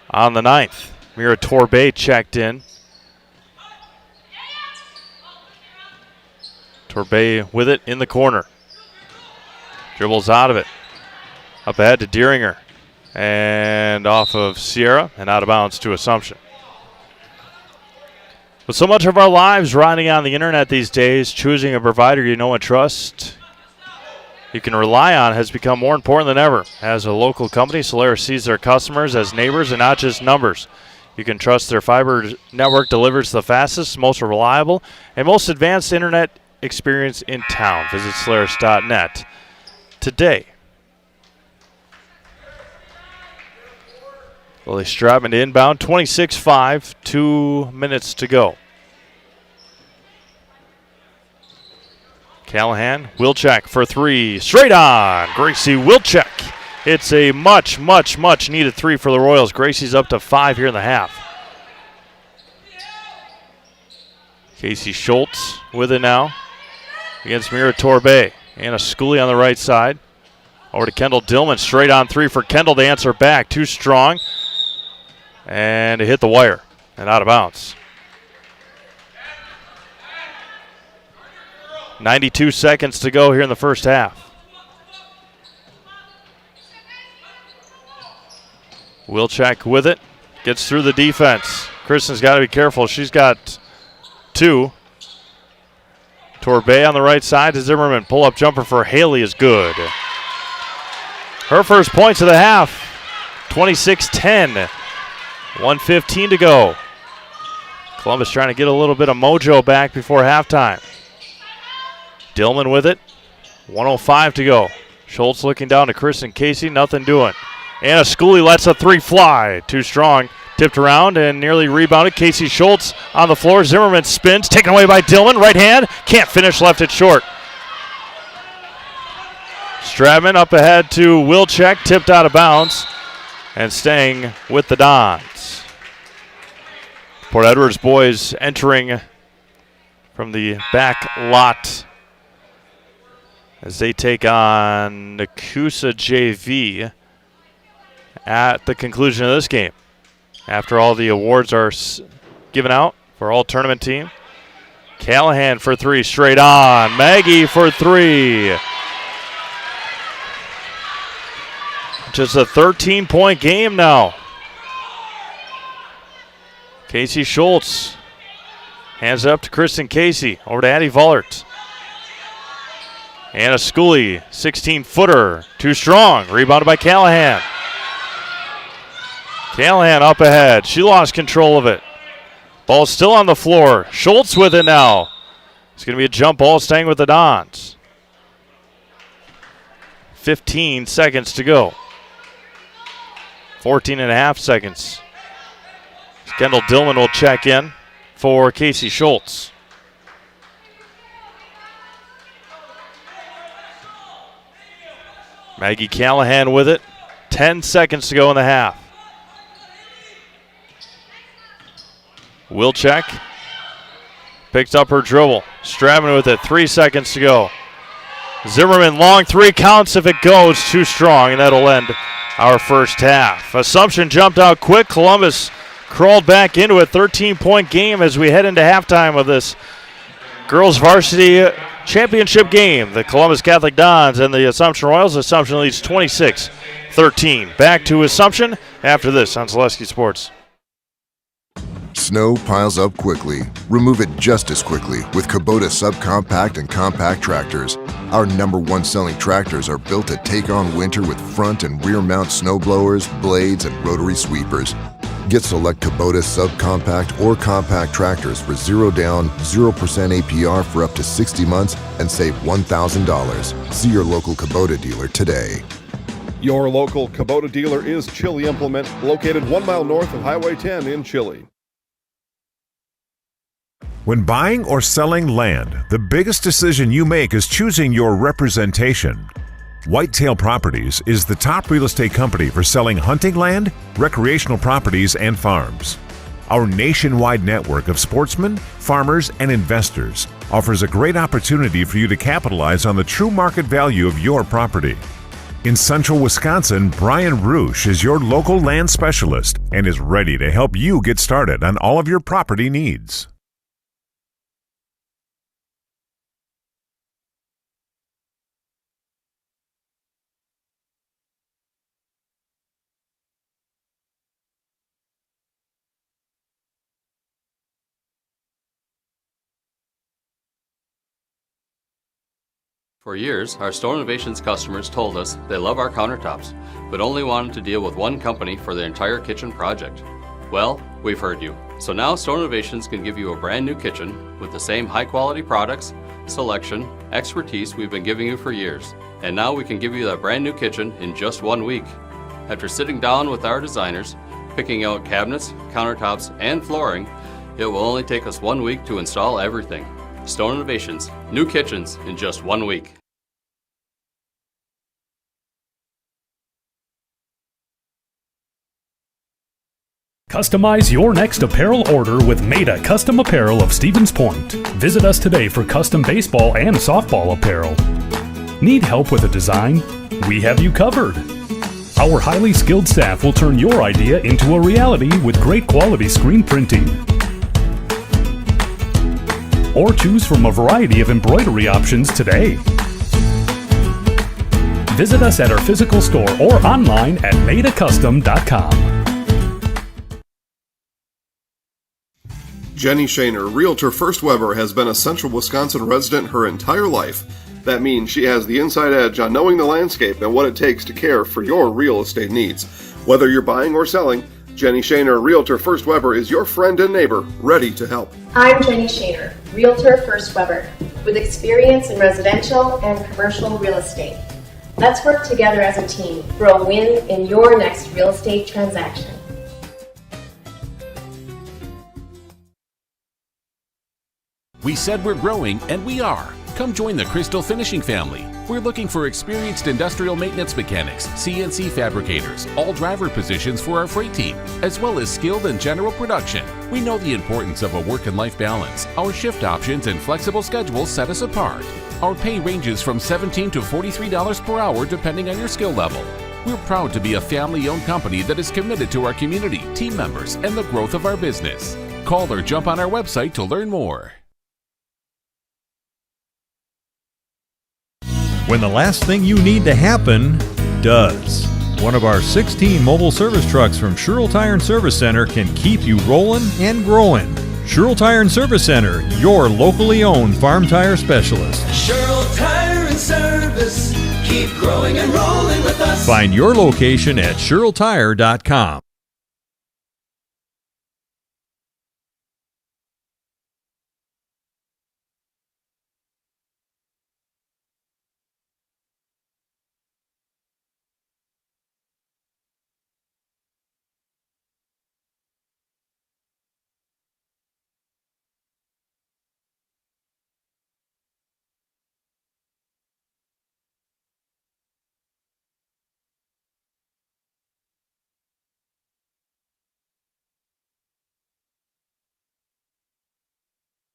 on the 9th. Mira Torbay checked in. Torbay with it in the corner. Dribbles out of it. Up ahead to Deeringer. And off of Sierra and out of bounds to Assumption. With so much of our lives riding on the internet these days, choosing a provider you know and trust you can rely on has become more important than ever. As a local company, Solaris sees their customers as neighbors and not just numbers. You can trust their fiber network delivers the fastest, most reliable, and most advanced internet experience in town. Visit Solaris.net today. Willie Stratman to inbound, 26-5, 2 minutes to go. Callahan, Wilczek for three, straight on. Gracie Wilczek. It's a much, much, much needed three for the Royals. Gracie's up to 5 here in the half. Casey Schultz with it now against Mira Torbe. Anna Schooley on the right side. Over to Kendall Dillman, straight on three for Kendall to answer back. Too strong. And it hit the wire and out of bounds. 92 seconds to go here in the first half. Wilczek with it. Gets through the defense. Kristen's got to be careful. She's got 2. Torbe on the right side to Zimmerman. Pull-up jumper for Haley is good. Her first points of the half. 26-10. 1:15 to go. Columbus trying to get a little bit of mojo back before halftime. Dillman with it. 1:05 to go. Schultz looking down to Kristen Casey. Nothing doing. Anna Schooley lets a three fly. Too strong. Tipped around and nearly rebounded. Casey Schultz on the floor. Zimmerman spins. Taken away by Dillman. Right hand. Can't finish. Left it short. Stratman up ahead to Wilczek. Tipped out of bounds. And staying with the Dons. Port Edwards boys entering from the back lot as they take on Nakusa JV at the conclusion of this game. After all the awards are given out for all tournament team. Callahan for three, straight on. Maggie for three. Just a 13-point game now. Casey Schultz hands it up to Kristen Casey. Over to Addie Vollert. Anna Schooley, 16-footer. Too strong. Rebounded by Callahan. Callahan up ahead. She lost control of it. Ball still on the floor. Schultz with it now. It's going to be a jump ball staying with the Dons. 15 seconds to go. 14.5 seconds. Kendall Dillman will check in for Casey Schultz. Maggie Callahan with it. 10 seconds to go in the half. Wilczek picks up her dribble. Stratman with it. 3 seconds to go. Zimmerman long three counts if it goes. Too strong, and that'll end our first half. Assumption jumped out quick. Columbus crawled back into a 13-point game as we head into halftime of this girls varsity championship game. The Columbus Catholic Dons and the Assumption Royals. Assumption leads 26-13. Back to Assumption after this on Zaleski Sports. Snow piles up quickly. Remove it just as quickly with Kubota subcompact and compact tractors. Our #1 selling tractors are built to take on winter with front and rear mount snow blowers, blades, and rotary sweepers. Get select Kubota subcompact or compact tractors for 0 down, 0% APR for up to 60 months and save $1,000. See your local Kubota dealer today. Your local Kubota dealer is Chili Implement, located 1 mile north of Highway 10 in Chili. When buying or selling land, the biggest decision you make is choosing your representation. Whitetail Properties is the top real estate company for selling hunting land, recreational properties, and farms. Our nationwide network of sportsmen, farmers, and investors offers a great opportunity for you to capitalize on the true market value of your property. In central Wisconsin, Brian Roosh is your local land specialist and is ready to help you get started on all of your property needs. For years, our Stone Innovations customers told us they love our countertops, but only wanted to deal with one company for their entire kitchen project. Well, we've heard you. So now Stone Innovations can give you a brand new kitchen with the same high quality products, selection, expertise we've been giving you for years. And now we can give you that brand new kitchen in just 1 week. After sitting down with our designers, picking out cabinets, countertops, and flooring, it will only take us 1 week to install everything. Stone Innovations, new kitchens in just 1 week. Customize your next apparel order with Maida Custom Apparel of Stevens Point. Visit us today for custom baseball and softball apparel. Need help with a design? We have you covered. Our highly skilled staff will turn your idea into a reality with great quality screen printing. Or choose from a variety of embroidery options today. Visit us at our physical store or online at maidacustom.com. Jenny Shaner, Realtor First Weber, has been a Central Wisconsin resident her entire life. That means she has the inside edge on knowing the landscape and what it takes to care for your real estate needs. Whether you're buying or selling, Jenny Shaner, Realtor First Weber, is your friend and neighbor, ready to help. I'm Jenny Shaner, Realtor First Weber, with experience in residential and commercial real estate. Let's work together as a team for a win in your next real estate transaction. We said we're growing, and we are. Come join the Crystal Finishing family. We're looking for experienced industrial maintenance mechanics, CNC fabricators, all driver positions for our freight team, as well as skilled and general production. We know the importance of a work and life balance. Our shift options and flexible schedules set us apart. Our pay ranges from $17 to $43 per hour depending on your skill level. We're proud to be a family-owned company that is committed to our community, team members, and the growth of our business. Call or jump on our website to learn more. When the last thing you need to happen does. One of our 16 mobile service trucks from Sherrill Tire and Service Center can keep you rolling and growing. Sherrill Tire and Service Center, your locally owned farm tire specialist. Sherrill Tire and Service, keep growing and rolling with us. Find your location at SherrillTire.com.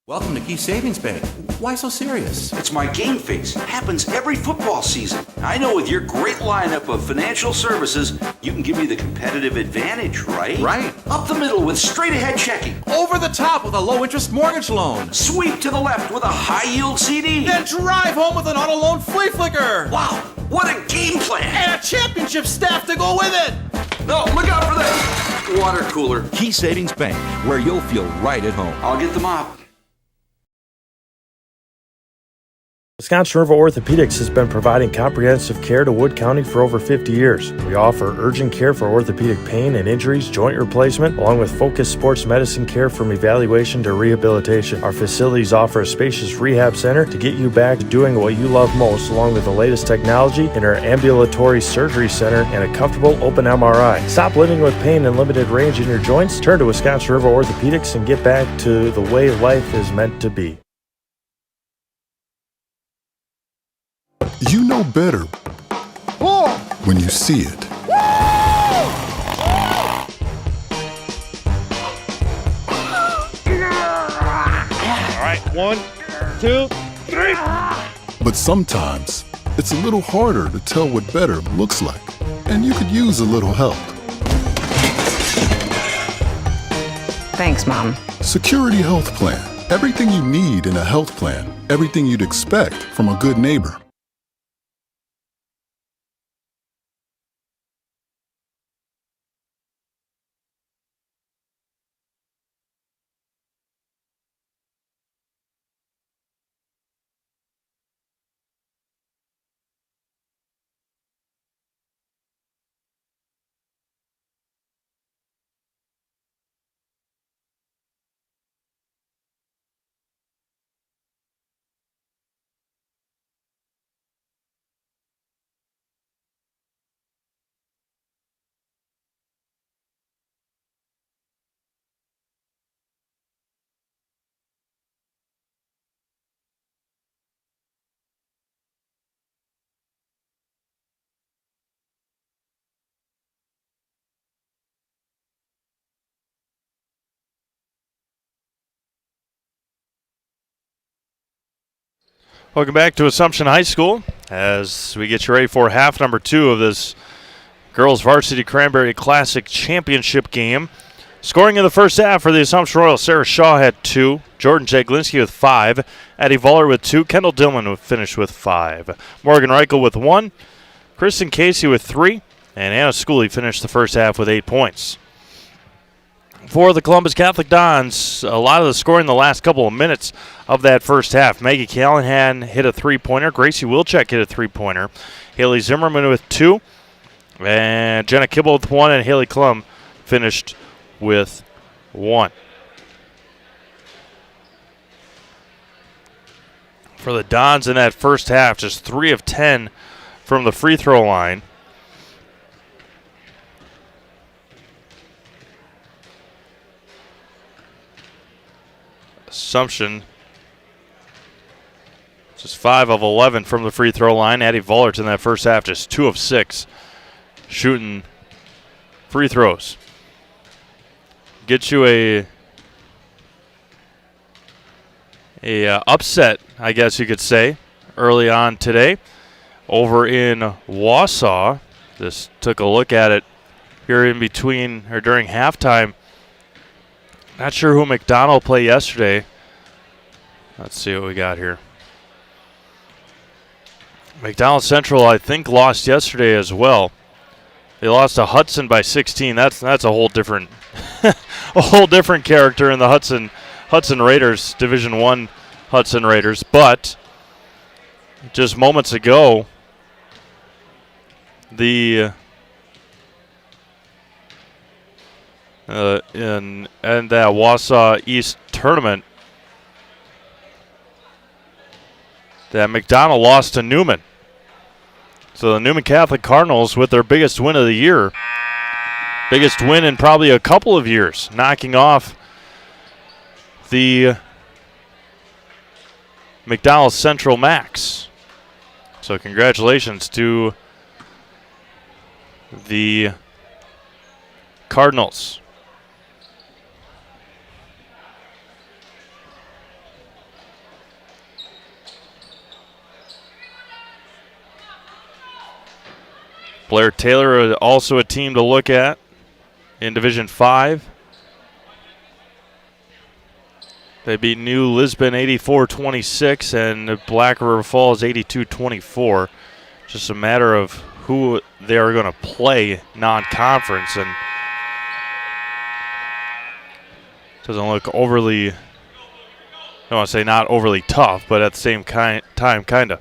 Welcome to Key Savings Bank. Why so serious? It's my game face. Happens every football season. I know with your great lineup of financial services, you can give me the competitive advantage, right? Right. Up the middle with straight ahead checking. Over the top with a low interest mortgage loan. Sweep to the left with a high yield CD. Then drive home with an auto loan flea flicker. Wow, what a game plan. And a championship staff to go with it. No, look out for that water cooler. Key Savings Bank, where you'll feel right at home. I'll get the mop. Wisconsin River Orthopedics has been providing comprehensive care to Wood County for over 50 years. We offer urgent care for orthopedic pain and injuries, joint replacement, along with focused sports medicine care from evaluation to rehabilitation. Our facilities offer a spacious rehab center to get you back to doing what you love most, along with the latest technology in our ambulatory surgery center and a comfortable open MRI. Stop living with pain and limited range in your joints. Turn to Wisconsin River Orthopedics and get back to the way life is meant to be. You know better when you see it. All right, 1, 2, 3. But sometimes it's a little harder to tell what better looks like, and you could use a little help. Thanks, Mom. Security Health Plan. Everything you need in a health plan. Everything you'd expect from a good neighbor. Welcome back to Assumption High School as we get you ready for half number 2 of this Girls Varsity Cranberry Classic Championship game. Scoring in the first half for the Assumption Royals, Sarah Shaw had 2, Jordan Jaglinski with 5, Addie Voller with 2, Kendall Dillman finished with 5, Morgan Reichel with 1, Kristen Casey with 3, and Anna Schooley finished the first half with 8 points. For the Columbus Catholic Dons, a lot of the scoring in the last couple of minutes of that first half. Maggie Callahan hit a 3-pointer. Gracie Wilczek hit a 3-pointer. Haley Zimmerman with 2. And Jenna Kibble with 1. And Haley Klum finished with 1. For the Dons in that first half, just 3 of 10 from the free throw line. Assumption, just 5 of 11 from the free throw line. Addie Vollert in that first half, just 2 of 6 shooting free throws. Get you a upset, I guess you could say, early on today over in Wausau. Just took a look at it here in between or during halftime. Not sure who McDonald played yesterday. Let's see what we got here. McDonald Central, I think, lost yesterday as well. They lost to Hudson by 16. That's a whole different character in the Hudson Raiders, Division I Hudson Raiders. But just moments ago, the in that Wausau East tournament, that McDonald lost to Newman. So the Newman Catholic Cardinals with their biggest win of the year, biggest win in probably a couple of years, knocking off the McDonald Central Max. So congratulations to the Cardinals. Blair Taylor also a team to look at in Division 5. They beat New Lisbon 84-26 and Black River Falls 82-24. Just a matter of who they are going to play non-conference, and doesn't look overly, I don't want to say not overly tough, but at the same time, kind of.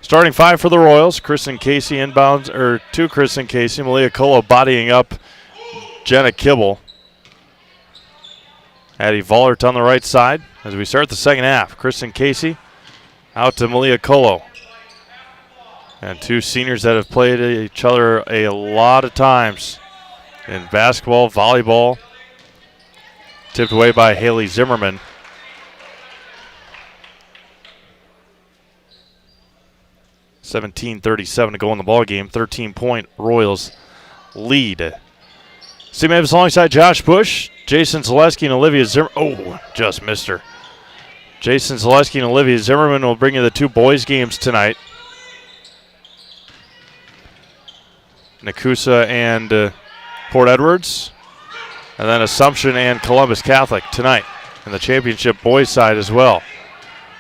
Starting 5 for the Royals, Kristen Casey inbounds, or to Kristen Casey, Malia Colo bodying up Jenna Kibble. Addie Vollert on the right side as we start the second half. Kristen Casey out to Malia Colo. And 2 seniors that have played each other a lot of times in basketball, volleyball. Tipped away by Haley Zimmerman. .37 to go in the ball game. 13-point Royals lead. Steve Mavis alongside Josh Bush, Jason Zaleski, and Olivia Zimmerman. Oh, just missed her. Jason Zaleski and Olivia Zimmerman will bring you the 2 boys games tonight. Nakusa and Port Edwards. And then Assumption and Columbus Catholic tonight. And the championship boys side as well.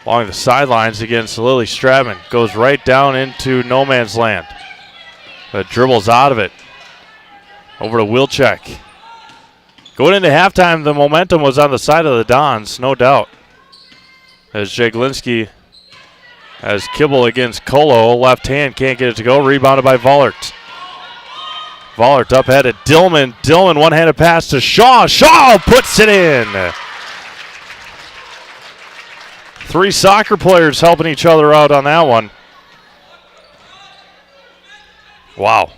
Along the sidelines against Lily Stratman. Goes right down into no man's land. But dribbles out of it. Over to Wilczek. Going into halftime, the momentum was on the side of the Dons, no doubt. As Jaglinski has Kibble against Colo. Left hand, can't get it to go. Rebounded by Vollert. Vollert up ahead at Dillman. Dillman, one-handed pass to Shaw. Shaw puts it in. 3 soccer players helping each other out on that one. Wow.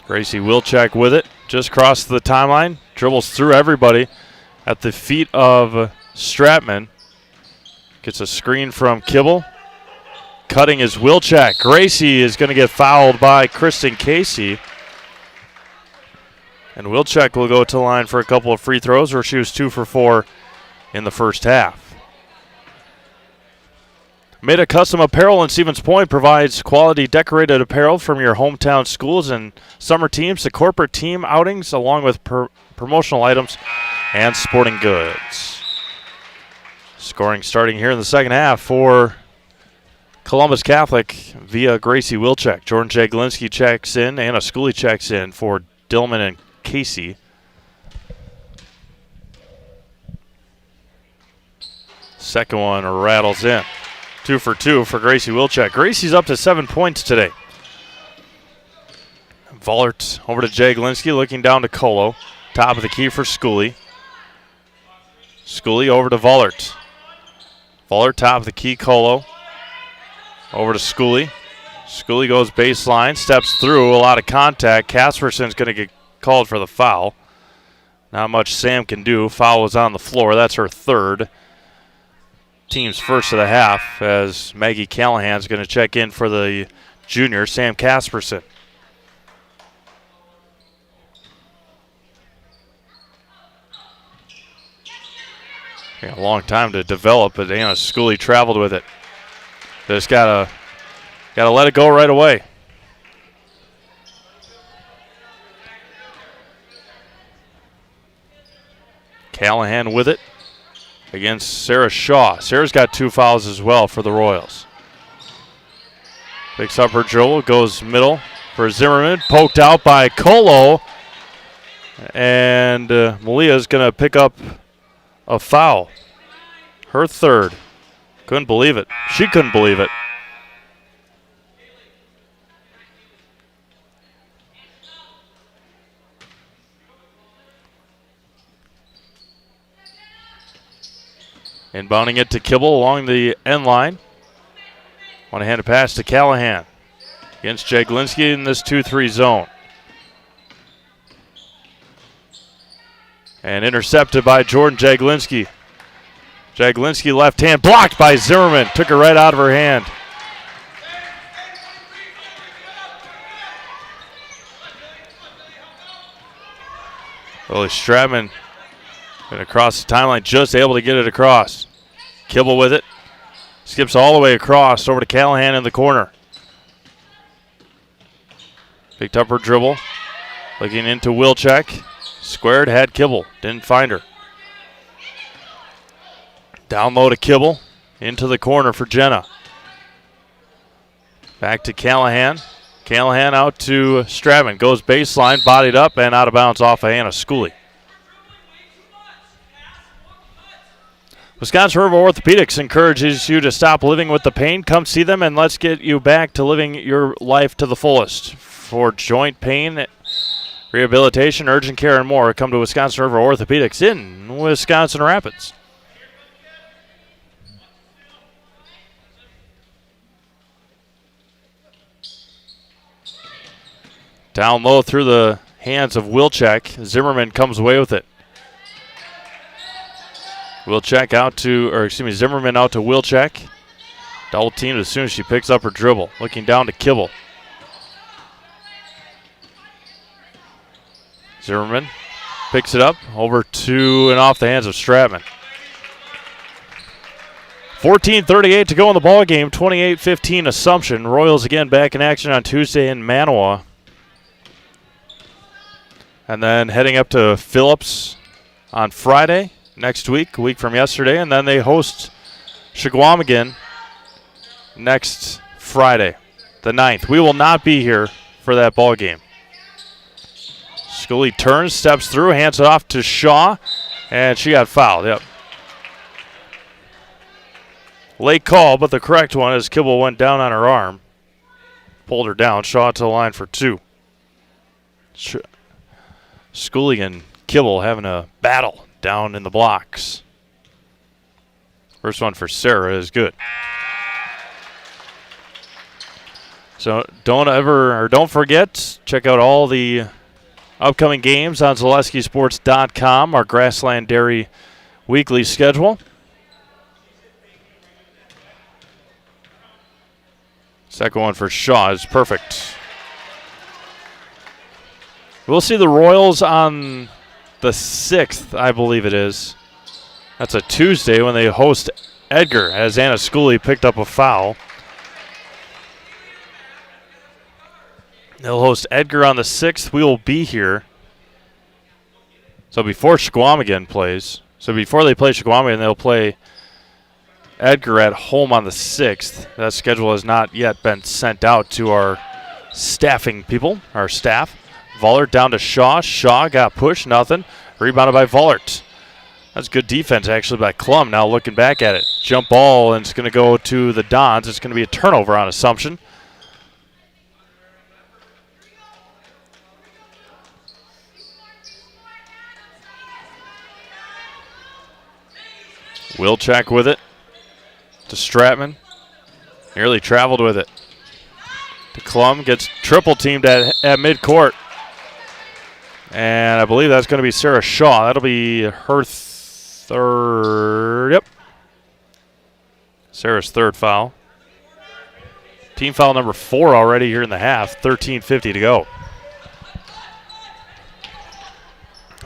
Gracie Wilczek with it. Just crossed the timeline. Dribbles through everybody at the feet of Stratman. Gets a screen from Kibble. Cutting is Wilczek. Gracie is going to get fouled by Kristen Casey. And Wilczek will go to the line for a couple of free throws, where she was 2 for 4 in the first half. Maida Custom Apparel in Stevens Point provides quality decorated apparel from your hometown schools and summer teams to corporate team outings, along with promotional items and sporting goods. Scoring starting here in the second half for Columbus Catholic via Gracie Wilczek. Jordan Jaglinski checks in. Anna Schooley checks in for Dillman and Casey. Second one rattles in. 2 for 2 for Gracie Wilczek. Gracie's up to 7 points today. Vollert over to Jaglinski, looking down to Colo. Top of the key for Schooley. Schooley over to Vollert. Vollert top of the key, Colo. Over to Schooley. Schooley goes baseline, steps through, a lot of contact. Casperson's going to get called for the foul. Not much Sam can do. Foul was on the floor. That's her third. Team's first of the half, as Maggie Callahan's going to check in for the junior, Sam Casperson. Yeah, a long time to develop, but Anna Schooley traveled with it. Just gotta let it go right away. Callahan with it against Sarah Shaw. Sarah's got 2 fouls as well for the Royals. Picks up her dribble, goes middle for Zimmerman, poked out by Colo, and Malia's going to pick up a foul. Her third. Couldn't believe it. She couldn't believe it. Inbounding it to Kibble along the end line. Want to hand a pass to Callahan against Jaglinski in this 2-3 zone. And intercepted by Jordan Jaglinski. Jaglinski left hand blocked by Zimmerman. Took her right out of her hand. Lily Stratman and across the timeline, just able to get it across. Kibble with it. Skips all the way across over to Callahan in the corner. Picked up her dribble. Looking into Wilczek. Squared, had Kibble. Didn't find her. Down low to Kibble. Into the corner for Jenna. Back to Callahan. Callahan out to Stratman. Goes baseline, bodied up, and out of bounds off of Anna Schooley. Wisconsin River Orthopedics encourages you to stop living with the pain. Come see them and let's get you back to living your life to the fullest. For joint pain, rehabilitation, urgent care, and more, come to Wisconsin River Orthopedics in Wisconsin Rapids. Down low through the hands of Wilczek. Zimmerman comes away with it. Zimmerman out to Wilczek. Double teamed as soon as she picks up her dribble. Looking down to Kibble. Zimmerman picks it up over to and off the hands of Stratman. 14:38 to go in the ball game. 28-15 Assumption. Royals again back in action on Tuesday in Manawa. And then heading up to Phillips on Friday next week, a week from yesterday. And then they host Shagwamigan next Friday, the 9th. We will not be here for that ball game. Schooley turns, steps through, hands it off to Shaw, and she got fouled. Yep. Late call, but the correct one as Kibble went down on her arm. Pulled her down. Shaw to the line for 2. Schooley and Kibble having a battle down in the blocks. First one for Sarah is good. So don't forget, check out all the upcoming games on ZaleskiSports.com, our Grassland Dairy weekly schedule. Second one for Shaw is perfect. We'll see the Royals on the 6th, I believe it is. That's a Tuesday when they host Edgar as Anna Schooley picked up a foul. They'll host Edgar on the 6th. We will be here. So before Squamigan plays, so before they play Squamigan, they'll play Edgar at home on the 6th. That schedule has not yet been sent out to our staffing people, our staff. Vollert down to Shaw. Shaw got pushed, nothing. Rebounded by Vollert. That's good defense, actually, by Klum. Now looking back at it. Jump ball, and it's going to go to the Dons. It's going to be a turnover on Assumption. Wilczek with it to Stratman. Nearly traveled with it. To Klum, gets triple teamed at midcourt. And I believe that's going to be Sarah Shaw. That'll be her third. Yep. Sarah's third foul. Team foul number 4 already here in the half. 13:50 to go.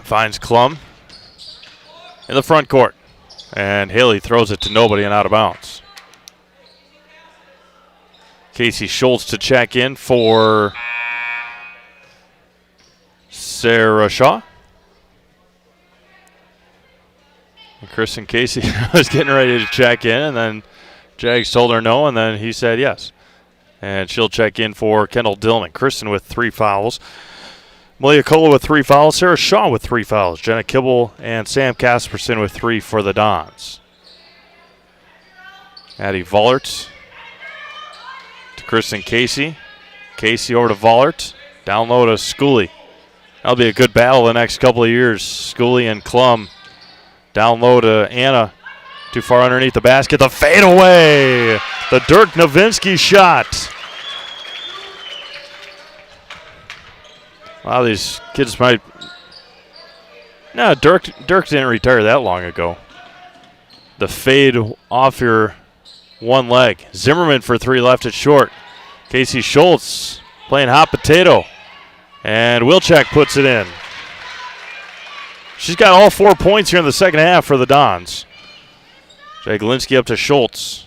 Finds Klum in the front court. And Haley throws it to nobody and out of bounds. Casey Schultz to check in for Sarah Shaw. And Kristen Casey was getting ready to check in, and then Jags told her no, and then he said yes. And she'll check in for Kendall Dillman. Kristen with 3 fouls. Malia Kola with 3 fouls. Sarah Shaw with 3 fouls. Jenna Kibble and Sam Casperson with 3 for the Dons. Addie Vollert to Kristen Casey. Casey over to Vollert. Down low to Schooley. That'll be a good battle the next couple of years. Schooley and Klum. Down low to Anna. Too far underneath the basket. The fadeaway. The Dirk Nowitzki shot. A lot of these kids might. No, Dirk didn't retire that long ago. The fade off your one leg. Zimmerman for 3 left at short. Casey Schultz playing hot potato. And Wilczek puts it in. She's got all 4 points here in the second half for the Dons. Jaglinski up to Schultz.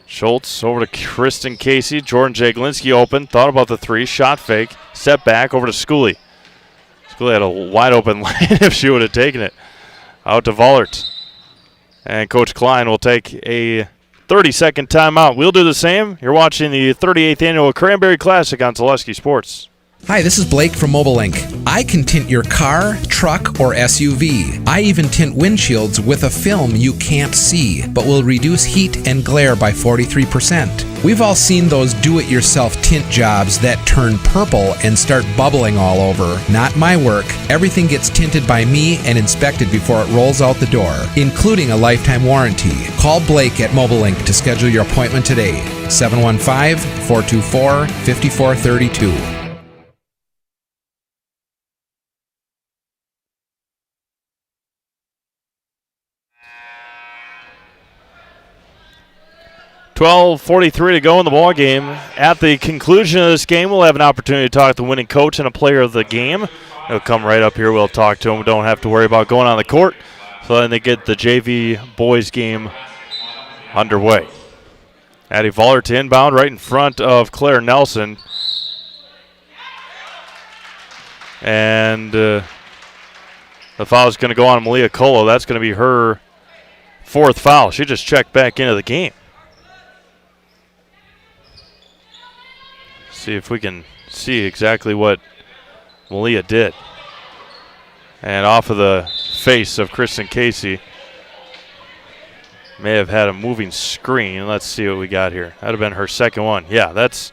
Schultz over to Kristen Casey. Jordan Jaglinski open. Thought about the 3. Shot fake. Step back over to Schooley. Schooley had a wide open lane if she would have taken it. Out to Vollert. And Coach Klein will take a 30-second timeout. We'll do the same. You're watching the 38th Annual Cranberry Classic on Zaleski Sports. Hi, this is Blake from MobileLink. I can tint your car, truck, or SUV. I even tint windshields with a film you can't see, but will reduce heat and glare by 43%. We've all seen those do-it-yourself tint jobs that turn purple and start bubbling all over. Not my work. Everything gets tinted by me and inspected before it rolls out the door, including a lifetime warranty. Call Blake at MobileLink to schedule your appointment today. 715-424-5432. 12:43 to go in the ball game. At the conclusion of this game, we'll have an opportunity to talk to the winning coach and a player of the game. He'll come right up here. We'll talk to him. We don't have to worry about going on the court. So then they get the JV boys game underway. Addie Vollert to inbound right in front of Claire Nelson. And the foul is going to go on Malia Colo. That's going to be her 4th foul. She just checked back into the game. See if we can see exactly what Malia did. And off of the face of Kristen Casey. May have had a moving screen. Let's see what we got here. That would have been her second one. Yeah, that's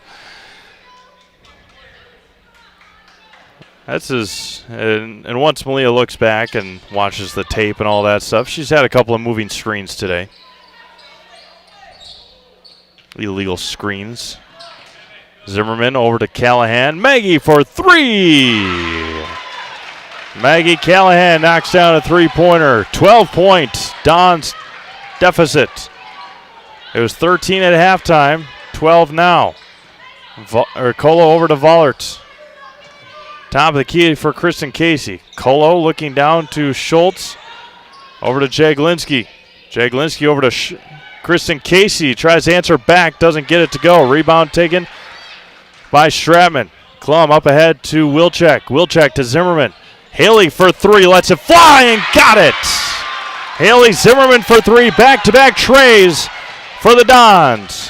his. And once Malia looks back and watches the tape and all that stuff, she's had a couple of moving screens today. Illegal screens. Zimmerman over to Callahan. Maggie for 3. Maggie Callahan knocks down a 3-pointer. 12-point Dons deficit. It was 13 at halftime. 12 now. Colo over to Vollert. Top of the key for Kristen Casey. Colo looking down to Schultz. Over to Jaglinski. Jaglinski over to Kristen Casey. Tries to answer back. Doesn't get it to go. Rebound taken by Stratman. Klum up ahead to Wilczek. Wilczek to Zimmerman. Haley for three. Lets it fly and got it. Haley Zimmerman for three. Back-to-back trays for the Dons.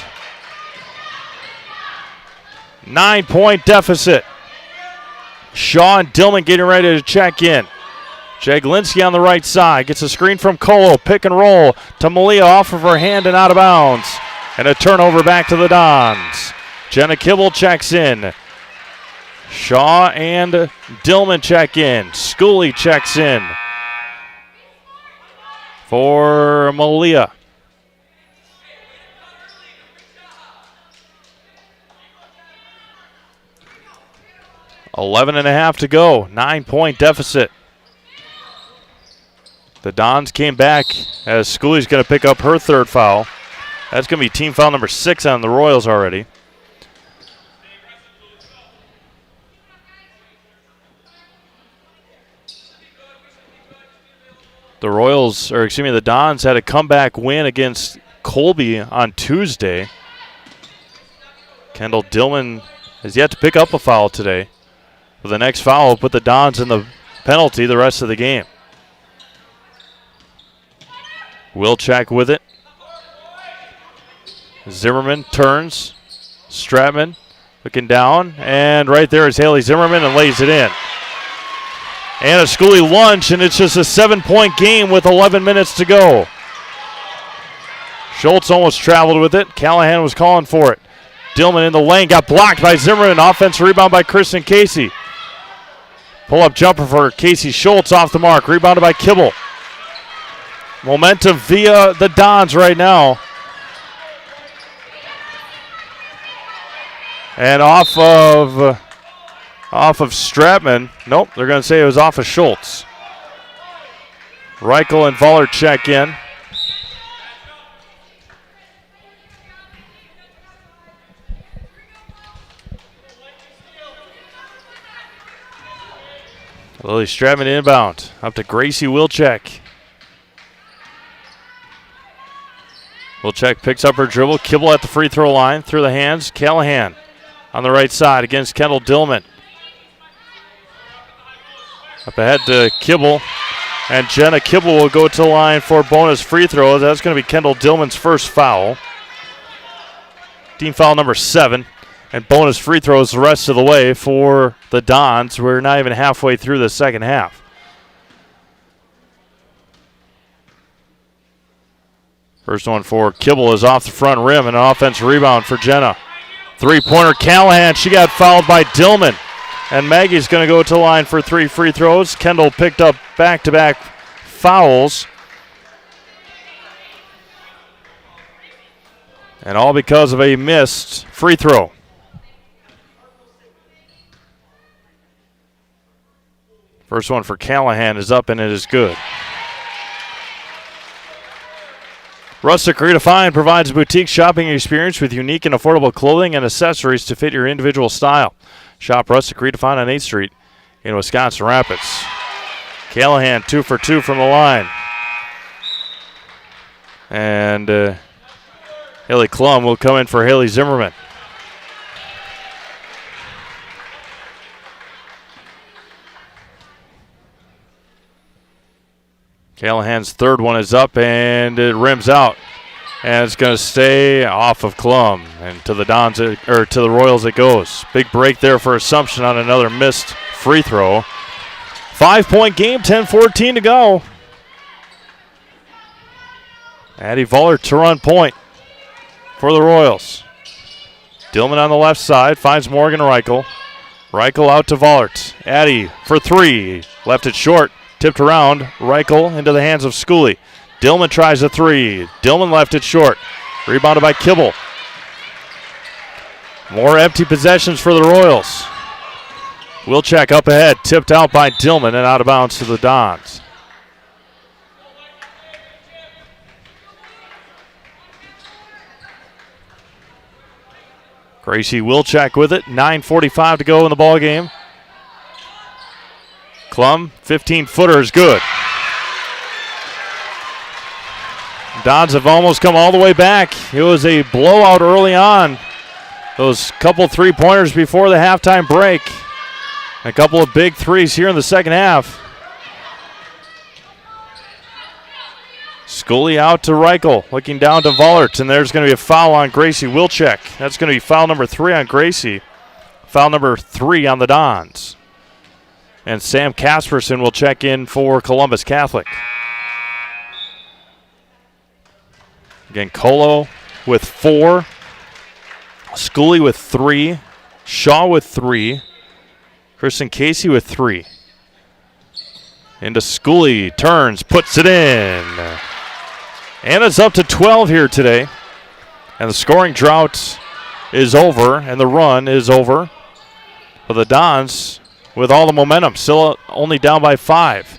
9-point deficit. Shaw and Dillman getting ready to check in. Jaglinski on the right side. Gets a screen from Colo. Pick and roll to Malia off of her hand and out of bounds. And a turnover back to the Dons. Jenna Kibble checks in. Shaw and Dillman check in. Schooley checks in for Malia. $11.5 to go. 9-point deficit. The Dons came back as Schooley's going to pick up her third foul. That's going to be team foul number 6 on the Royals already. The Dons had a comeback win against Colby on Tuesday. Kendall Dillman has yet to pick up a foul today. But the next foul will put the Dons in the penalty the rest of the game. Wilczek with it. Zimmerman turns. Stratman looking down. And right there is Haley Zimmerman and lays it in. And a Schooley lunch, and it's just a 7-point game with 11 minutes to go. Schultz almost traveled with it. Callahan was calling for it. Dillman in the lane, got blocked by Zimmerman. Offensive rebound by Kristen Casey. Pull-up jumper for Casey Schultz off the mark. Rebounded by Kibble. Momentum via the Dons right now. And off of Stratman. Nope, they're going to say it was off of Schultz. Reichel and Vollert check in. Lily Stratman inbound. Up to Gracie Wilczek. Wilczek picks up her dribble. Kibble at the free throw line. Through the hands. Callahan on the right side against Kendall Dillman. Up ahead to Kibble. And Jenna Kibble will go to the line for bonus free throws. That's going to be Kendall Dillman's first foul. Team foul number 7. And bonus free throws the rest of the way for the Dons. We're not even halfway through the second half. First one for Kibble is off the front rim and an offensive rebound for Jenna. Three-pointer Callahan. She got fouled by Dillman. And Maggie's going to go to the line for 3 free throws. Kendall picked up back-to-back fouls. And all because of a missed free throw. First one for Callahan is up and it is good. Rustic Redefine provides a boutique shopping experience with unique and affordable clothing and accessories to fit your individual style. Shop Rustic Redefine on 8th Street in Wisconsin Rapids. Callahan 2 for 2 from the line. And Haley Klum will come in for Haley Zimmerman. Callahan's third one is up and it rims out. And it's going to stay off of Klum. And to the Dons, or to the Royals it goes. Big break there for Assumption on another missed free throw. 5-point game, 10-14 to go. Addie Vollert to run point for the Royals. Dillman on the left side finds Morgan Reichel. Reichel out to Vollert. Addie for 3. Left it short. Tipped around. Reichel into the hands of Schooley. Dillman tries a 3. Dillman left it short. Rebounded by Kibble. More empty possessions for the Royals. Wilczek up ahead. Tipped out by Dillman and out of bounds to the Dons. Gracie Wilczek with it. 9:45 to go in the ball game. Klum, 15-footer is good. Dons have almost come all the way back. It was a blowout early on. Those couple three-pointers before the halftime break. A couple of big threes here in the second half. Scully out to Reichel, looking down to Vollert, and there's going to be a foul on Gracie Wilczek. That's going to be foul number 3 on Gracie. Foul number 3 on the Dons. And Sam Casperson will check in for Columbus Catholic. Again, Colo with 4. Scully with 3. Shaw with 3. Kristen Casey with 3. Into Scully, turns, puts it in. And it's up to 12 here today. And the scoring drought is over, and the run is over. But the Dons, with all the momentum, still only down by 5.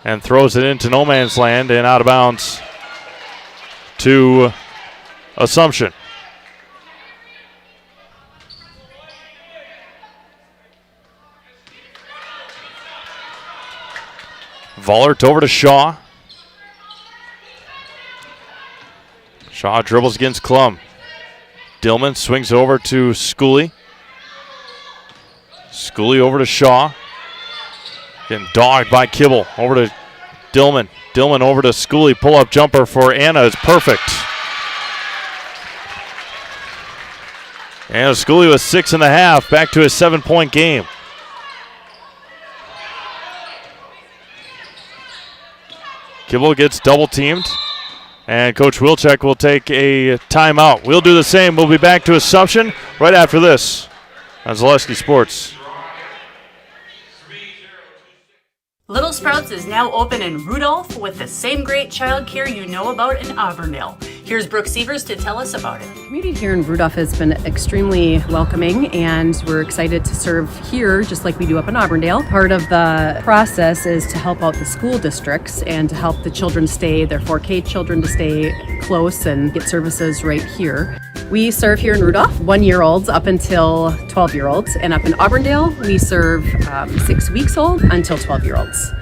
And throws it into no man's land and out of bounds to Assumption. Vollert over to Shaw. Shaw dribbles against Klum. Dillman swings over to Scully. Scully over to Shaw. Getting dogged by Kibble. Over to Dillman. Dillman over to Scully. Pull-up jumper for Anna is perfect. And Scully with 6.5. Back to his 7-point game. Kibble gets double-teamed. And Coach Wilczek will take a timeout. We'll do the same. We'll be back to Assumption right after this on Zaleski Sports. Little Sprouts is now open in Rudolph with the same great childcare you know about in Auburndale. Here's Brooke Sievers to tell us about it. The community here in Rudolph has been extremely welcoming, and we're excited to serve here just like we do up in Auburndale. Part of the process is to help out the school districts and to help the children their 4K children to stay close and get services right here. We serve here in Rudolph 1-year-olds up until 12-year-olds, and up in Auburndale we serve 6 weeks old until 12-year-olds.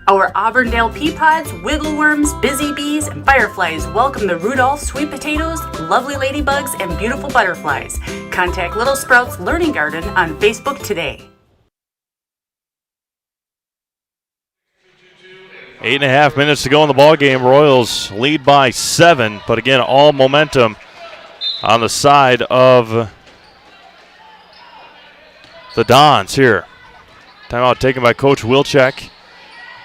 Our Auburndale pea pods, wiggleworms, busy bees, and fireflies welcome the Rudolph sweet potatoes, lovely ladybugs, and beautiful butterflies. Contact Little Sprouts Learning Garden on Facebook today. 8.5 minutes to go in the ball game. Royals lead by 7, but again, all momentum on the side of the Dons here. Timeout taken by Coach Wilczek.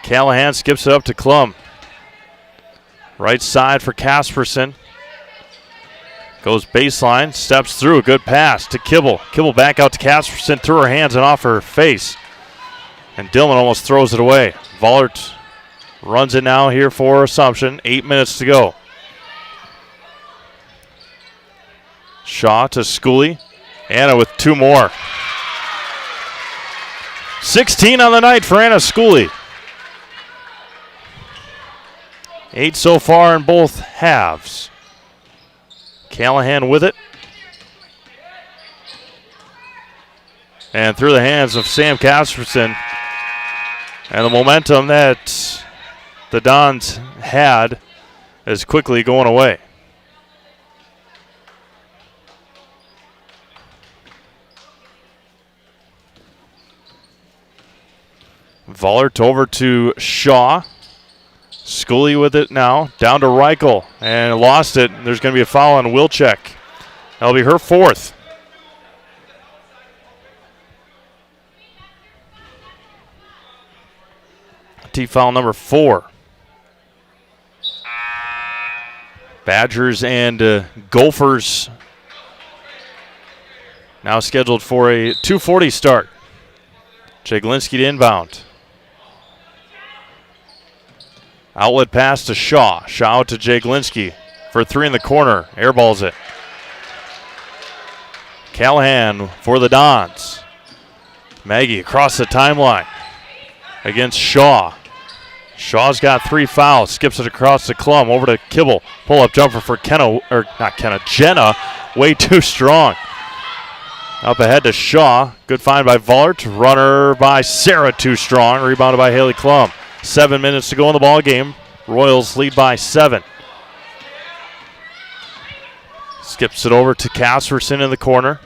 Callahan skips it up to Klum. Right side for Casperson. Goes baseline, steps through, good pass to Kibble. Kibble back out to Casperson, through her hands and off her face. And Dillman almost throws it away. Vollert runs it now here for Assumption. 8 minutes to go. Shaw to Scully. Anna with 2 more. 16 on the night for Anna Scully. 8 so far in both halves. Callahan with it. And through the hands of Sam Casperson. And the momentum that the Dons had is quickly going away. Vollert over to Shaw. Scully with it now, down to Reichel, and lost it. There's going to be a foul on Wilczek. That'll be her 4th. Team foul number 4. Badgers and Gophers now scheduled for a 2:40 start. Jaglinski to inbound. Outlet pass to Shaw. Shaw out to Jaglinski for 3 in the corner. Airballs it. Callahan for the Dons. Maggie across the timeline against Shaw. Shaw's got 3 fouls. Skips it across to Klum. Over to Kibble. Pull-up jumper for Jenna. Way too strong. Up ahead to Shaw. Good find by Vollert. Runner by Sarah, too strong. Rebounded by Haley Klum. 7 minutes to go in the ball game. Royals lead by 7. Skips it over to Casperson in the corner.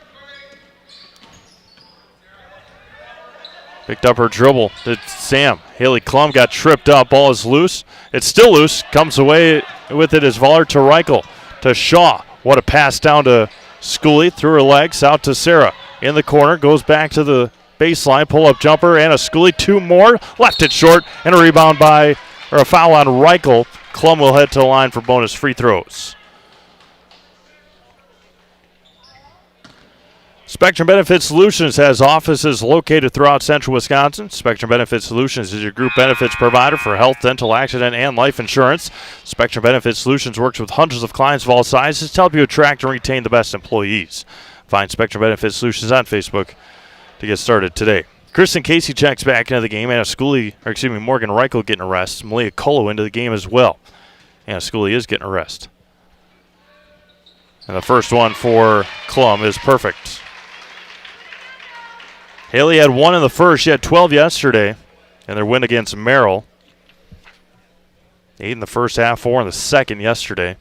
Picked up her dribble. Did Sam. Haley Klum got tripped up. Ball is loose. It's still loose. Comes away with it as Vollert to Reichel. To Shaw. What a pass down to Schooley. Through her legs. Out to Sarah. In the corner. Goes back to the baseline. Pull-up jumper. And a Schooley. 2 more. Left it short. And a rebound or a foul on Reichel. Klum will head to the line for bonus free throws. Spectrum Benefit Solutions has offices located throughout central Wisconsin. Spectrum Benefit Solutions is your group benefits provider for health, dental, accident, and life insurance. Spectrum Benefit Solutions works with hundreds of clients of all sizes to help you attract and retain the best employees. Find Spectrum Benefit Solutions on Facebook to get started today. Kristen Casey checks back into the game. Morgan Reichel getting a rest. Malia Colo into the game as well. Anna Schooley is getting a rest. And the first one for Klum is perfect. Haley had 1 in the first. She had 12 yesterday in their win against Merrill. 8 in the first half, 4 in the second yesterday.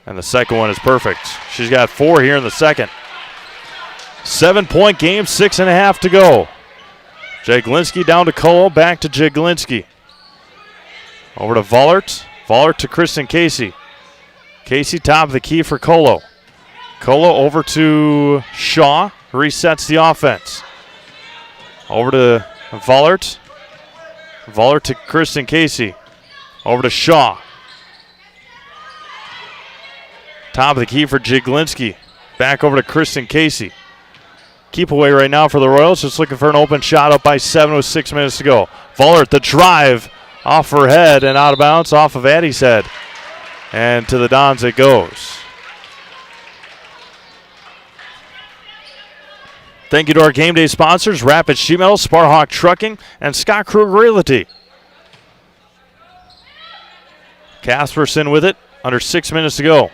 And the second one is perfect. She's got 4 here in the second. 7-point game, 6.5 to go. Jaglinski down to Cole, back to Jaglinski. Over to Vollert. Vollert to Kristen Casey. Casey top of the key for Colo. Colo over to Shaw. Resets the offense. Over to Vollert. Vollert to Kristen Casey. Over to Shaw. Top of the key for Jaglinski. Back over to Kristen Casey. Keep away right now for the Royals. Just looking for an open shot up by 7 with 6 minutes to go. Vollert, the drive off her head and out of bounds off of Addie's head. And to the Dons it goes. Thank you to our game day sponsors, Rapid Sheet Metal, Sparhawk Trucking, and Scott Krug Realty. Casperson with it, under 6 minutes to go.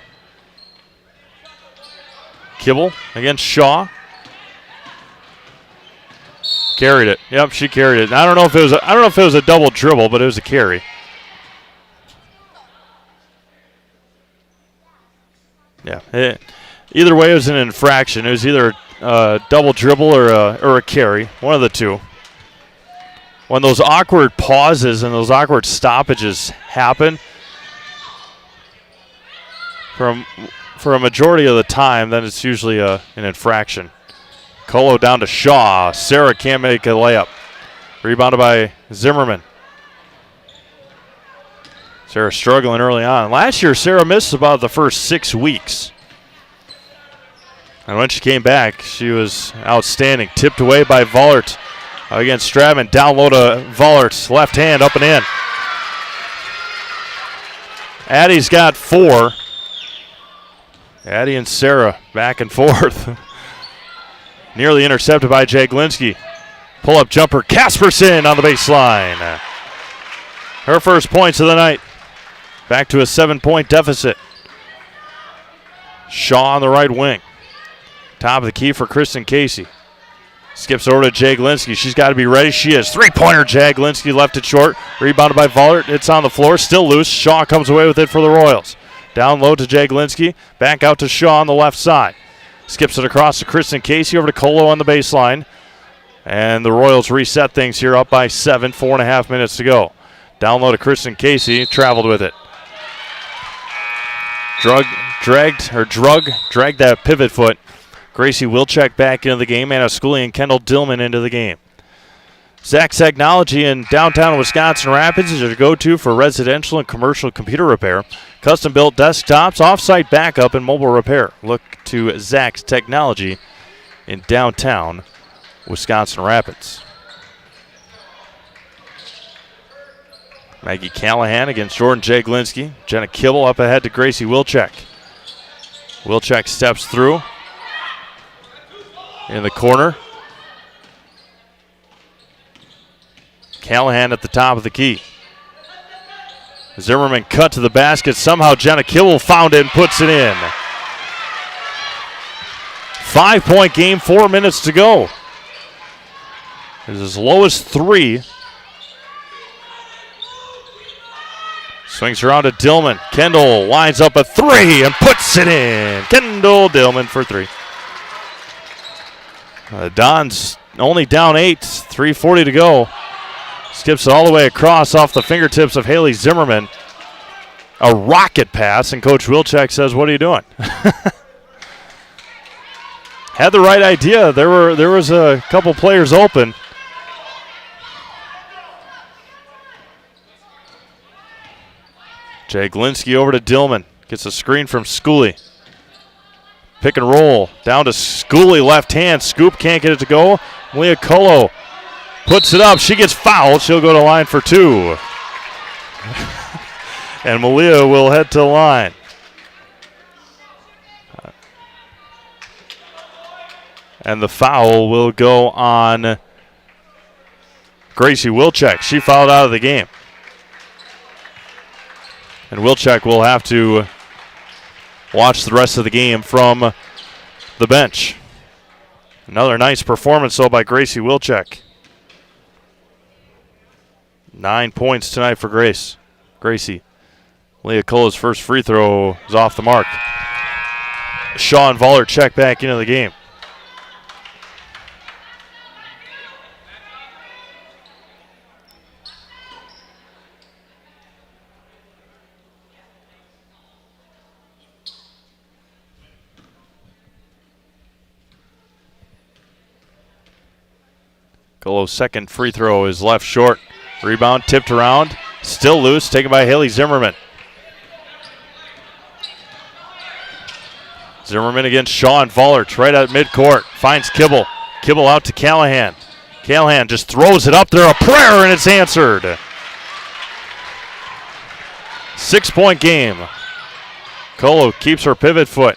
Kibble against Shaw. Carried it. Yep, she carried it. I don't know if it was a double dribble, but it was a carry. Yeah. Either way, it was an infraction. It was either a double dribble or a carry, one of the two. When those awkward pauses and those awkward stoppages happen, for a majority of the time, then it's usually an infraction. Colo down to Shaw. Sarah can't make a layup. Rebounded by Zimmerman. Sarah struggling early on. Last year, Sarah missed about the first 6 weeks. And when she came back, she was outstanding. Tipped away by Vollert against Stratman. Down low to Vollert's left hand, up and in. Addie's got 4. Addie and Sarah back and forth. Nearly intercepted by Jaglinski. Pull-up jumper, Casperson on the baseline. Her first points of the night. Back to a 7-point deficit. Shaw on the right wing. Top of the key for Kristen Casey. Skips over to Jaglinski. She's got to be ready. She is. 3-pointer. Jaglinski left it short. Rebounded by Vollert. It's on the floor. Still loose. Shaw comes away with it for the Royals. Down low to Jaglinski. Back out to Shaw on the left side. Skips it across to Kristen Casey over to Colo on the baseline. And the Royals reset things here up by 7, 4.5 minutes to go. Down low to Kristen Casey. Traveled with it. Dragged that pivot foot. Gracie Wilczek back into the game. Anna Schooley and Kendall Dillman into the game. Zach's Technology in downtown Wisconsin Rapids is your go-to for residential and commercial computer repair. Custom-built desktops, off-site backup, and mobile repair. Look to Zach's Technology in downtown Wisconsin Rapids. Maggie Callahan against Jordan Jaglinski. Jenna Kibble up ahead to Gracie Wilczek. Wilczek steps through. In the corner. Callahan at the top of the key. Zimmerman cut to the basket. Somehow Jenna Kibble found it and puts it in. 5-point game, 4 minutes to go. It is as low as 3. Swings around to Dillman. Kendall lines up a three and puts it in. Kendall Dillman for three. Don's only down 8, 3:40 to go. Skips it all the way across off the fingertips of Haley Zimmerman. A rocket pass, and Coach Wilczek says, what are you doing? Had the right idea. There was a couple players open. Jay Glinsky over to Dillman. Gets a screen from Schooley. Pick and roll. Down to Schooley, left hand. Scoop can't get it to go. Malia Colo puts it up. She gets fouled. She'll go to line for two. And Malia will head to the line. And the foul will go on Gracie Wilczek. She fouled out of the game. And Wilczek will have to watch the rest of the game from the bench. Another nice performance, though, by Gracie Wilczek. 9 points tonight for Gracie. Leah Cola's first free throw is off the mark. Shaw and Vollert check back into the game. Colo's second free throw is left short. Rebound tipped around. Still loose, taken by Haley Zimmerman. Zimmerman against Shaw and Vollert right at midcourt. Finds Kibble. Kibble out to Callahan. Callahan just throws it up there, a prayer, and it's answered. 6-point game. Colo keeps her pivot foot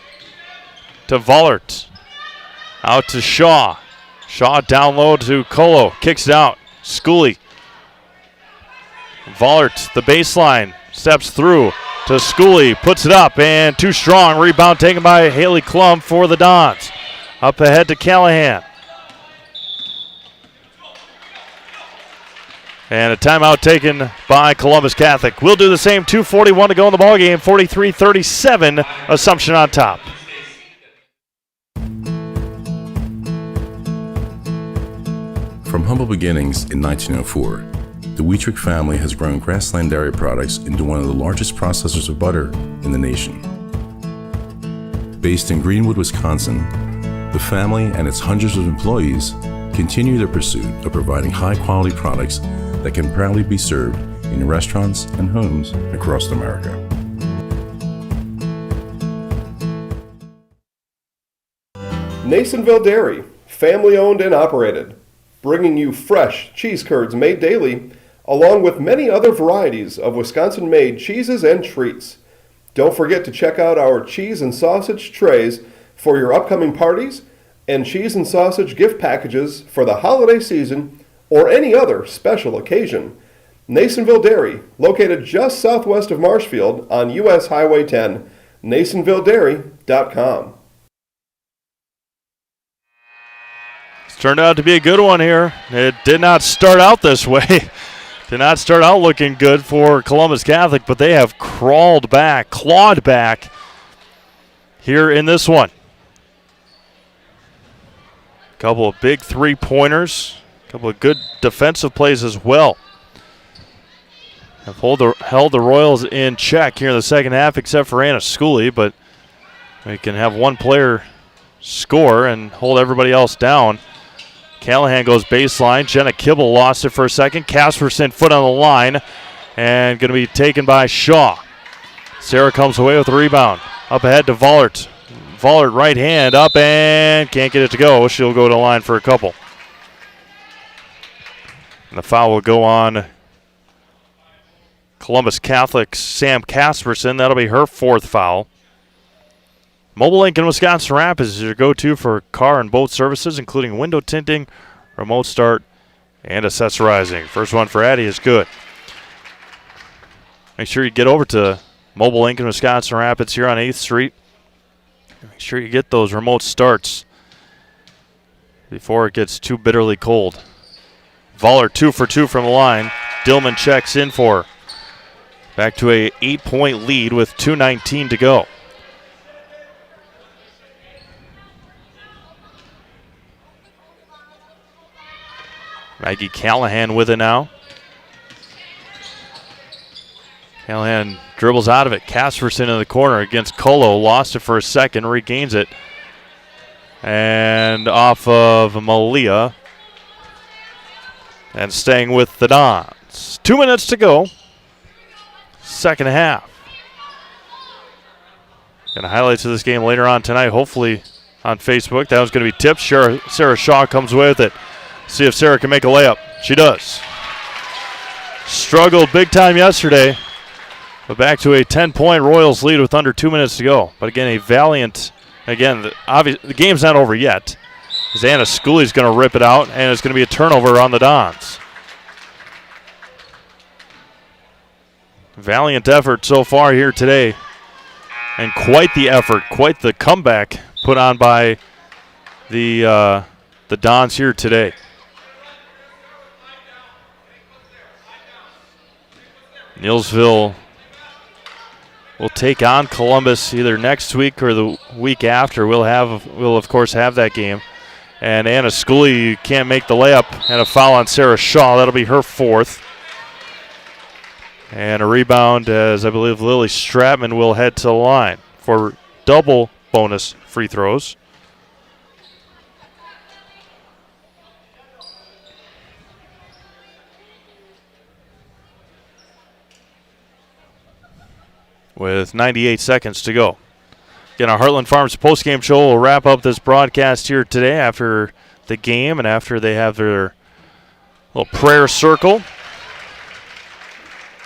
to Vollert. Out to Shaw. Shaw down low to Colo. Kicks it out. Schooley. Vollert, the baseline. Steps through to Schooley. Puts it up and too strong. Rebound taken by Haley Klum for the Dons. Up ahead to Callahan. And a timeout taken by Columbus Catholic. We'll do the same. 2:41 to go in the ballgame. 43-37. Assumption on top. From humble beginnings in 1904, the Wietrich family has grown Grassland Dairy Products into one of the largest processors of butter in the nation. Based in Greenwood, Wisconsin, the family and its hundreds of employees continue their pursuit of providing high-quality products that can proudly be served in restaurants and homes across America. Nasonville Dairy, family owned and operated, bringing you fresh cheese curds made daily, along with many other varieties of Wisconsin-made cheeses and treats. Don't forget to check out our cheese and sausage trays for your upcoming parties and cheese and sausage gift packages for the holiday season or any other special occasion. Nasonville Dairy, located just southwest of Marshfield on US Highway 10, NasonvilleDairy.com. Turned out to be a good one here. It did not start out this way. Did not start out looking good for Columbus Catholic, but they have clawed back here in this one. A couple of big three-pointers, a couple of good defensive plays as well. Have held the Royals in check here in the second half, except for Anna Schooley, but we can have one player score and hold everybody else down. Callahan goes baseline. Jenna Kibble lost it for a second. Casperson foot on the line and going to be taken by Shaw. Sarah comes away with the rebound. Up ahead to Vollert. Vollert right hand up and can't get it to go. She'll go to the line for a couple. And the foul will go on Columbus Catholic's Sam Casperson. That'll be her fourth foul. Mobile Link in Wisconsin Rapids is your go-to for car and boat services, including window tinting, remote start, and accessorizing. First one for Addie is good. Make sure you get over to Mobile Link in Wisconsin Rapids here on 8th Street. Make sure you get those remote starts before it gets too bitterly cold. Vollert 2 for 2 from the line. Dillman checks in for her. Back to a 8-point lead with 2:19 to go. Maggie Callahan with it now. Callahan dribbles out of it. Casperson in the corner against Colo. Lost it for a second. Regains it. And off of Malia. And staying with the Dons. 2 minutes to go. Second half. Got highlights of this game later on tonight, hopefully on Facebook. That was going to be tipped. Sarah Shaw comes away with it. See if Sarah can make a layup. She does. Struggled big time yesterday. But back to a 10-point Royals lead with under 2 minutes to go. But again, a valiant, the game's not over yet. As Anna Schooley's going to rip it out, and it's going to be a turnover on the Dons. Valiant effort so far here today. And quite the effort, quite the comeback put on by the Dons here today. Neillsville will take on Columbus either next week or the week after. We'll of course have that game. And Anna Schooley can't make the layup, and a foul on Sarah Shaw. That'll be her fourth. And a rebound as I believe Lily Stratman will head to the line for double bonus free throws. With 98 seconds to go. Again, our Heartland Farms postgame show will wrap up this broadcast here today after the game and after they have their little prayer circle.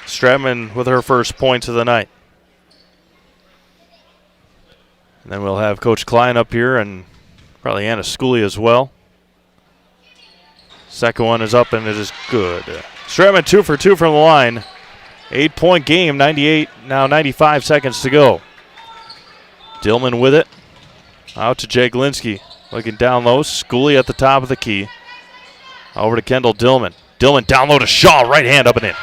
Stratman with her first points of the night. And then we'll have Coach Klein up here and probably Anna Schooley as well. Second one is up and it is good. Stratman 2 for 2 from the line. 8-point game, 95 seconds to go. Dillman with it. Out to Jaglinski. Looking down low. Schooley at the top of the key. Over to Kendall Dillman. Dillman down low to Shaw. Right hand up and in.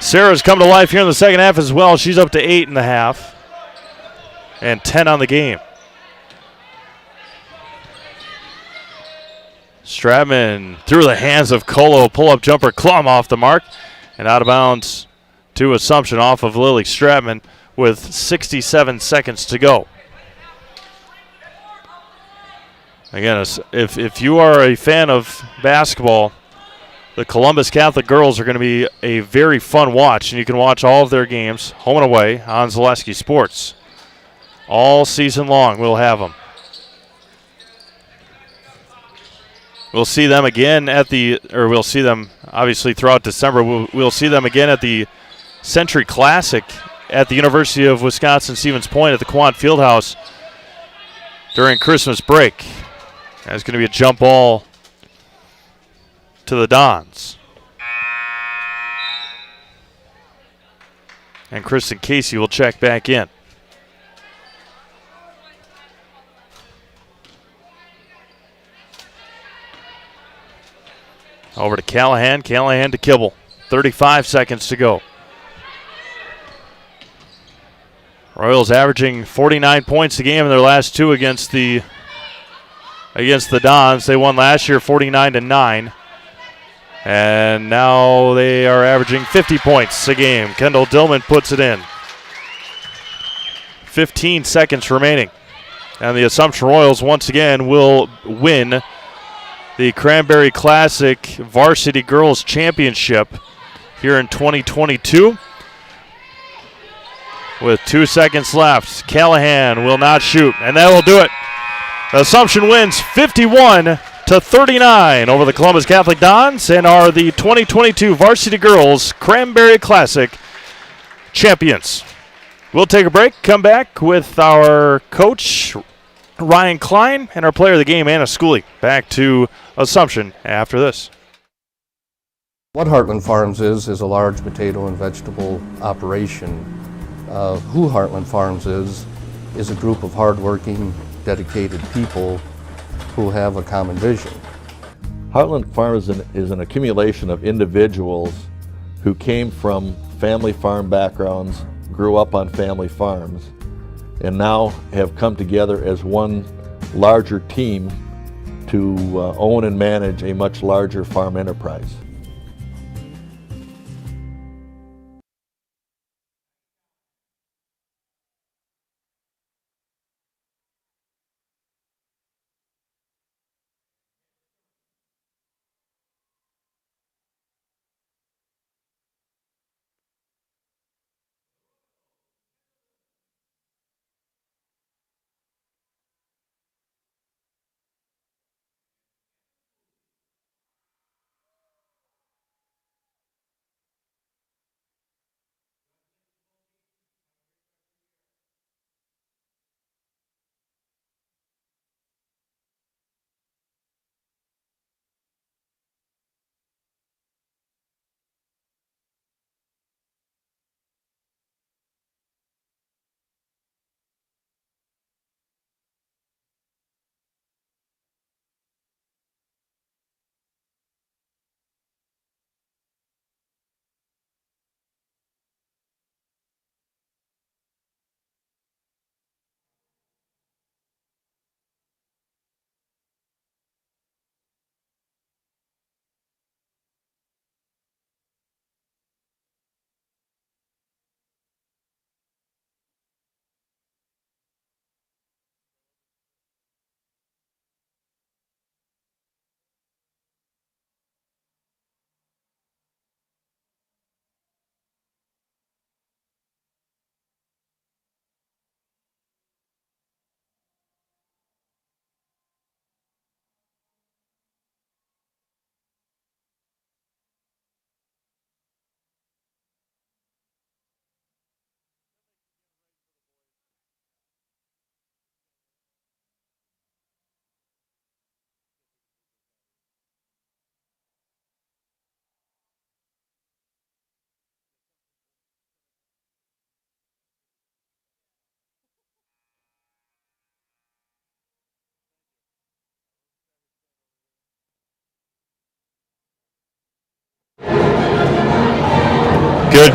Sarah's come to life here in the second half as well. She's up to 8.5. And 10 on the game. Stratman through the hands of Colo. Pull-up jumper. Klum off the mark. And out of bounds to Assumption off of Lily Stratman with 67 seconds to go. Again, if you are a fan of basketball, the Columbus Catholic girls are going to be a very fun watch, and you can watch all of their games, home and away, on Zaleski Sports. All season long, we'll have them. We'll see them again we'll see them obviously throughout December. We'll see them again at the Century Classic at the University of Wisconsin-Stevens Point at the Quant Fieldhouse during Christmas break. That's going to be a jump ball to the Dons. And Kristen Casey will check back in. Over to Callahan. Callahan to Kibble. 35 seconds to go. Royals averaging 49 points a game in their last two against the Dons. They won last year 49-9. And now they are averaging 50 points a game. Kendall Dillman puts it in. 15 seconds remaining. And the Assumption Royals once again will win the Cranberry Classic Varsity Girls Championship here in 2022. With 2 seconds left, Callahan will not shoot, and that will do it. Assumption wins 51-39 over the Columbus Catholic Dons and are the 2022 Varsity Girls Cranberry Classic champions. We'll take a break, come back with our coach, Ryan Klein, and our player of the game, Anna Schooley. Back to Assumption after this. What Heartland Farms is a large potato and vegetable operation. Who Heartland Farms is a group of hardworking, dedicated people who have a common vision. Heartland Farms is an accumulation of individuals who came from family farm backgrounds, grew up on family farms, and now have come together as one larger team to own and manage a much larger farm enterprise.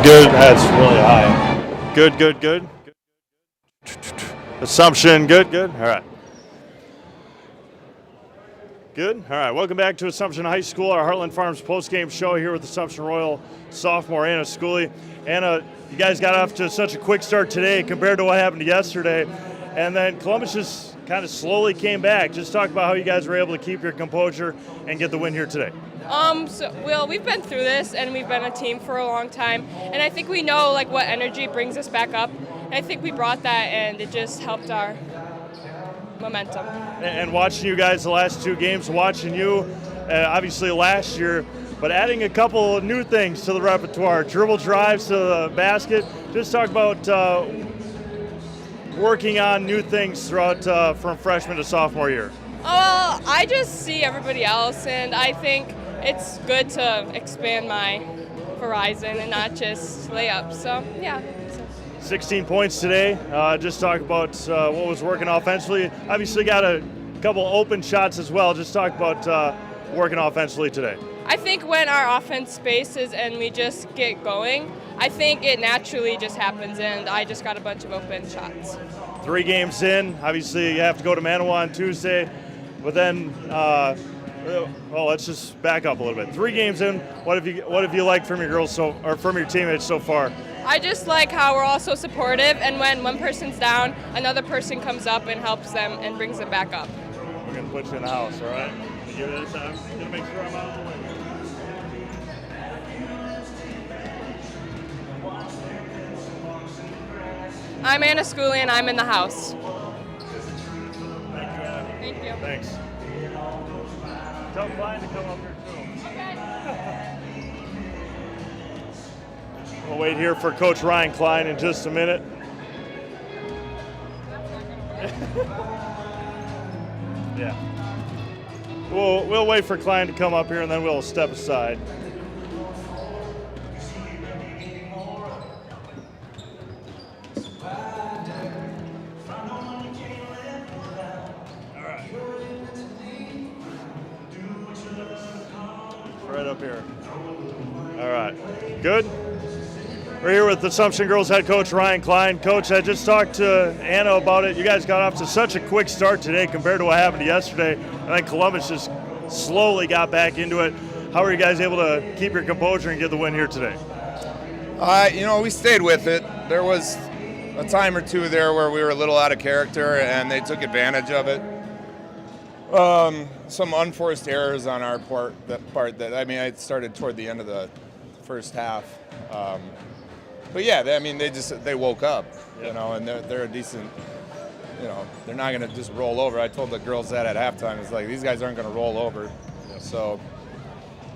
Good. That's really high. Good. Assumption, good. All right. Good. All right. Welcome back to Assumption High School, our Heartland Farms postgame show here with Assumption Royal sophomore Anna Schooley. Anna, you guys got off to such a quick start today compared to what happened yesterday. And then Columbus just kind of slowly came back. Just talk about how you guys were able to keep your composure and get the win here today. Well, we've been through this, and we've been a team for a long time, and I think we know like what energy brings us back up. And I think we brought that, and it just helped our momentum. And watching you guys the last two games, watching you, obviously last year, but adding a couple of new things to the repertoire, dribble drives to the basket. Just talk about working on new things throughout from freshman to sophomore year. Well, I just see everybody else, and I think it's good to expand my horizon and not just lay up. So, yeah. 16 points today. Just talk about what was working offensively. Obviously got a couple open shots as well. Just talk about working offensively today. I think when our offense spaces and we just get going, I think it naturally just happens, and I just got a bunch of open shots. 3 games in. Obviously you have to go to Manawa on Tuesday, but then let's just back up a little bit. 3 games in, what have you liked from your girls or from your teammates so far? I just like how we're all so supportive, and when one person's down, another person comes up and helps them and brings them back up. We're gonna put you in the house, all right? Can you give it a time? Gonna make sure I'm out of the way. I'm Anna Schooley, and I'm in the house. Thank you, Anna. Thank you. Thanks. Tell Klein to come up here too. We'll wait here for Coach Ryan Klein in just a minute. Yeah. We'll wait for Klein to come up here, and then we'll step aside. Right up here. All right. right. Good? We're here with Assumption Girls head coach Ryan Klein. Coach, I just talked to Anna about it. You guys got off to such a quick start today compared to what happened yesterday. And then Columbus just slowly got back into it. How were you guys able to keep your composure and get the win here today? We stayed with it. There was a time or two there where we were a little out of character, and they took advantage of it. Some unforced errors on our part. I started toward the end of the first half. But yeah, they woke up, and they're a decent, they're not going to just roll over. I told the girls that at halftime. It's like, these guys aren't going to roll over. So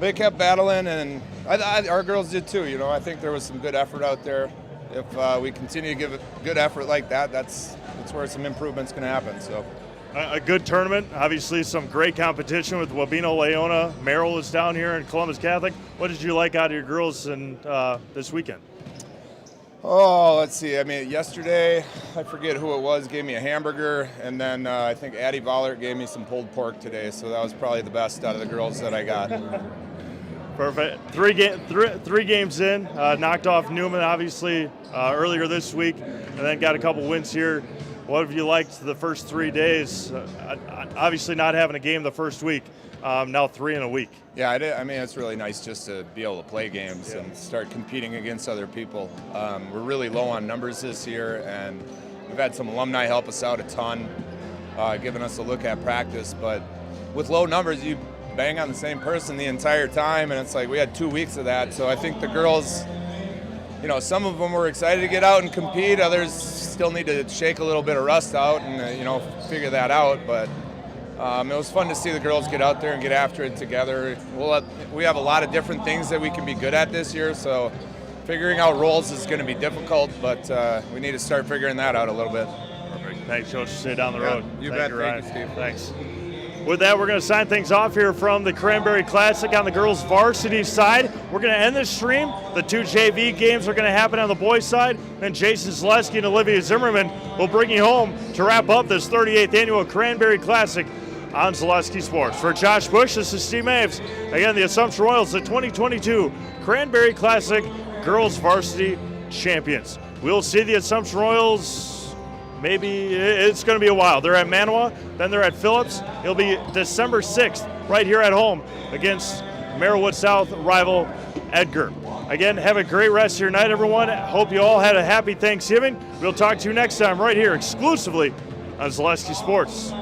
they kept battling, and our girls did too. I think there was some good effort out there. If we continue to give a good effort like that, that's where some improvement's going to happen. So. A good tournament, obviously some great competition with Wabeno, Leona. Merrill is down here in Columbus Catholic. What did you like out of your girls this weekend? Oh, let's see. Yesterday, I forget who it was, gave me a hamburger, and then I think Addie Vollert gave me some pulled pork today, so that was probably the best out of the girls that I got. Perfect. Three games in, knocked off Newman, obviously, earlier this week, and then got a couple wins here. What have you liked the first 3 days? Obviously not having a game the first week, now 3 in a week. Yeah, it's really nice just to be able to play games and start competing against other people. We're really low on numbers this year, and we've had some alumni help us out a ton, giving us a look at practice. But with low numbers, you bang on the same person the entire time, and it's like we had 2 weeks of that. So I think the girls, some of them were excited to get out and compete. Others still need to shake a little bit of rust out and, figure that out. But it was fun to see the girls get out there and get after it together. We have a lot of different things that we can be good at this year, so figuring out roles is going to be difficult, but we need to start figuring that out a little bit. Perfect. Thanks, Coach. Stay down the road. You bet. Thank you, Steve. Thanks. With that, we're going to sign things off here from the Cranberry Classic on the girls' varsity side. We're going to end this stream. The 2 JV games are going to happen on the boys' side. Then Jason Zaleski and Olivia Zimmerman will bring you home to wrap up this 38th annual Cranberry Classic on Zaleski Sports. For Josh Bush, this is Steve Maves. Again, the Assumption Royals, the 2022 Cranberry Classic girls' varsity champions. We'll see the Assumption Royals. Maybe it's going to be a while. They're at Manawa, then they're at Phillips. It'll be December 6th right here at home against Merrillwood South rival Edgar. Again, have a great rest of your night, everyone. Hope you all had a happy Thanksgiving. We'll talk to you next time right here exclusively on Zaleski Sports.